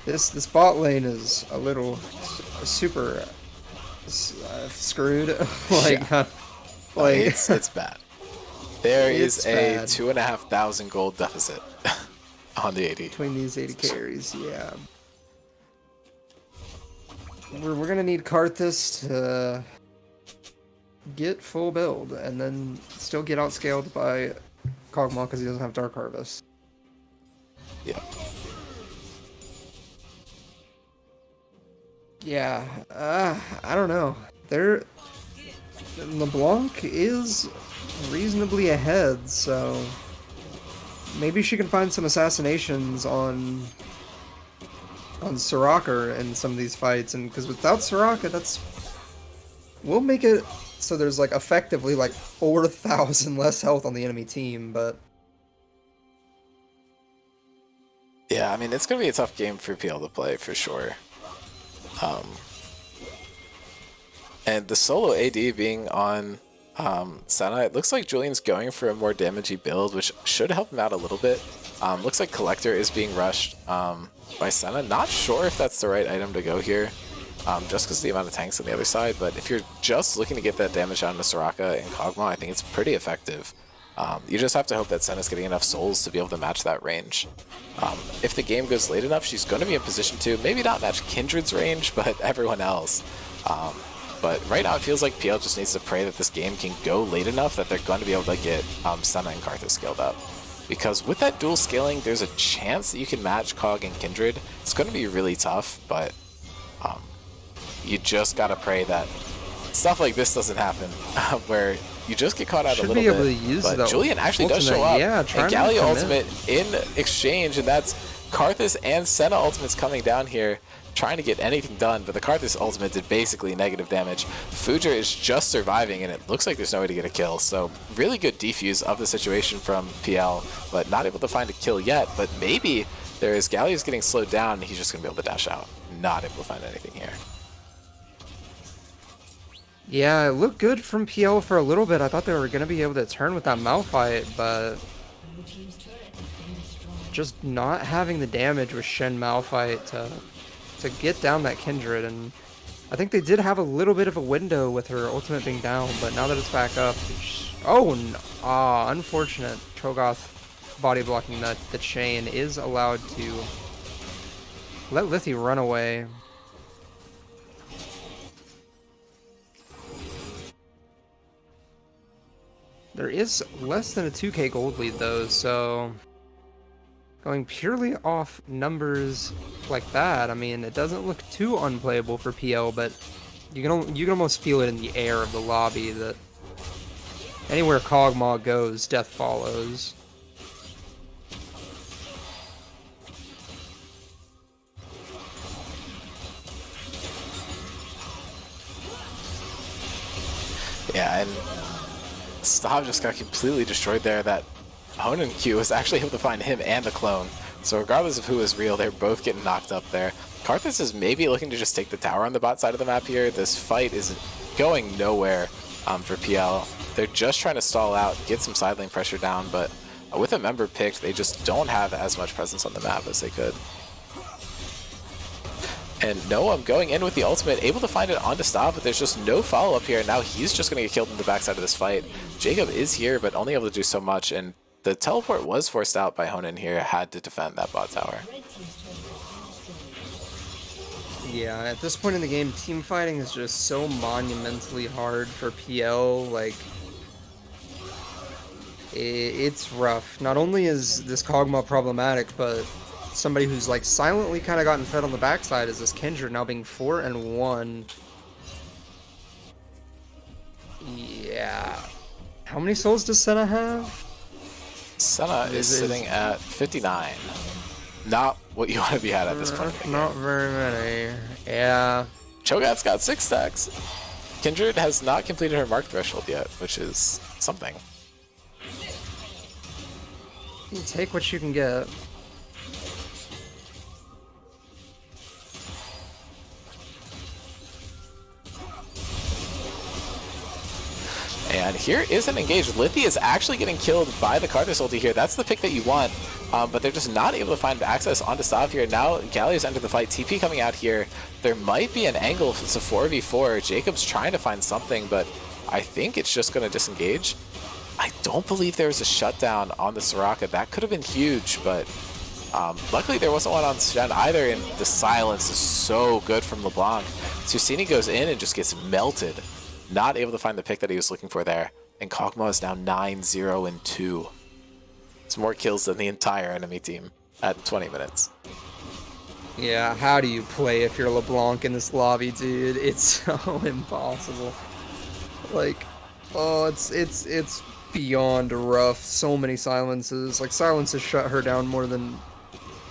this bot lane is a little super screwed. It's bad. There is a 2,500 gold deficit on the AD. Between these 80 carries, yeah. We're gonna need Karthus to get full build and then still get outscaled by Kog'Maw because he doesn't have Dark Harvest. Yeah. Yeah, I don't know. LeBlanc is reasonably ahead, so maybe she can find some assassinations on Soraka in some of these fights, and because without Soraka, we'll make it so there's like effectively like 4,000 less health on the enemy team, but yeah, I mean, it's gonna be a tough game for PL to play for sure. And the solo AD being on Senna, it looks like Julian's going for a more damagey build, which should help him out a little bit. Looks like Collector is being rushed by Senna. Not sure if that's the right item to go here, just because of the amount of tanks on the other side, but if you're just looking to get that damage out of Soraka and Kog'Maw, I think it's pretty effective. You just have to hope that Senna's getting enough souls to be able to match that range. If the game goes late enough, she's going to be in position to maybe not match Kindred's range, but everyone else. But right now it feels like PL just needs to pray that this game can go late enough that they're going to be able to get Senna and Karthus scaled up. Because with that dual scaling, there's a chance that you can match Kog and Kindred. It's going to be really tough, but you just got to pray that stuff like this doesn't happen, where you just get caught out a little bit. Should be able to use but Julian actually does show up. Yeah, and Gallia ultimate in exchange, and that's Karthus and Senna ultimates coming down here, trying to get anything done, but the Karthus ultimate did basically negative damage. Fuja is just surviving, and it looks like there's no way to get a kill, so really good defuse of the situation from PL, but not able to find a kill yet, but maybe there is Gallia's getting slowed down, and he's just going to be able to dash out. Not able to find anything here. Yeah, it looked good from PL for a little bit. I thought they were going to be able to turn with that Malphite, but just not having the damage with Shen Malphite to get down that Kindred. And I think they did have a little bit of a window with her ultimate being down, but now that it's back up, unfortunate. Cho'Gath body blocking the chain is allowed to let Lithi run away. There is less than a 2k gold lead though, so going purely off numbers like that, I mean, it doesn't look too unplayable for PL, but you can almost feel it in the air of the lobby that anywhere Kog'Maw goes, death follows. Yeah, and Stav just got completely destroyed there. That Honan Q was actually able to find him and the clone. So regardless of who is real, they're both getting knocked up there. Karthus is maybe looking to just take the tower on the bot side of the map here. This fight is going nowhere for PL. They're just trying to stall out, get some side lane pressure down, but with a member picked, they just don't have as much presence on the map as they could. And Noam going in with the ultimate, able to find it onto Stav, but there's just no follow-up here. Now he's just going to get killed in the backside of this fight. Jacob is here, but only able to do so much, and the teleport was forced out by Honan here, had to defend that bot tower. Yeah, at this point in the game, team fighting is just so monumentally hard for PL. Like, it's rough. Not only is this Kog'Maw problematic, but somebody who's like silently kind of gotten fed on the backside is this Kindred now being 4-1. Yeah. How many souls does Senna have? Senna is sitting at 59. Not what you want to be at this point. Not very many. Yeah. Cho'Gath's got 6 stacks. Kindred has not completed her mark threshold yet, which is something. You take what you can get. And here is an engage. Lithi is actually getting killed by the Karthus ulti here. That's the pick that you want, but they're just not able to find access onto Stav here. Now Gallia's entered the fight. TP coming out here. There might be an angle if it's a 4v4. Jacob's trying to find something, but I think it's just going to disengage. I don't believe there was a shutdown on the Soraka. That could have been huge, but luckily there wasn't one on Shen either, and the silence is so good from LeBlanc. Susini goes in and just gets melted. Not able to find the pick that he was looking for there. And Kog'Maw is now 9-0-2. It's more kills than the entire enemy team at 20 minutes. Yeah, how do you play if you're LeBlanc in this lobby, dude? It's so impossible. Like, oh, it's beyond rough. So many silences. Like, silences shut her down more than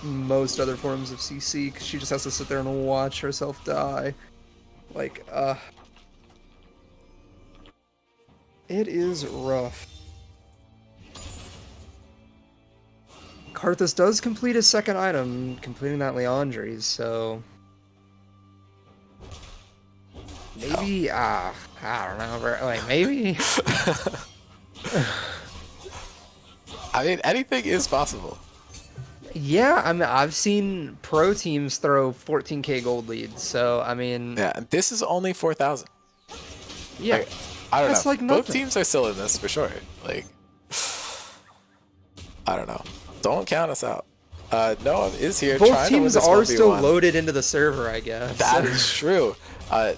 most other forms of CC, because she just has to sit there and watch herself die. Like, it is rough. Karthus does complete his second item, completing that Leandri's, so maybe, I don't know, like, maybe? I mean, anything is possible. Yeah, I mean, I've seen pro teams throw 14k gold leads, so, I mean... Yeah, this is only 4,000. Yeah. Like, I don't That's know. like Both nothing. teams are still in this for sure. Like, I don't know. Don't count us out. Noah is here. Both trying teams to win are this 1v1. still loaded into the server, I guess. That is true.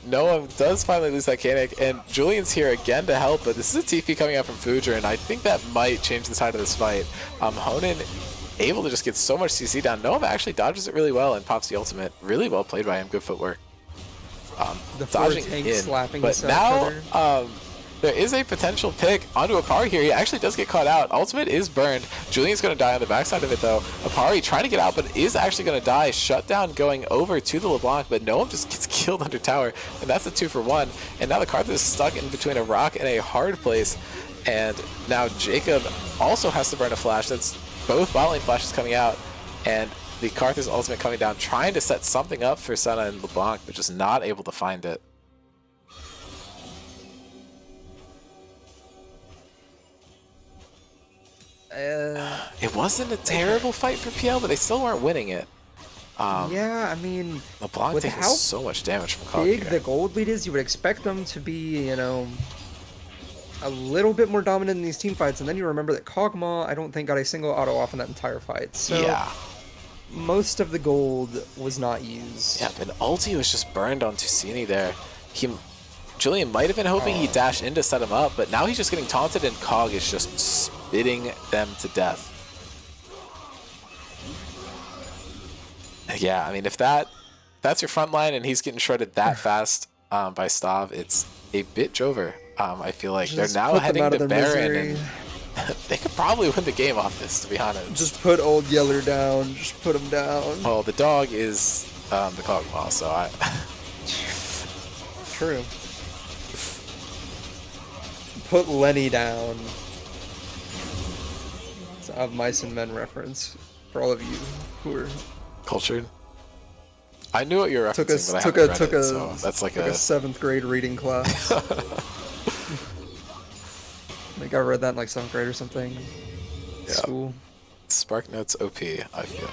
Noah does finally lose that Kanik, and Julian's here again to help, but this is a TP coming out from Fuja, and I think that might change the tide of this fight. Honan able to just get so much CC down. Noah actually dodges it really well and pops the ultimate. Really well played by him. Good footwork. The four dodging tanks in. slapping But each now other. there is a potential pick onto Apari here. He actually does get caught out. Ultimate is burned. Julian's going to die on the backside of it, though. Apari trying to get out, but is actually going to die. Shutdown going over to the LeBlanc, but no one just gets killed under tower. And that's a 2-for-1. And now the Karthus is stuck in between a rock and a hard place. And now Jacob also has to burn a flash. That's both bot lane flashes coming out. And the Karthus ultimate coming down, trying to set something up for Senna and LeBlanc, but just not able to find it. It wasn't a terrible fight for PL, but they still weren't winning it. Yeah, I mean, LeBlanc taking how so much damage from Cog big here. the gold lead is, you would expect them to be, you know, a little bit more dominant in these team fights, and then you remember that Kog'Maw, I don't think, got a single auto off in that entire fight. So Yeah. most of the gold was not used. Yeah, but ulti was just burned on Tusini there. Julian might have been hoping he dashed in to set him up, but now he's just getting taunted and Cog is just spitting them to death. Yeah, I mean, if that's your front line and he's getting shredded that fast by Stav, it's a bit Jover. I feel like Just they're now put them heading out of to their Baron, misery. and they could probably win the game off this, to be honest. Just put old Yeller down. Just put him down. Well, the dog is the Kog'Maw, so I... True. Put Lenny down. It's a Mice and Men reference for all of you who are Cultured. I knew what you were took referencing, a but I took haven't a read took it, a so that's like took a 7th grade reading class. Like I read that in like 7th grade or something. Yeah. School. Spark Notes OP, I feel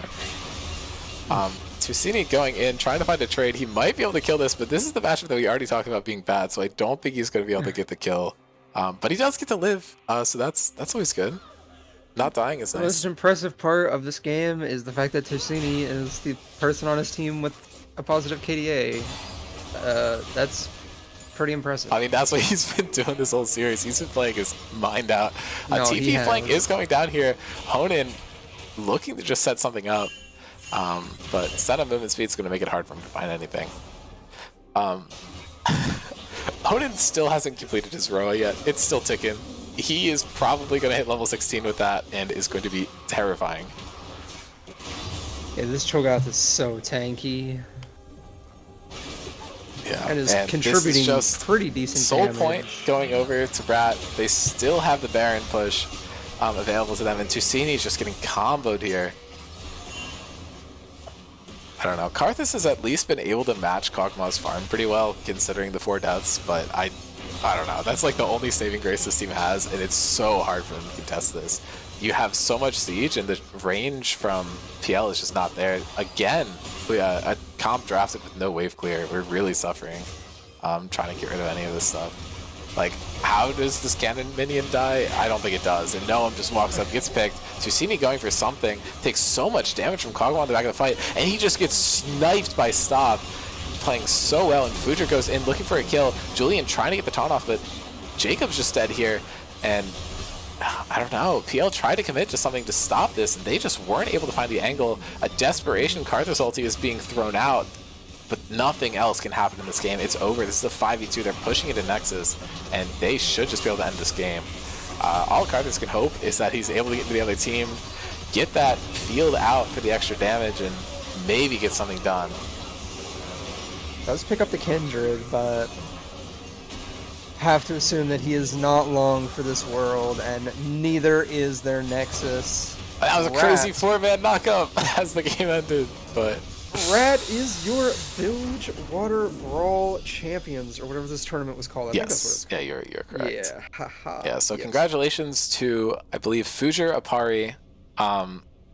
like. Tusini going in, trying to find a trade. He might be able to kill this, but this is the matchup that we already talked about being bad, so I don't think he's going to be able to get the kill. But he does get to live, so that's always good. Not dying is The nice. most impressive part of this game is the fact that Tusini is the person on his team with a positive KDA. That's pretty impressive. I mean, that's what he's been doing this whole series. He's been playing his mind out. No, he TP flank has. is going down here. Honan looking to just set something up. But Senna movement speed is going to make it hard for him to find anything. Honan still hasn't completed his Roa yet. It's still ticking. He is probably going to hit level 16 with that and is going to be terrifying. Yeah, this Cho'Gath is so tanky. Yeah, And is this contributing just pretty decent Soul damage. Point going over to Brat. They still have the Baron push available to them, and Tusini's just getting comboed here. I don't know. Karthus has at least been able to match Kog'Maw's farm pretty well, considering the 4 deaths, but I don't know. That's like the only saving grace this team has, and it's so hard for them to contest this. You have so much siege, and the range from PL is just not there. Again, a comp drafted with no wave clear. We're really suffering trying to get rid of any of this stuff. Like, how does this cannon minion die? I don't think it does. And Noam just walks up, gets picked. Tusini going for something, takes so much damage from Kog'Maw in the back of the fight, and he just gets sniped by Stav. Playing so well, and Fujer goes in looking for a kill. Julian trying to get the taunt off, but Jacob's just dead here. And I don't know, PL tried to commit to something to stop this, and they just weren't able to find the angle. A desperation Karthus ulti is being thrown out, but nothing else can happen in this game. It's over. This is a 5v2. They're pushing it to Nexus, and they should just be able to end this game. All Karthus can hope is that he's able to get into the other team, get that field out for the extra damage, and maybe get something done. Does pick up the Kindred, but have to assume that he is not long for this world, and neither is their Nexus. That was a crazy 4-man knockup as the game ended, but... Rat is your Bilgewater Brawl Champions, or whatever this tournament was called. I think that's what it's Yes, called. yeah, you're correct. Yeah, haha. Yeah, so Yes. congratulations to, I believe, Fujer, Apari,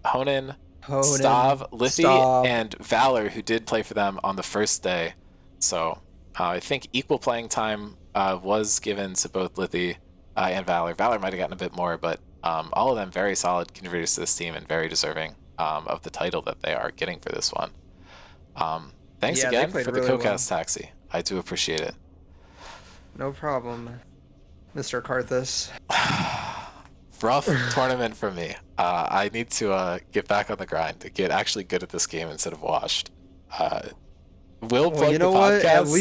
Honan, Stav, Liffy, Stav. and Valor, who did play for them on the first day. So I think equal playing time was given to both Liffy and Valor. Valor might have gotten a bit more, but all of them very solid contributors to this team and very deserving of the title that they are getting for this one. Thanks Yeah, they again played for the really CoCast Taxi. I do appreciate it. No problem, Mr. Karthus. Rough tournament for me. I need to get back on the grind to get actually good at this game instead of washed. We'll Well, plug you the know what? podcast.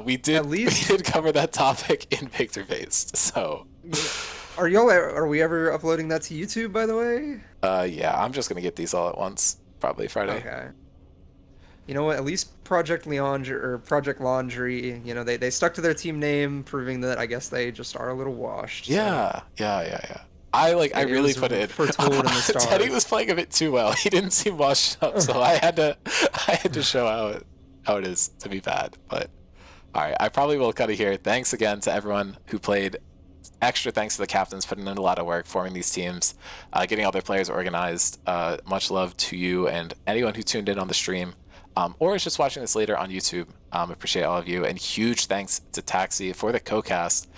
We At least, did cover that topic in Victor Based. So, yeah. Are we ever uploading that to YouTube, by the way? yeah, I'm just gonna get these all at once, probably Friday. Okay. You know what? At least Project Leandry or Project Laundry, they stuck to their team name, proving that I guess they just are a little washed. So Yeah. I it really was put it. foretold in the Teddy was stars. playing a bit too well. He didn't seem washed up, so I had to show how it is to be bad. But all right, I probably will cut it here. Thanks again to everyone who played. Extra thanks to the captains putting in a lot of work forming these teams, getting all their players organized. Much love to you and anyone who tuned in on the stream. Or is just watching this later on YouTube. Appreciate all of you. And huge thanks to Taxi for the co-cast.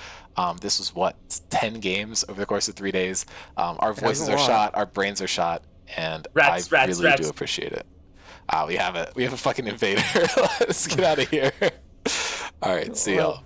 This was, 10 games over the course of 3 days. Our voices are shot, our brains are shot, and I really do appreciate it. We have a fucking invader. Let's get out of here. All right, see y'all.